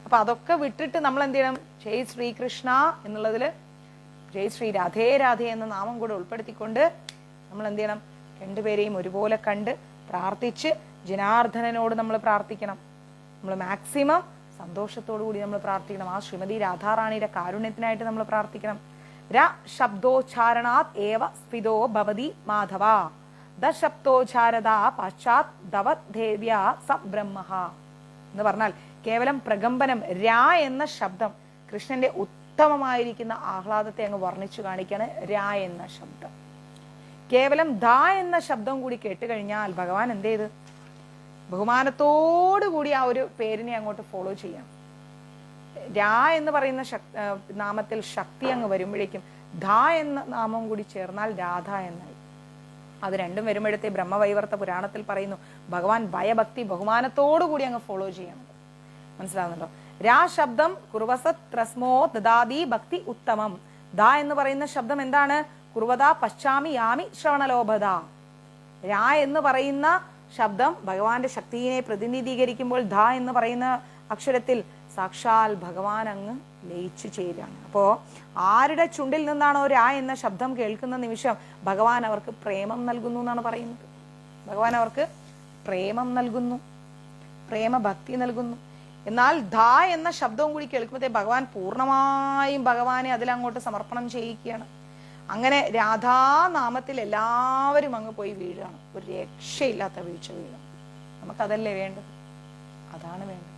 അപ്പൊ അതൊക്കെ വിട്ടിട്ട് നമ്മൾ എന്ത് ചെയ്യണം? ജയ് ശ്രീകൃഷ്ണ എന്നുള്ളതില് ജയ് ശ്രീ രാധേ രാധേ എന്ന നാമം കൂടെ ഉൾപ്പെടുത്തിക്കൊണ്ട് നമ്മൾ എന്ത് ചെയ്യണം? രണ്ടുപേരെയും ഒരുപോലെ കണ്ട് പ്രാർത്ഥിച്ച് ജനാർദ്ദനനോട് നമ്മൾ പ്രാർത്ഥിക്കണം. നമ്മൾ മാക്സിമം സന്തോഷത്തോടു കൂടി നമ്മൾ പ്രാർത്ഥിക്കണം. ആ ശ്രീമതി രാധാറാണിയുടെ കാരുണ്യത്തിനായിട്ട് നമ്മൾ പ്രാർത്ഥിക്കണം. ര ശബ്ദോച്ചാരണാത് ഏവ സ്ഫിതോ ഭവതി മാധവ ദശബ്ദോച്ചാരത പശ്ചാത് ദവദേവ്യ സ ബ്രഹ്മ എന്ന് പറഞ്ഞാൽ കേവലം പ്രകമ്പനം രാ എന്ന ശബ്ദം കൃഷ്ണന്റെ ഉത്തമമായിരിക്കുന്ന ആഹ്ലാദത്തെ അങ്ങ് വർണ്ണിച്ചു കാണിക്കാണ് രാ എന്ന ശബ്ദം. കേവലം ദ എന്ന ശബ്ദം കൂടി കേട്ടുകഴിഞ്ഞാൽ ഭഗവാൻ എന്ത് ചെയ്ത് ബഹുമാനത്തോടു കൂടി ആ ഒരു പേരിനെ അങ്ങോട്ട് ഫോളോ ചെയ്യാം. രാ എന്ന് പറയുന്ന നാമത്തിൽ ശക്തി അങ്ങ് വരുമ്പോഴേക്കും ധ എന്ന നാമം കൂടി ചേർന്നാൽ രാധ എന്നായി. അത് രണ്ടും വരുമ്പോഴത്തെ ബ്രഹ്മവൈവർത്ത പുരാണത്തിൽ പറയുന്നു ഭഗവാൻ ഭയഭക്തി ബഹുമാനത്തോടു കൂടി അങ്ങ് ഫോളോ ചെയ്യണം. മനസ്സിലാവുന്നുണ്ടോ? രാ ശബ്ദം കുർവസത് ത്രസ്മോ ദദാതി ഭക്തി ഉത്തമം. ദ എന്ന് പറയുന്ന ശബ്ദം എന്താണ്? കുർവത പശ്ചാമി യാമി ശ്രവണലോഭത. രാ എന്ന് പറയുന്ന ശബ്ദം ഭഗവാന്റെ ശക്തിയെ പ്രതിനിധീകരിക്കുമ്പോൾ ധ എന്ന് പറയുന്ന അക്ഷരത്തിൽ സാക്ഷാൽ ഭഗവാൻ അങ്ങ് ലയിച്ചു ചേരുകയാണ്. അപ്പോ ആരുടെ ചുണ്ടിൽ നിന്നാണോ രാ എന്ന ശബ്ദം കേൾക്കുന്ന നിമിഷം ഭഗവാൻ അവർക്ക് പ്രേമം നൽകുന്നു എന്നാണ് പറയുന്നത്. ഭഗവാൻ അവർക്ക് പ്രേമം നൽകുന്നു, പ്രേമഭക്തി നൽകുന്നു. എന്നാൽ ധ എന്ന ശബ്ദവും കൂടി കേൾക്കുമ്പോഴത്തേ ഭഗവാൻ പൂർണ്ണമായും ഭഗവാനെ അതിലങ്ങോട്ട് സമർപ്പണം ചെയ്യിക്കുകയാണ്. അങ്ങനെ രാധാനാമത്തിൽ എല്ലാവരും അങ്ങ് പോയി വീഴുകയാണ്. ഒരു രക്ഷയില്ലാത്ത വീഴ്ച വീഴുക. നമുക്കതല്ലേ വേണ്ടത്? അതാണ് വേണ്ടത്.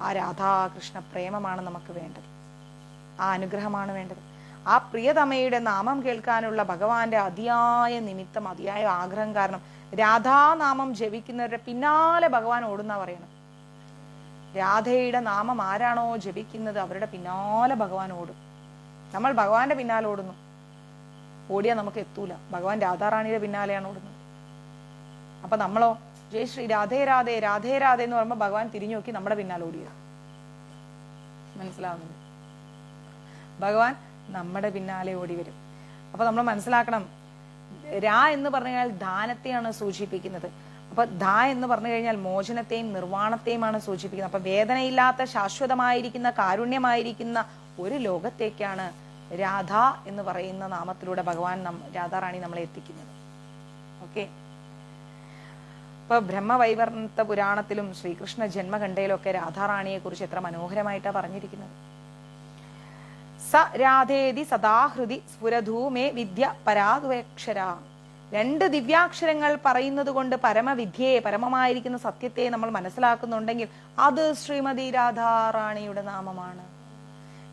ആ രാധാകൃഷ്ണ പ്രേമമാണ് നമുക്ക് വേണ്ടത്. ആ അനുഗ്രഹമാണ് വേണ്ടത്. ആ പ്രിയതമയുടെ നാമം കേൾക്കാനുള്ള ഭഗവാന്റെ അതിയായ നിമിത്തം, അതിയായ ആഗ്രഹം കാരണം രാധാനാമം ജപിക്കുന്നവരുടെ പിന്നാലെ ഭഗവാൻ ഓടുന്ന പറയണം. രാധയുടെ നാമം ആരാണോ ജപിക്കുന്നത് അവരുടെ പിന്നാലെ ഭഗവാൻ ഓടും. നമ്മൾ ഭഗവാന്റെ പിന്നാലെ ഓടുന്നു, ഓടിയാൽ നമുക്ക് എത്തൂല. ഭഗവാൻ രാധാറാണിയുടെ പിന്നാലെയാണ് ഓടുന്നത്. അപ്പൊ നമ്മളോ ജയ് ശ്രീ രാധേ രാധേ രാധേ രാധേ എന്ന് പറയുമ്പോൾ ഭഗവാൻ തിരിഞ്ഞു നോക്കി നമ്മുടെ പിന്നാലെ ഓടിയ. മനസ്സിലാവുന്നുണ്ട്? ഭഗവാൻ നമ്മുടെ പിന്നാലെ ഓടി വരും. അപ്പൊ നമ്മൾ മനസ്സിലാക്കണം, രാ എന്ന് പറഞ്ഞു കഴിഞ്ഞാൽ ദാനത്തെയാണ് സൂചിപ്പിക്കുന്നത്. അപ്പൊ ധ എന്ന് പറഞ്ഞു കഴിഞ്ഞാൽ മോചനത്തെയും നിർവ്വാണത്തെയുമാണ് സൂചിപ്പിക്കുന്നത്. അപ്പൊ വേദനയില്ലാത്ത ശാശ്വതമായിരിക്കുന്ന കാരുണ്യമായിരിക്കുന്ന ഒരു ലോകത്തേക്കാണ് രാധ എന്ന് പറയുന്ന നാമത്തിലൂടെ ഭഗവാൻ രാധാറാണി നമ്മളെ എത്തിക്കുന്നത്. ഓക്കെ. ഇപ്പൊ ബ്രഹ്മവൈവർത്ത പുരാണത്തിലും ശ്രീകൃഷ്ണ ജന്മഖണ്ഡയിലും ഒക്കെ രാധാറാണിയെ കുറിച്ച് എത്ര മനോഹരമായിട്ടാണ് പറഞ്ഞിരിക്കുന്നത്. സ രാധേതി സദാഹൃതി സ്ഫുരധൂമേ വിദ്യ പരാദ്വക്ഷര. രണ്ട് ദിവ്യാക്ഷരങ്ങൾ പറയുന്നത് കൊണ്ട് പരമവിദ്യയെ, പരമമായിരിക്കുന്ന സത്യത്തെ നമ്മൾ മനസ്സിലാക്കുന്നുണ്ടെങ്കിൽ അത് ശ്രീമതി രാധാറാണിയുടെ നാമമാണ്.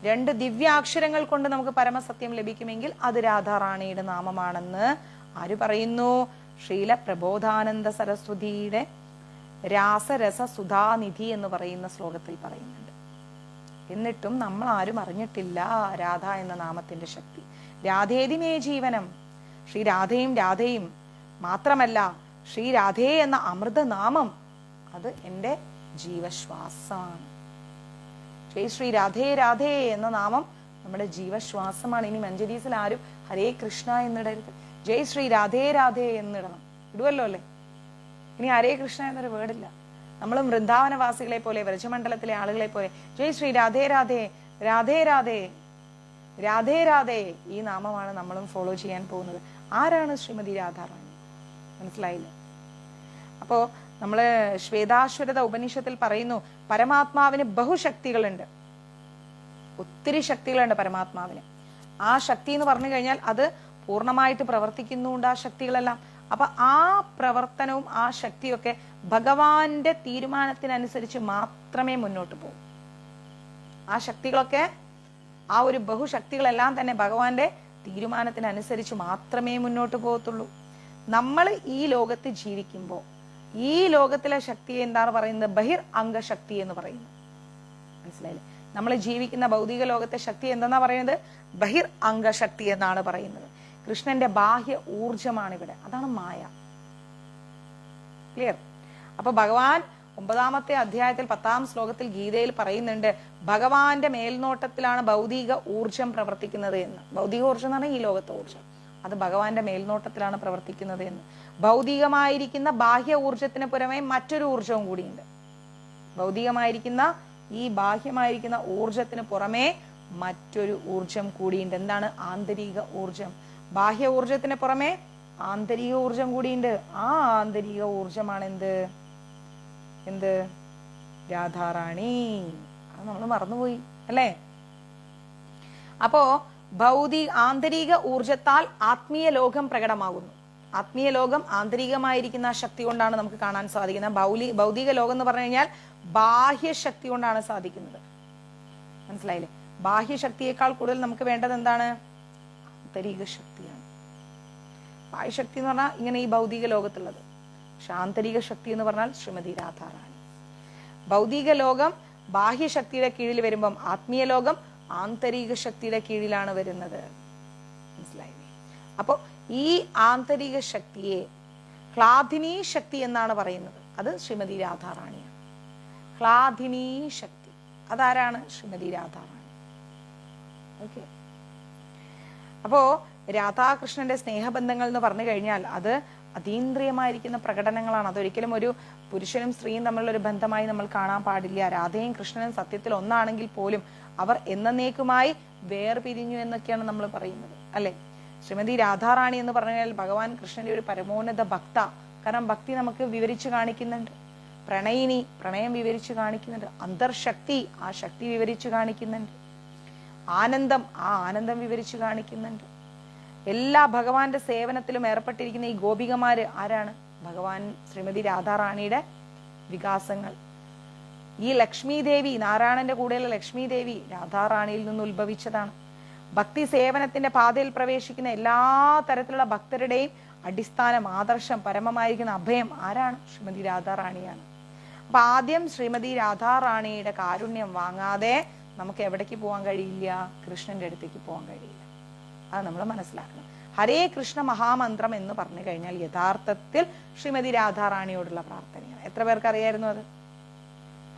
രണ്ട് ദിവ്യാക്ഷരങ്ങൾ കൊണ്ട് നമുക്ക് പരമസത്യം ലഭിക്കുമെങ്കിൽ അത് രാധാറാണിയുടെ നാമമാണെന്ന് ആര് പറയുന്നു? ശ്രീല പ്രബോധാനന്ദ സരസ്വതിയുടെ രാസരസ സുധാനിധി എന്ന് പറയുന്ന ശ്ലോകത്തിൽ പറയുന്നുണ്ട്. എന്നിട്ടും നമ്മൾ ആരും അറിഞ്ഞിട്ടില്ല രാധ എന്ന നാമത്തിന്റെ ശക്തി. രാധേതി മേ ജീവനം. ശ്രീ രാധയും രാധയും മാത്രമല്ല, ശ്രീ രാധേ എന്ന അമൃതനാമം അത് എൻ്റെ ജീവശ്വാസമാണ്. ശ്രീ രാധേ രാധേ എന്ന നാമം നമ്മുടെ ജീവശ്വാസമാണ്. ഇനി മഞ്ജരീസിൽ ആരും ഹരേ കൃഷ്ണ എന്നിടരുത്, ജയ് ശ്രീ രാധേ രാധേ എന്നിടണം. ഇടുവല്ലോ അല്ലേ? ഇനി ഹരേ കൃഷ്ണ എന്നൊരു വേർഡില്ല. നമ്മളും വൃന്ദാവനവാസികളെ പോലെ, വ്രജമണ്ഡലത്തിലെ ആളുകളെ പോലെ ജയ് ശ്രീ രാധേ രാധേ രാധേ രാധേ രാധേ രാധേ ഈ നാമമാണ് നമ്മളും ഫോളോ ചെയ്യാൻ പോകുന്നത്. ആരാണ് ശ്രീമതി രാധാറാണി? മനസ്സിലായില്ലേ? അപ്പോ നമ്മള് ശ്വേതാശ്വരത ഉപനിഷത്തിൽ പറയുന്നു പരമാത്മാവിന് ബഹുശക്തികളുണ്ട്, ഒത്തിരി ശക്തികളുണ്ട് പരമാത്മാവിന്. ആ ശക്തി എന്ന് പറഞ്ഞു കഴിഞ്ഞാൽ അത് പൂർണ്ണമായിട്ട് പ്രവർത്തിക്കുന്നുണ്ട് ആ ശക്തികളെല്ലാം. അപ്പൊ ആ പ്രവർത്തനവും ആ ശക്തിയൊക്കെ ഭഗവാന്റെ തീരുമാനത്തിനനുസരിച്ച് മാത്രമേ മുന്നോട്ട് പോകും. ആ ശക്തികളൊക്കെ, ആ ഒരു ബഹുശക്തികളെല്ലാം തന്നെ ഭഗവാന്റെ തീരുമാനത്തിനനുസരിച്ച് മാത്രമേ മുന്നോട്ട് പോകത്തുള്ളൂ. നമ്മൾ ഈ ലോകത്ത് ജീവിക്കുമ്പോൾ ഈ ലോകത്തിലെ ശക്തി എന്താണ് പറയുന്നത്? ബഹിർ അംഗശക്തി എന്ന് പറയുന്നു. മനസ്സിലായില്ലേ? നമ്മൾ ജീവിക്കുന്ന ഭൗതിക ലോകത്തെ ശക്തി എന്താ പറയുന്നത്? ബഹിർ അംഗശക്തി എന്നാണ് പറയുന്നത്. കൃഷ്ണന്റെ ബാഹ്യ ഊർജമാണ് ഇവിടെ, അതാണ് മായ. ക്ലിയർ? അപ്പൊ ഭഗവാൻ 9-ാമത്തെ അധ്യായത്തിൽ 10-ാം ശ്ലോകത്തിൽ ഗീതയിൽ പറയുന്നുണ്ട് ഭഗവാന്റെ മേൽനോട്ടത്തിലാണ് ഭൗതിക ഊർജം പ്രവർത്തിക്കുന്നത് എന്ന്. ഭൗതിക ഊർജം എന്ന് പറഞ്ഞാൽ ഈ ലോകത്തെ ഊർജം, അത് ഭഗവാന്റെ മേൽനോട്ടത്തിലാണ് പ്രവർത്തിക്കുന്നത് എന്ന്. ഭൗതികമായിരിക്കുന്ന ബാഹ്യ ഊർജത്തിന് പുറമെ മറ്റൊരു ഊർജവും കൂടിയുണ്ട്. ഭൗതികമായിരിക്കുന്ന ഈ ബാഹ്യമായിരിക്കുന്ന ഊർജത്തിന് പുറമെ മറ്റൊരു ഊർജം കൂടിയുണ്ട്. എന്താണ്? ആന്തരിക ഊർജം. ബാഹ്യ ഊർജത്തിന് പുറമെ ആന്തരിക ഊർജം കൂടിയുണ്ട്. ആ ആന്തരിക ഊർജമാണ് എന്ത്? രാധാറാണി. അത് നമ്മൾ മറന്നുപോയി അല്ലേ? അപ്പോ ആന്തരിക ഊർജത്താൽ ആത്മീയ ലോകം പ്രകടമാകുന്നു. ആത്മീയ ലോകം ആന്തരികമായിരിക്കുന്ന ശക്തി കൊണ്ടാണ് നമുക്ക് കാണാൻ സാധിക്കുന്നത്. ഭൗതിക ലോകം എന്ന് പറഞ്ഞു കഴിഞ്ഞാൽ ബാഹ്യശക്തി കൊണ്ടാണ് സാധിക്കുന്നത്. മനസ്സിലായില്ലേ? ബാഹ്യശക്തിയേക്കാൾ കൂടുതൽ നമുക്ക് വേണ്ടത് എന്താണ്? ആന്തരിക ശക്തിയാണ്. ബാഹ്യശക്തി എന്ന് പറഞ്ഞാൽ ഇങ്ങനെ ഈ ഭൗതിക ലോകത്തുള്ളത്. പക്ഷെ ആന്തരിക ശക്തി എന്ന് പറഞ്ഞാൽ ശ്രീമതി രാധാറാണി. ഭൗതിക ലോകം ബാഹ്യശക്തിയുടെ കീഴിൽ വരുമ്പം ആത്മീയ ലോകം ആന്തരിക ശക്തിയുടെ കീഴിലാണ് വരുന്നത്. മനസ്സിലായില്ലേ? അപ്പോൾ ഈ ആന്തരിക ശക്തിയെ ഹ്ലാദിനി ശക്തി എന്നാണ് പറയുന്നത്. അത് ശ്രീമതി രാധാറാണിയാണ്. ഹ്ലാദിനി ശക്തി അതാരാണ്? ശ്രീമതി രാധാറാണി. ഓക്കെ. അപ്പോ രാധാകൃഷ്ണന്റെ സ്നേഹബന്ധങ്ങൾ എന്ന് പറഞ്ഞു കഴിഞ്ഞാൽ അത് അതീന്ദ്രിയമായിരിക്കുന്ന പ്രകടനങ്ങളാണ്. അതൊരിക്കലും ഒരു പുരുഷനും സ്ത്രീയും തമ്മിലുള്ള ഒരു ബന്ധമായി നമ്മൾ കാണാൻ പാടില്ല. രാധയും കൃഷ്ണനും സത്യത്തിൽ ഒന്നാണെങ്കിൽ പോലും അവർ എന്നേക്കുമായി വേർപിരിഞ്ഞു എന്നൊക്കെയാണ് നമ്മൾ പറയുന്നത്, അല്ലെ? ശ്രീമതി രാധാറാണി എന്ന് പറഞ്ഞാൽ ഭഗവാൻ കൃഷ്ണന്റെ ഒരു പരമോന്നത ഭക്ത. കാരണം ഭക്തി നമുക്ക് വിവരിച്ചു കാണിക്കുന്നുണ്ട്. പ്രണയിനി, പ്രണയം വിവരിച്ചു കാണിക്കുന്നുണ്ട്. അന്തർശക്തി, ആ ശക്തി വിവരിച്ചു കാണിക്കുന്നുണ്ട്. ആനന്ദം, ആ ആനന്ദം വിവരിച്ചു കാണിക്കുന്നുണ്ട്. എല്ലാ ഭഗവാന്റെ സേവനത്തിലും ഏർപ്പെട്ടിരിക്കുന്ന ഈ ഗോപികമാര് ആരാണ്? ഭഗവാൻ ശ്രീമതി രാധാറാണിയുടെ വികാസങ്ങൾ. ഈ ലക്ഷ്മി ദേവി, നാരായണന്റെ കൂടെയുള്ള ലക്ഷ്മി ദേവി രാധാറാണിയിൽ നിന്ന് ഉത്ഭവിച്ചതാണ്. ഭക്തി സേവനത്തിന്റെ പാതയിൽ പ്രവേശിക്കുന്ന എല്ലാ തരത്തിലുള്ള ഭക്തരുടെയും അടിസ്ഥാനം, ആദർശം, പരമമായിരിക്കുന്ന അഭയം ആരാണ്? ശ്രീമതി രാധാറാണിയാണ്. അപ്പൊ ആദ്യം ശ്രീമതി രാധാറാണിയുടെ കാരുണ്യം വാങ്ങാതെ നമുക്ക് എവിടേക്ക് പോകാൻ കഴിയില്ല? കൃഷ്ണന്റെ അടുത്തേക്ക് പോകാൻ കഴിയില്ല. അത് നമ്മൾ മനസ്സിലാക്കണം. ഹരേ കൃഷ്ണ മഹാമന്ത്രം എന്ന് പറഞ്ഞു കഴിഞ്ഞാൽ യഥാർത്ഥത്തിൽ ശ്രീമതി രാധാറാണിയോടുള്ള പ്രാർത്ഥനയാണ്. എത്ര പേർക്ക് അറിയായിരുന്നു അത്?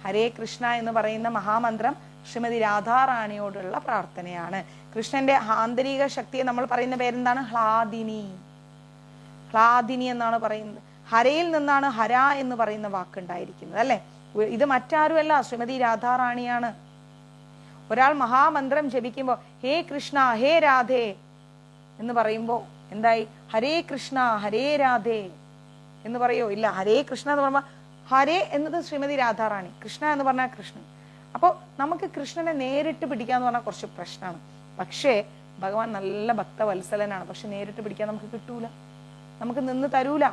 ഹരേ കൃഷ്ണ എന്ന് പറയുന്ന മഹാമന്ത്രം ശ്രീമതി രാധാറാണിയോടുള്ള പ്രാർത്ഥനയാണ്. കൃഷ്ണന്റെ ആന്തരിക ശക്തിയെ നമ്മൾ പറയുന്ന പേരെന്താണ്? ഹ്ലാദിനി. ഹ്ലാദിനി എന്നാണ് പറയുന്നത്. ഹരയിൽ നിന്നാണ് ഹര എന്ന് പറയുന്ന വാക്കുണ്ടായിരിക്കുന്നത്, അല്ലെ? ഇത് മറ്റാരുമല്ല, ശ്രീമതി രാധാറാണിയാണ്. ഒരാൾ മഹാമന്ത്രം ജപിക്കുമ്പോ ഹേ കൃഷ്ണ ഹേ രാധേ എന്ന് പറയുമ്പോ എന്തായി? ഹരേ കൃഷ്ണ ഹരേ രാധേ എന്ന് പറയോ? ഇല്ല. ഹരേ കൃഷ്ണ എന്ന് പറയുമ്പോ ഹരേ എന്നത് ശ്രീമതി രാധാറാണി, കൃഷ്ണ എന്ന് പറഞ്ഞാൽ കൃഷ്ണൻ. അപ്പോ നമുക്ക് കൃഷ്ണനെ നേരിട്ട് പിടിക്കാന്ന് പറഞ്ഞാൽ കുറച്ച് പ്രശ്നമാണ്. പക്ഷേ ഭഗവാൻ നല്ല ഭക്തവത്സലനാണ്. പക്ഷെ നേരിട്ട് പിടിക്കാൻ നമുക്ക് കിട്ടൂല, നമുക്ക് നിന്ന് തരൂല.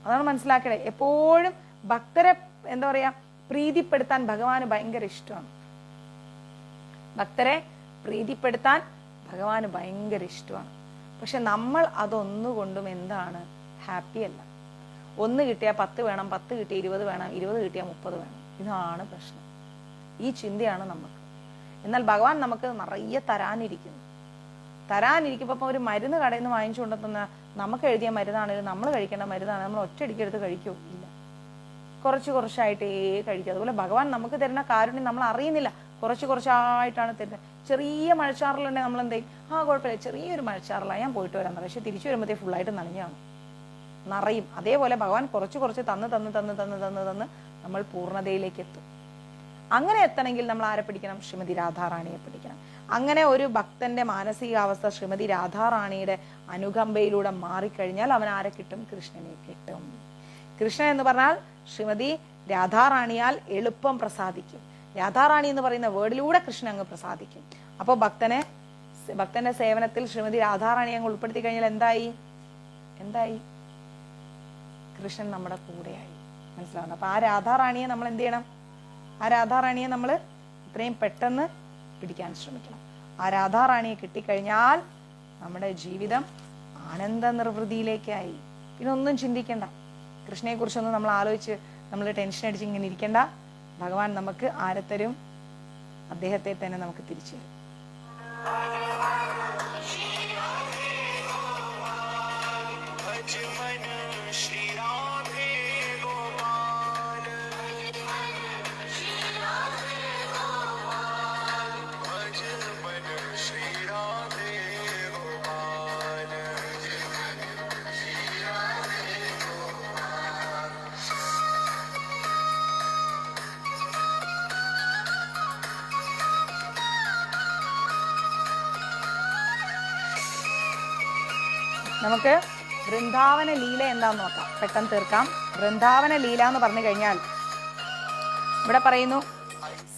അതാണ് മനസ്സിലാക്കണേ. എപ്പോഴും ഭക്തരെ എന്താ പറയാ പ്രീതിപ്പെടുത്താൻ ഭഗവാന് ഭയങ്കര ഇഷ്ടമാണ്. ഭക്തരെ പ്രീതിപ്പെടുത്താൻ ഭഗവാന് ഭയങ്കര ഇഷ്ടമാണ്. പക്ഷെ നമ്മൾ അതൊന്നുകൊണ്ടും എന്താണ് ഹാപ്പി അല്ല. 1 കിട്ടിയാൽ 10 വേണം, 10 കിട്ടിയാൽ 20 വേണം, 20 കിട്ടിയാൽ 30 വേണം. ഇതാണ് പ്രശ്നം. ഈ ചിന്തയാണ് നമുക്ക്. എന്നാൽ ഭഗവാൻ നമുക്ക് നിറയെ തരാനിരിക്കുമ്പോ ഒരു മരുന്ന് കടയിൽ നിന്ന് വാങ്ങിച്ചുകൊണ്ടെത്തുന്ന നമുക്ക് എഴുതിയ മരുന്നാണെങ്കിലും നമ്മൾ കഴിക്കേണ്ട മരുന്നാണ് നമ്മൾ ഒറ്റയടിക്ക് എടുത്ത് കഴിക്കോ? ഇല്ല, കുറച്ചായിട്ടേ കഴിക്കും. അതുപോലെ ഭഗവാൻ നമുക്ക് തരുന്ന കാരുണ്യം നമ്മൾ അറിയുന്നില്ല, കുറച്ചായിട്ടാണ് തരുന്നത്. ചെറിയ മഴച്ചാറിലുണ്ടെങ്കിൽ നമ്മൾ എന്ത് ചെയ്യും? കുഴപ്പമില്ല, ചെറിയൊരു മഴച്ചാറിലാണ്, ഞാൻ പോയിട്ട് വരാൻ പറയും. പക്ഷെ തിരിച്ചു വരുമ്പോഴത്തേ ഫുള്ളായിട്ട് നിറയും. അതേപോലെ ഭഗവാൻ കുറച്ച് തന്ന് നമ്മൾ പൂർണ്ണതയിലേക്ക് എത്തും. അങ്ങനെ എത്തണമെങ്കിൽ നമ്മൾ ആരെ പിടിക്കണം? ശ്രീമതി രാധാറാണിയെ പിടിക്കണം. അങ്ങനെ ഒരു ഭക്തന്റെ മാനസികാവസ്ഥ ശ്രീമതി രാധാറാണിയുടെ അനുകമ്പയിലൂടെ മാറിക്കഴിഞ്ഞാൽ അവൻ ആരെ കിട്ടും? കൃഷ്ണനെ കിട്ടും. കൃഷ്ണൻ എന്ന് പറഞ്ഞാൽ ശ്രീമതി രാധാറാണിയാൽ എളുപ്പം പ്രസാദിക്കും. രാധാറാണി എന്ന് പറയുന്ന വേർഡിലൂടെ കൃഷ്ണൻ അങ്ങ് പ്രസാദിക്കും. അപ്പോൾ ഭക്തന്റെ സേവനത്തിൽ ശ്രീമതി രാധാറാണി അങ്ങ് ഉൾപ്പെടുത്തി കഴിഞ്ഞാൽ എന്തായി? കൃഷ്ണൻ നമ്മുടെ കൂടെയായി. മനസ്സിലാവുന്നു? അപ്പൊ ആ രാധാറാണിയെ നമ്മൾ എന്ത് ചെയ്യണം? ആ രാധാറാണിയെ നമ്മൾ ഇത്രയും പെട്ടെന്ന് പിടിക്കാൻ ശ്രമിക്കണം. ആ രാധാറാണിയെ കിട്ടിക്കഴിഞ്ഞാൽ നമ്മുടെ ജീവിതം ആനന്ദ നിർവൃതിയിലേക്കായി. പിന്നെ ഒന്നും ചിന്തിക്കണ്ട, കൃഷ്ണനെ കുറിച്ചൊന്നും നമ്മൾ ആലോചിച്ച് നമ്മൾ ടെൻഷൻ അടിച്ച് ഇങ്ങനെ ഇരിക്കണ്ട. ഭഗവാൻ നമുക്ക് ആരെ തരും? അദ്ദേഹത്തെ തന്നെ നമുക്ക് തിരിച്ചു തരും. നമുക്ക് വൃന്ദാവന ലീല എന്താന്ന് നോക്കാം, പെട്ടെന്ന് തീർക്കാം. വൃന്ദാവന ലീല എന്ന് പറഞ്ഞു കഴിഞ്ഞാൽ ഇവിടെ പറയുന്നു,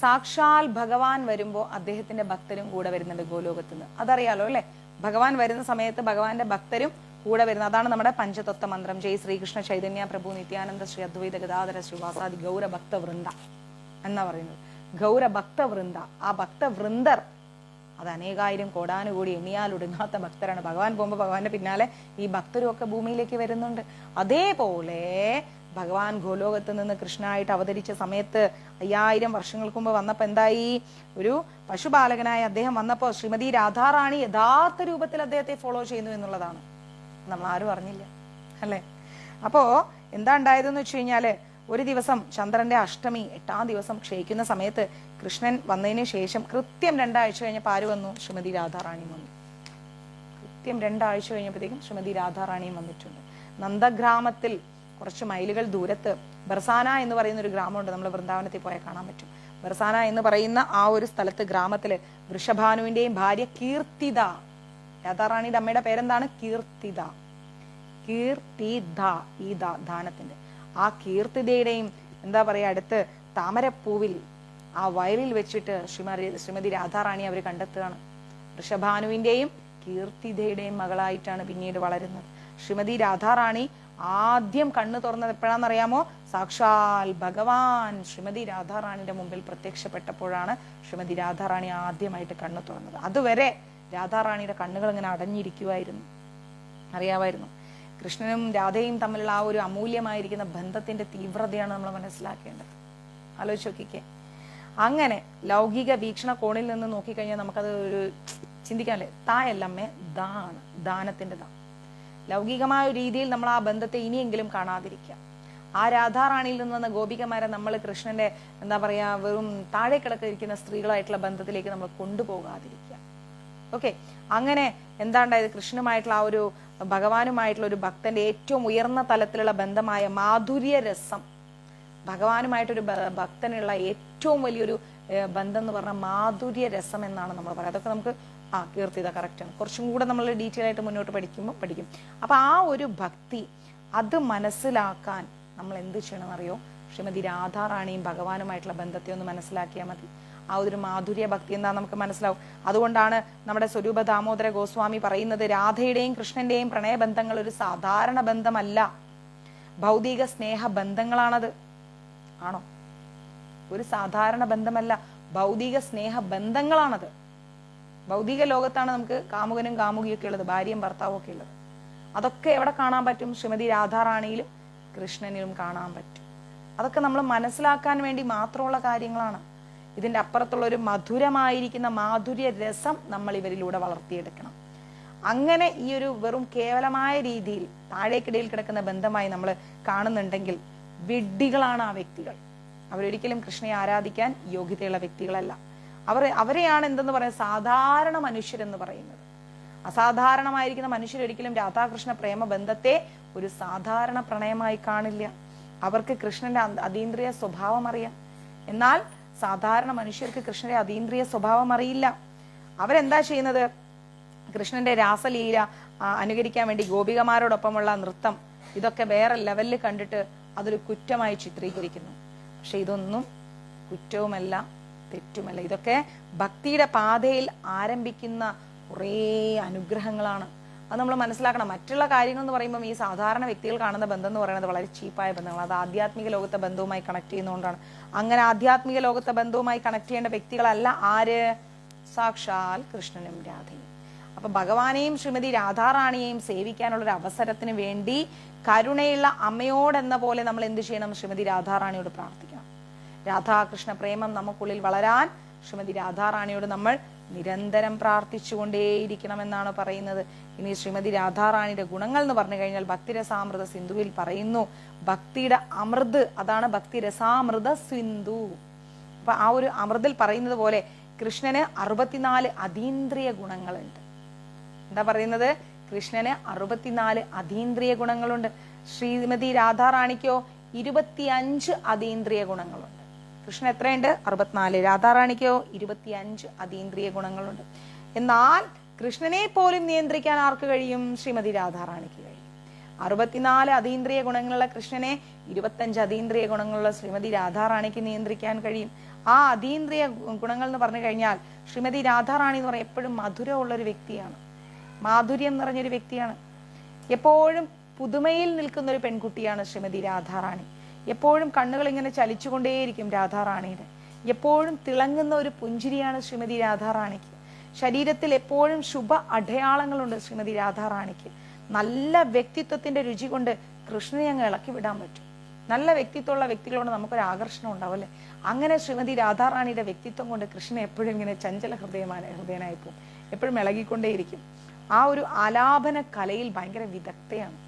സാക്ഷാൽ ഭഗവാൻ വരുമ്പോ അദ്ദേഹത്തിന്റെ ഭക്തരും കൂടെ വരുന്നുണ്ട് ഗോലോകത്ത് നിന്ന്. അതറിയാലോ അല്ലെ? ഭഗവാൻ വരുന്ന സമയത്ത് ഭഗവാന്റെ ഭക്തരും കൂടെ വരുന്നത്. അതാണ് നമ്മുടെ പഞ്ചതത്വ മന്ത്രം. ജയ് ശ്രീകൃഷ്ണ ചൈതന്യ പ്രഭു നിത്യാനന്ദ ശ്രീ അദ്വൈത ഗദാധര ശ്രീവാസാദി ഗൗര ഭക്തവൃന്ദ എന്നാ പറയുന്നത്. ഗൗര ഭക്തവൃന്ദ. ആ ഭക്തവൃന്ദർ അത് അനേകായിരം കോടാനുകൂടി എണ്ണിയാൽ ഒടുങ്ങാത്ത ഭക്തരാണ്. ഭഗവാൻ പോകുമ്പോൾ ഭഗവാന്റെ പിന്നാലെ ഈ ഭക്തരും ഒക്കെ ഭൂമിയിലേക്ക് വരുന്നുണ്ട്. അതേപോലെ ഭഗവാൻ ഗോലോകത്ത് നിന്ന് കൃഷ്ണനായിട്ട് അവതരിച്ച സമയത്ത് 5000 വർഷങ്ങൾക്ക് മുമ്പ് വന്നപ്പോൾ എന്തായി? ഒരു പശുപാലകനായ അദ്ദേഹം വന്നപ്പോൾ ശ്രീമതി രാധാറാണി യഥാർത്ഥ രൂപത്തിൽ അദ്ദേഹത്തെ ഫോളോ ചെയ്യുന്നു എന്നുള്ളതാണ് നമ്മൾ ആരും അറിഞ്ഞില്ല, അല്ലേ? അപ്പോ എന്താ ഉണ്ടായതെന്ന് വെച്ച് കഴിഞ്ഞാല്, ഒരു ദിവസം ചന്ദ്രന്റെ അഷ്ടമി 8ാം ദിവസം ക്ഷയിക്കുന്ന സമയത്ത് കൃഷ്ണൻ വന്നതിന് ശേഷം കൃത്യം 2 ആഴ്ച കഴിഞ്ഞപ്പോൾ ആര് വന്നു? ശ്രീമതി രാധാറാണി വന്നു. കൃത്യം 2 ആഴ്ച കഴിഞ്ഞപ്പോഴത്തേക്കും ശ്രീമതി രാധാറാണിയും വന്നിട്ടുണ്ട്. നന്ദഗ്രാമത്തിൽ കുറച്ച് മൈലുകൾ ദൂരത്ത് ബർസാന എന്ന് പറയുന്ന ഒരു ഗ്രാമമുണ്ട്. നമ്മൾ വൃന്ദാവനത്തിൽ പോയാൽ കാണാൻ പറ്റും. ബർസാന എന്ന് പറയുന്ന ആ ഒരു സ്ഥലത്ത് ഗ്രാമത്തില് വൃഷഭാനുവിന്റെയും ഭാര്യ കീർത്തിത, രാധാറാണിയുടെ അമ്മയുടെ പേരെന്താണ്? കീർത്തിത. കീർത്തിത, ഈ ദാനത്തിന്റെ ആ കീർത്തിതയുടെയും എന്താ പറയാ അടുത്ത് താമരപ്പൂവിൽ ആ വയലിൽ വെച്ചിട്ട് ശ്രീമതി രാധാറാണി അവർ കണ്ടെത്തുകയാണ്. വൃഷഭാനുവിന്റെയും കീർത്തിതയുടെയും മകളായിട്ടാണ് പിന്നീട് വളരുന്നത്. ശ്രീമതി രാധാറാണി ആദ്യം കണ്ണു തുറന്നത് എപ്പോഴാണെന്നറിയാമോ? സാക്ഷാൽ ഭഗവാൻ ശ്രീമതി രാധാറാണിയുടെ മുമ്പിൽ പ്രത്യക്ഷപ്പെട്ടപ്പോഴാണ് ശ്രീമതി രാധാറാണി ആദ്യമായിട്ട് കണ്ണു തുറന്നത്. അതുവരെ രാധാറാണിയുടെ കണ്ണുകൾ ഇങ്ങനെ അടഞ്ഞിരിക്കുമായിരുന്നു. അറിയാമായിരുന്നു. കൃഷ്ണനും രാധയും തമ്മിലുള്ള ആ ഒരു അമൂല്യമായിരിക്കുന്ന ബന്ധത്തിന്റെ തീവ്രതയാണ് നമ്മൾ മനസ്സിലാക്കേണ്ടത്. ആലോചിച്ച് നോക്കിക്കേ. അങ്ങനെ ലൗകിക വീക്ഷണ കോണിൽ നിന്ന് നോക്കിക്കഴിഞ്ഞാൽ നമുക്കത് ഒരു ചിന്തിക്കാനല്ലേ, തായല്ലമ്മേ ദാണ്, ദാനത്തിന്റെ ദാ. ലൗകികമായ ഒരു രീതിയിൽ നമ്മൾ ആ ബന്ധത്തെ ഇനിയെങ്കിലും കാണാതിരിക്കുക. ആ രാധാറാണിയിൽ നിന്ന് ഗോപികമാരെ നമ്മൾ കൃഷ്ണന്റെ എന്താ പറയാ വെറും താഴെ കിടക്കിരിക്കുന്ന സ്ത്രീകളായിട്ടുള്ള ബന്ധത്തിലേക്ക് നമ്മൾ കൊണ്ടുപോകാതിരിക്കുക. ഓക്കെ, അങ്ങനെ എന്താണ്ടായത്? കൃഷ്ണനുമായിട്ടുള്ള ആ ഒരു ഭഗവാനുമായിട്ടുള്ള ഒരു ഭക്തന്റെ ഏറ്റവും ഉയർന്ന തലത്തിലുള്ള ബന്ധമായ മാധുര്യ രസം, ഭഗവാനുമായിട്ടൊരു ഭക്തനുള്ള ഏറ്റവും വലിയൊരു ബന്ധം എന്ന് പറഞ്ഞാൽ മാധുര്യ രസം എന്നാണ് നമ്മൾ പറയുന്നത്. അതൊക്കെ നമുക്ക് കീർത്തിത കറക്റ്റാണ്. കുറച്ചും കൂടെ നമ്മൾ ഡീറ്റെയിൽ ആയിട്ട് മുന്നോട്ട് പഠിക്കും. അപ്പൊ ആ ഒരു ഭക്തി അത് മനസ്സിലാക്കാൻ നമ്മൾ എന്ത് ചെയ്യണം അറിയോ? ശ്രീമതി രാധാറാണിയും ഭഗവാനുമായിട്ടുള്ള ബന്ധത്തെ ഒന്ന് മനസ്സിലാക്കിയാൽ മതി. ആ ഒരു മാധുര്യ ഭക്തി എന്താ നമുക്ക് മനസ്സിലാവും. അതുകൊണ്ടാണ് നമ്മുടെ സ്വരൂപ ദാമോദര ഗോസ്വാമി പറയുന്നത്, രാധയുടെയും കൃഷ്ണന്റെയും പ്രണയബന്ധങ്ങൾ ഒരു സാധാരണ ബന്ധമല്ല, ഭൗതിക സ്നേഹ ബന്ധങ്ങളാണത്. ആണോ? ഒരു സാധാരണ ബന്ധമല്ല, ഭൗതിക സ്നേഹ ബന്ധങ്ങളാണത്. ഭൗതിക ലോകത്താണ് നമുക്ക് കാമുകനും കാമുകിയൊക്കെ ഉള്ളത്, ഭാര്യയും ഭർത്താവും ഒക്കെ ഉള്ളത്. അതൊക്കെ എവിടെ കാണാൻ പറ്റും? ശ്രീമതി രാധാറാണിയിലും കൃഷ്ണനിലും കാണാൻ പറ്റും. അതൊക്കെ നമ്മൾ മനസ്സിലാക്കാൻ വേണ്ടി മാത്രമുള്ള കാര്യങ്ങളാണ്. ഇതിന്റെ അപ്പുറത്തുള്ള ഒരു മധുരമായിരിക്കുന്ന മാധുര്യ രസം നമ്മൾ ഇവരിലൂടെ വളർത്തിയെടുക്കണം. അങ്ങനെ ഈ ഒരു വെറും കേവലമായ രീതിയിൽ താഴേക്കിടയിൽ കിടക്കുന്ന ബന്ധമായി നമ്മൾ കാണുന്നുണ്ടെങ്കിൽ വിഡ്ഢികളാണ് ആ വ്യക്തികൾ. അവരൊരിക്കലും കൃഷ്ണനെ ആരാധിക്കാൻ യോഗ്യതയുള്ള വ്യക്തികളല്ല. അവരെയാണ് എന്തെന്ന് പറയുന്നത്? സാധാരണ മനുഷ്യരെന്ന് പറയുന്നത്. അസാധാരണമായിരിക്കുന്ന മനുഷ്യരൊരിക്കലും രാധാകൃഷ്ണ പ്രേമ ബന്ധത്തെ ഒരു സാധാരണ പ്രണയമായി കാണില്ല. അവർക്ക് കൃഷ്ണന്റെ അതീന്ദ്രിയ സ്വഭാവം അറിയാം. എന്നാൽ സാധാരണ മനുഷ്യർക്ക് കൃഷ്ണന്റെ അതീന്ദ്രിയ സ്വഭാവം അറിയില്ല. അവരെന്താ ചെയ്യുന്നത്? കൃഷ്ണന്റെ രാസലീല അനുകരിക്കാൻ വേണ്ടി ഗോപികമാരോടൊപ്പമുള്ള നൃത്തം, ഇതൊക്കെ വേറെ ലെവലിൽ കണ്ടിട്ട് അതൊരു കുറ്റമായി ചിത്രീകരിക്കുന്നു. പക്ഷെ ഇതൊന്നും കുറ്റവുമല്ല, തെറ്റുമല്ല. ഇതൊക്കെ ഭക്തിയുടെ പാതയിൽ ആരംഭിക്കുന്ന കുറേ അനുഗ്രഹങ്ങളാണ്. അത് നമ്മൾ മനസ്സിലാക്കണം. മറ്റുള്ള കാര്യങ്ങൾ എന്ന് പറയുമ്പോൾ ഈ സാധാരണ വ്യക്തികൾ കാണുന്ന ബന്ധം എന്ന് പറയുന്നത് വളരെ ചീപ്പായ ബന്ധങ്ങൾ. അത് ആധ്യാത്മിക ലോകത്തെ ബന്ധവുമായി കണക്ട് ചെയ്യുന്നതുകൊണ്ടാണ്. അങ്ങനെ ആധ്യാത്മിക ലോകത്തെ ബന്ധവുമായി കണക്ട് ചെയ്യേണ്ട വ്യക്തികളല്ല ആര്? സാക്ഷാൽ കൃഷ്ണനും രാധയും. അപ്പൊ ഭഗവാനെയും ശ്രീമതി രാധാറാണിയെയും സേവിക്കാനുള്ളൊരു അവസരത്തിന് വേണ്ടി കരുണയുള്ള അമ്മയോടെന്ന പോലെ നമ്മൾ എന്ത് ചെയ്യണം? ശ്രീമതി രാധാറാണിയോട് പ്രാർത്ഥിക്കണം. രാധാകൃഷ്ണ പ്രേമം നമുക്കുള്ളിൽ വളരാൻ ശ്രീമതി രാധാറാണിയോട് നമ്മൾ നിരന്തരം പ്രാർത്ഥിച്ചുകൊണ്ടേയിരിക്കണം എന്നാണ് പറയുന്നത്. ഇനി ശ്രീമതി രാധാറാണിയുടെ ഗുണങ്ങൾ എന്ന് പറഞ്ഞു കഴിഞ്ഞാൽ ഭക്തിരസാമൃത സിന്ധുവിൽ പറയുന്നു, ഭക്തിയുടെ അമൃത്, അതാണ് ഭക്തിരസാമൃത സിന്ധു. അപ്പൊ ആ ഒരു അമൃതിൽ പറയുന്നത് പോലെ കൃഷ്ണന് 64 അതീന്ദ്രിയ ഗുണങ്ങളുണ്ട്. എന്താ പറയുന്നത്? കൃഷ്ണന് 64 അതീന്ദ്രിയ ഗുണങ്ങളുണ്ട്. ശ്രീമതി രാധാറാണിക്കോ 25 അതീന്ദ്രിയ ഗുണങ്ങളുണ്ട്. കൃഷ്ണൻ എത്രയുണ്ട്? 64. രാധാറാണിക്കോ 25 അതീന്ദ്രിയ ഗുണങ്ങളുണ്ട്. എന്നാൽ കൃഷ്ണനെ പോലും നിയന്ത്രിക്കാൻ ആർക്ക് കഴിയും? ശ്രീമതി രാധാറാണിക്ക് കഴിയും. 64 അതീന്ദ്രിയ ഗുണങ്ങളുള്ള കൃഷ്ണനെ 25 അതീന്ദ്രിയ ഗുണങ്ങളുള്ള ശ്രീമതി രാധാറാണിക്ക് നിയന്ത്രിക്കാൻ കഴിയും. ആ അതീന്ദ്രിയ ഗുണങ്ങൾ എന്ന് പറഞ്ഞു കഴിഞ്ഞാൽ ശ്രീമതി രാധാറാണി എന്ന് പറഞ്ഞാൽ എപ്പോഴും മധുരമുള്ളൊരു വ്യക്തിയാണ്, മാധുര്യം നിറഞ്ഞൊരു വ്യക്തിയാണ്. എപ്പോഴും പുതുമയിൽ നിൽക്കുന്ന ഒരു പെൺകുട്ടിയാണ് ശ്രീമതി രാധാറാണി. എപ്പോഴും കണ്ണുകൾ ഇങ്ങനെ ചലിച്ചുകൊണ്ടേയിരിക്കും രാധാറാണിയുടെ. എപ്പോഴും തിളങ്ങുന്ന ഒരു പുഞ്ചിരിയാണ് ശ്രീമതി രാധാറാണിക്ക്. ശരീരത്തിൽ എപ്പോഴും ശുഭ അടയാളങ്ങളുണ്ട് ശ്രീമതി രാധാറാണിക്ക്. നല്ല വ്യക്തിത്വത്തിന്റെ രുചി കൊണ്ട് കൃഷ്ണനെ അങ്ങ് ഇളക്കി വിടാൻ പറ്റും. നല്ല വ്യക്തിത്വമുള്ള വ്യക്തികളോട് നമുക്കൊരു ആകർഷണം ഉണ്ടാവും അല്ലേ? അങ്ങനെ ശ്രീമതി രാധാറാണിയുടെ വ്യക്തിത്വം കൊണ്ട് കൃഷ്ണൻ എപ്പോഴും ഇങ്ങനെ ചഞ്ചല ഹൃദയനായി പോകും, എപ്പോഴും ഇളകിക്കൊണ്ടേയിരിക്കും. ആ ഒരു ആലാപന കലയിൽ ഭയങ്കര വിദഗ്ധയാണ്.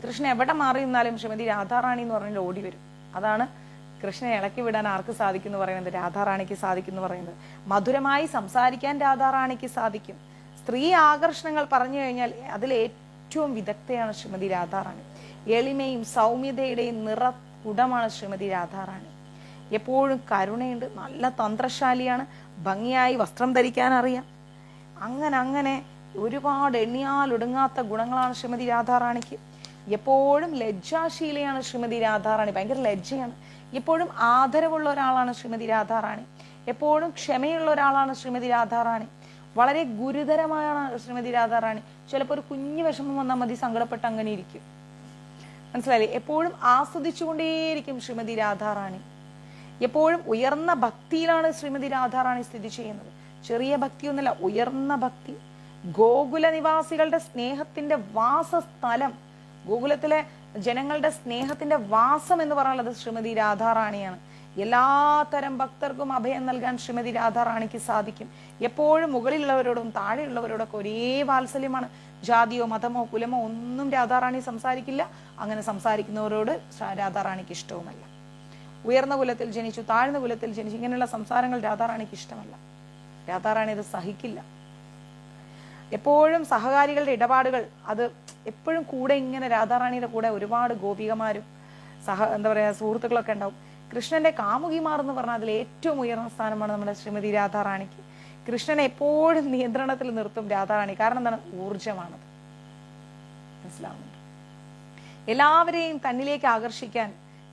കൃഷ്ണൻ എവിടെ മാറി നിന്നാലും ശ്രീമതി രാധാറാണി എന്ന് പറഞ്ഞാൽ ഓടി വരും. അതാണ് കൃഷ്ണനെ ഇളക്കി വിടാൻ ആർക്ക് സാധിക്കും എന്ന് പറയുന്നത്? രാധാറാണിക്ക് സാധിക്കും എന്ന് പറയുന്നത്. മധുരമായി സംസാരിക്കാൻ രാധാറാണിക്ക് സാധിക്കും. സ്ത്രീ ആകർഷണങ്ങൾ പറഞ്ഞു കഴിഞ്ഞാൽ അതിൽ ഏറ്റവും വിദഗ്ധയാണ് ശ്രീമതി രാധാറാണി. എളിമയും സൗമ്യതയുടെയും നിറകുടമാണ് ശ്രീമതി രാധാറാണി. എപ്പോഴും കരുണയുണ്ട്, നല്ല തന്ത്രശാലിയാണ്, ഭംഗിയായി വസ്ത്രം ധരിക്കാൻ അറിയാം. അങ്ങനെ ഒരുപാട് എണ്ണിയാലൊടുങ്ങാത്ത ഗുണങ്ങളാണ് ശ്രീമതി രാധാറാണിക്ക്. എപ്പോഴും ലജ്ജാശീലയാണ് ശ്രീമതി രാധാറാണി, ഭയങ്കര ലജ്ജയാണ്. എപ്പോഴും ആദരവുള്ള ഒരാളാണ് ശ്രീമതി രാധാറാണി. എപ്പോഴും ക്ഷമയുള്ള ഒരാളാണ് ശ്രീമതി രാധാറാണി. വളരെ ഗുരുതരമാണ് ശ്രീമതി രാധാറാണി. ചിലപ്പോൾ ഒരു കുഞ്ഞു വിഷമം വന്നാൽ മതി, സങ്കടപ്പെട്ട് അങ്ങനെ ഇരിക്കും. മനസ്സിലായില്ലേ? എപ്പോഴും ആസ്വദിച്ചുകൊണ്ടേയിരിക്കും ശ്രീമതി രാധാറാണി. എപ്പോഴും ഉയർന്ന ഭക്തിയിലാണ് ശ്രീമതി രാധാറാണി സ്ഥിതി ചെയ്യുന്നത്. ചെറിയ ഭക്തിയൊന്നുമല്ല, ഉയർന്ന ഭക്തി. ഗോകുല നിവാസികളുടെ സ്നേഹത്തിന്റെ വാസസ്ഥലം, ഗോകുലത്തിലെ ജനങ്ങളുടെ സ്നേഹത്തിന്റെ വാസം എന്ന് പറയുന്നത് ശ്രീമതി രാധാറാണിയാണ്. എല്ലാത്തരം ഭക്തർക്കും അഭയം നൽകാൻ ശ്രീമതി രാധാറാണിക്ക് സാധിക്കും. എപ്പോഴും മുകളിലുള്ളവരോടും താഴെയുള്ളവരോടൊക്കെ ഒരേ വാത്സല്യമാണ്. ജാതിയോ മതമോ കുലമോ ഒന്നും രാധാറാണി സംസാരിക്കില്ല. അങ്ങനെ സംസാരിക്കുന്നവരോട് രാധാറാണിക്ക് ഇഷ്ടവുമല്ല. ഉയർന്ന കുലത്തിൽ ജനിച്ചു, താഴ്ന്ന കുലത്തിൽ ജനിച്ചു, ഇങ്ങനെയുള്ള സംസാരങ്ങൾ രാധാറാണിക്ക് ഇഷ്ടമല്ല. രാധാറാണി അത് സഹിക്കില്ല. എപ്പോഴും സഹകാരികളുടെ ഇടപാടുകൾ, അത് എപ്പോഴും കൂടെ ഇങ്ങനെ രാധാറാണിയുടെ കൂടെ ഒരുപാട് ഗോപികമാരും എന്താ പറയാ സുഹൃത്തുക്കളൊക്കെ ഉണ്ടാവും. കൃഷ്ണന്റെ കാമുകിമാർ എന്ന് പറഞ്ഞാൽ അതിൽ ഏറ്റവും ഉയർന്ന സ്ഥാനമാണ് നമ്മുടെ ശ്രീമതി രാധാറാണിക്ക്. കൃഷ്ണനെ എപ്പോഴും നിയന്ത്രണത്തിൽ നിർത്തും രാധാറാണി. കാരണം എന്താണ്? ഊർജമാണത്. മനസ്സിലാവുന്നുണ്ട്? എല്ലാവരെയും തന്നിലേക്ക് ആകർഷിക്കാൻ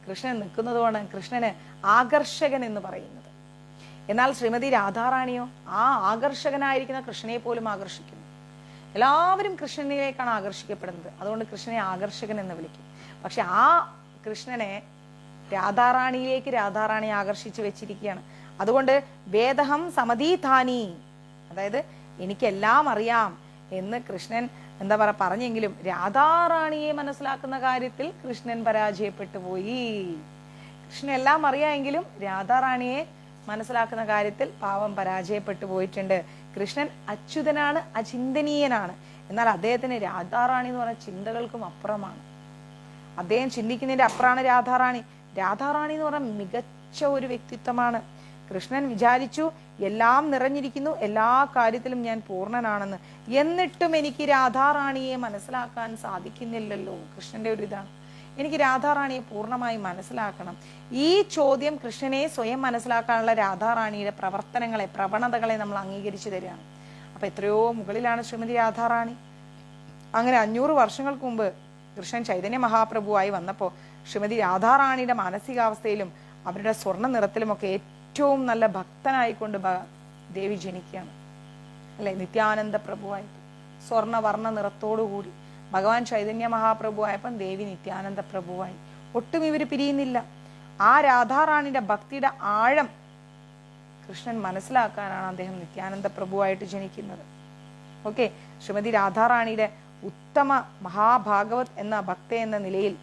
കൃഷ്ണൻ നിൽക്കുന്നതുമാണ് കൃഷ്ണന് ആകർഷകൻ എന്ന് പറയുന്നത്. എന്നാൽ ശ്രീമതി രാധാറാണിയോ ആ ആകർഷകനായിരിക്കുന്ന കൃഷ്ണനെ പോലും ആകർഷിക്കുന്നു. എല്ലാവരും കൃഷ്ണനിലേക്കാണ് ആകർഷിക്കപ്പെടുന്നത്. അതുകൊണ്ട് കൃഷ്ണനെ ആകർഷകൻ എന്ന് വിളിക്കും. പക്ഷെ ആ കൃഷ്ണനെ രാധാറാണിയിലേക്ക് രാധാറാണി ആകർഷിച്ചു വെച്ചിരിക്കുകയാണ്. അതുകൊണ്ട് വേദഹം സമതീതാനി, അതായത് എനിക്കെല്ലാം അറിയാം എന്ന് കൃഷ്ണൻ എന്താ പറയുക പറഞ്ഞെങ്കിലും രാധാറാണിയെ മനസ്സിലാക്കുന്ന കാര്യത്തിൽ കൃഷ്ണൻ പരാജയപ്പെട്ടു പോയി. കൃഷ്ണൻ എല്ലാം അറിയാമെങ്കിലും രാധാറാണിയെ മനസ്സിലാക്കുന്ന കാര്യത്തിൽ പാവം പരാജയപ്പെട്ടു പോയിട്ടുണ്ട്. കൃഷ്ണൻ അച്യുതനാണ്, അചിന്തനീയനാണ്. എന്നാൽ അദ്ദേഹത്തിന് രാധാറാണി എന്ന് പറഞ്ഞ ചിന്തകൾക്കും അപ്പുറമാണ്. അദ്ദേഹം ചിന്തിക്കുന്നതിന്റെ അപ്പുറമാണ് രാധാറാണി. രാധാറാണി എന്ന് പറഞ്ഞാൽ മികച്ച ഒരു വ്യക്തിത്വമാണ്. കൃഷ്ണൻ വിചാരിച്ചു എല്ലാം നിറഞ്ഞിരിക്കുന്നു, എല്ലാ കാര്യത്തിലും ഞാൻ പൂർണ്ണനാണെന്ന്. എന്നിട്ടും എനിക്ക് രാധാറാണിയെ മനസ്സിലാക്കാൻ സാധിക്കുന്നില്ലല്ലോ. കൃഷ്ണന്റെ ഒരു ഇതാണ്, എനിക്ക് രാധാറാണിയെ പൂർണ്ണമായി മനസ്സിലാക്കണം. ഈ ചോദ്യം കൃഷ്ണനെ സ്വയം മനസ്സിലാക്കാനുള്ള രാധാറാണിയുടെ പ്രവർത്തനങ്ങളെ, പ്രവണതകളെ നമ്മൾ അംഗീകരിച്ചു തരികയാണ്. അപ്പൊ എത്രയോ മുകളിലാണ് ശ്രീമതി രാധാറാണി. അങ്ങനെ 500 വർഷങ്ങൾക്ക് മുമ്പ് കൃഷ്ണൻ ചൈതന്യ മഹാപ്രഭുവായി വന്നപ്പോൾ ശ്രീമതി രാധാറാണിയുടെ മാനസികാവസ്ഥയിലും അവരുടെ സ്വർണ്ണ നിറത്തിലുമൊക്കെ ഏറ്റവും നല്ല ഭക്തനായിക്കൊണ്ട് ദേവി ജനിക്കുകയാണ് അല്ലെ? നിത്യാനന്ദ പ്രഭുവായി സ്വർണ്ണവർണ്ണ നിറത്തോടുകൂടി ഭഗവാൻ ചൈതന്യ മഹാപ്രഭുവായപ്പം ദേവി നിത്യാനന്ദ പ്രഭുവായി. ഒട്ടും ഇവർ പിരിയുന്നില്ല. ആ രാധാറാണിയുടെ ഭക്തിയുടെ ആഴം കൃഷ്ണൻ മനസ്സിലാക്കാനാണ് അദ്ദേഹം നിത്യാനന്ദ പ്രഭുവായിട്ട് ജനിക്കുന്നത്. ഓക്കെ, ശ്രീമതി രാധാറാണിയുടെ ഉത്തമ മഹാഭാഗവത് എന്ന ഭക്ത എന്ന നിലയിൽ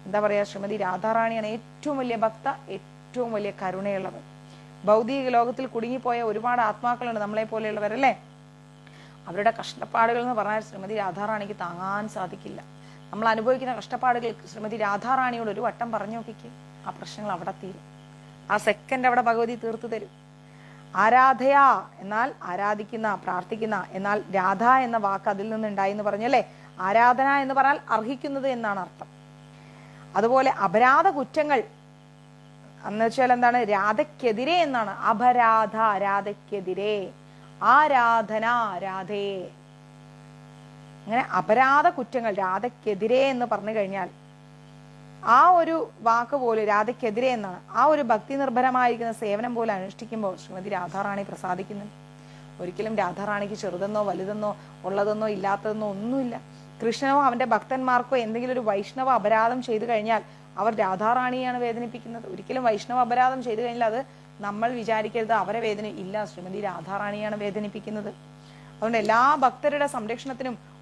എന്താ പറയാ, ശ്രീമതി രാധാറാണിയാണ് ഏറ്റവും വലിയ ഭക്ത, ഏറ്റവും വലിയ കരുണയുള്ളവർ. ഭൗതിക ലോകത്തിൽ കുടുങ്ങിപ്പോയ ഒരുപാട് ആത്മാക്കളുണ്ട് നമ്മളെ പോലെയുള്ളവരല്ലേ. അവരുടെ കഷ്ടപ്പാടുകൾ എന്ന് പറഞ്ഞാൽ ശ്രീമതി രാധാറാണിക്ക് താങ്ങാൻ സാധിക്കില്ല. നമ്മൾ അനുഭവിക്കുന്ന കഷ്ടപ്പാടുകൾ ശ്രീമതി രാധാറാണിയോട് ഒരു വട്ടം പറഞ്ഞു നോക്കിക്കേ, ആ പ്രശ്നങ്ങൾ അവിടെ തീരും. ആ സെക്കൻഡ് അവിടെ ഭഗവതി തീർത്തു തരും. ആരാധയാ എന്നാൽ ആരാധിക്കുന്ന, പ്രാർത്ഥിക്കുന്ന. എന്നാൽ രാധ എന്ന വാക്ക് അതിൽ നിന്നുണ്ടായി എന്ന് പറഞ്ഞല്ലേ. ആരാധന എന്ന് പറഞ്ഞാൽ അർഹിക്കുന്നത് എന്നാണ് അർത്ഥം. അതുപോലെ അപരാധ കുറ്റങ്ങൾ എന്ന് വെച്ചാൽ എന്താണ്? രാധയ്ക്കെതിരെ എന്നാണ്. അപരാധ രാധയ്ക്കെതിരെ, ആരാധന രാധേ. അങ്ങനെ അപരാധ കുറ്റങ്ങൾ രാധയ്ക്കെതിരെ എന്ന് പറഞ്ഞു കഴിഞ്ഞാൽ ആ ഒരു വാക്ക് പോലെ രാധയ്ക്കെതിരെ എന്നാണ്. ആ ഒരു ഭക്തി നിർഭരമായിരിക്കുന്ന സേവനം പോലെ അനുഷ്ഠിക്കുമ്പോൾ ശ്രീമതി രാധാറാണി പ്രസാദിക്കുന്നുണ്ട്. ഒരിക്കലും രാധാറാണിക്ക് ചെറുതെന്നോ വലുതെന്നോ ഉള്ളതെന്നോ ഇല്ലാത്തതെന്നോ ഒന്നുമില്ല. കൃഷ്ണനോ അവന്റെ ഭക്തന്മാർക്കോ എന്തെങ്കിലും ഒരു വൈഷ്ണവ അപരാധം ചെയ്തു കഴിഞ്ഞാൽ അവർ രാധാറാണിയാണ് വേദനിപ്പിക്കുന്നത്. ഒരിക്കലും വൈഷ്ണവ അപരാധം ചെയ്തു കഴിഞ്ഞാൽ അത് നമ്മൾ വിചാരിക്കരുത് അവരെ വേദന ഇല്ല, ശ്രീമതി രാധാറാണിയാണ് വേദനിപ്പിക്കുന്നത്. അതുകൊണ്ട് എല്ലാ ഭക്തരുടെ സംരക്ഷണത്തിനും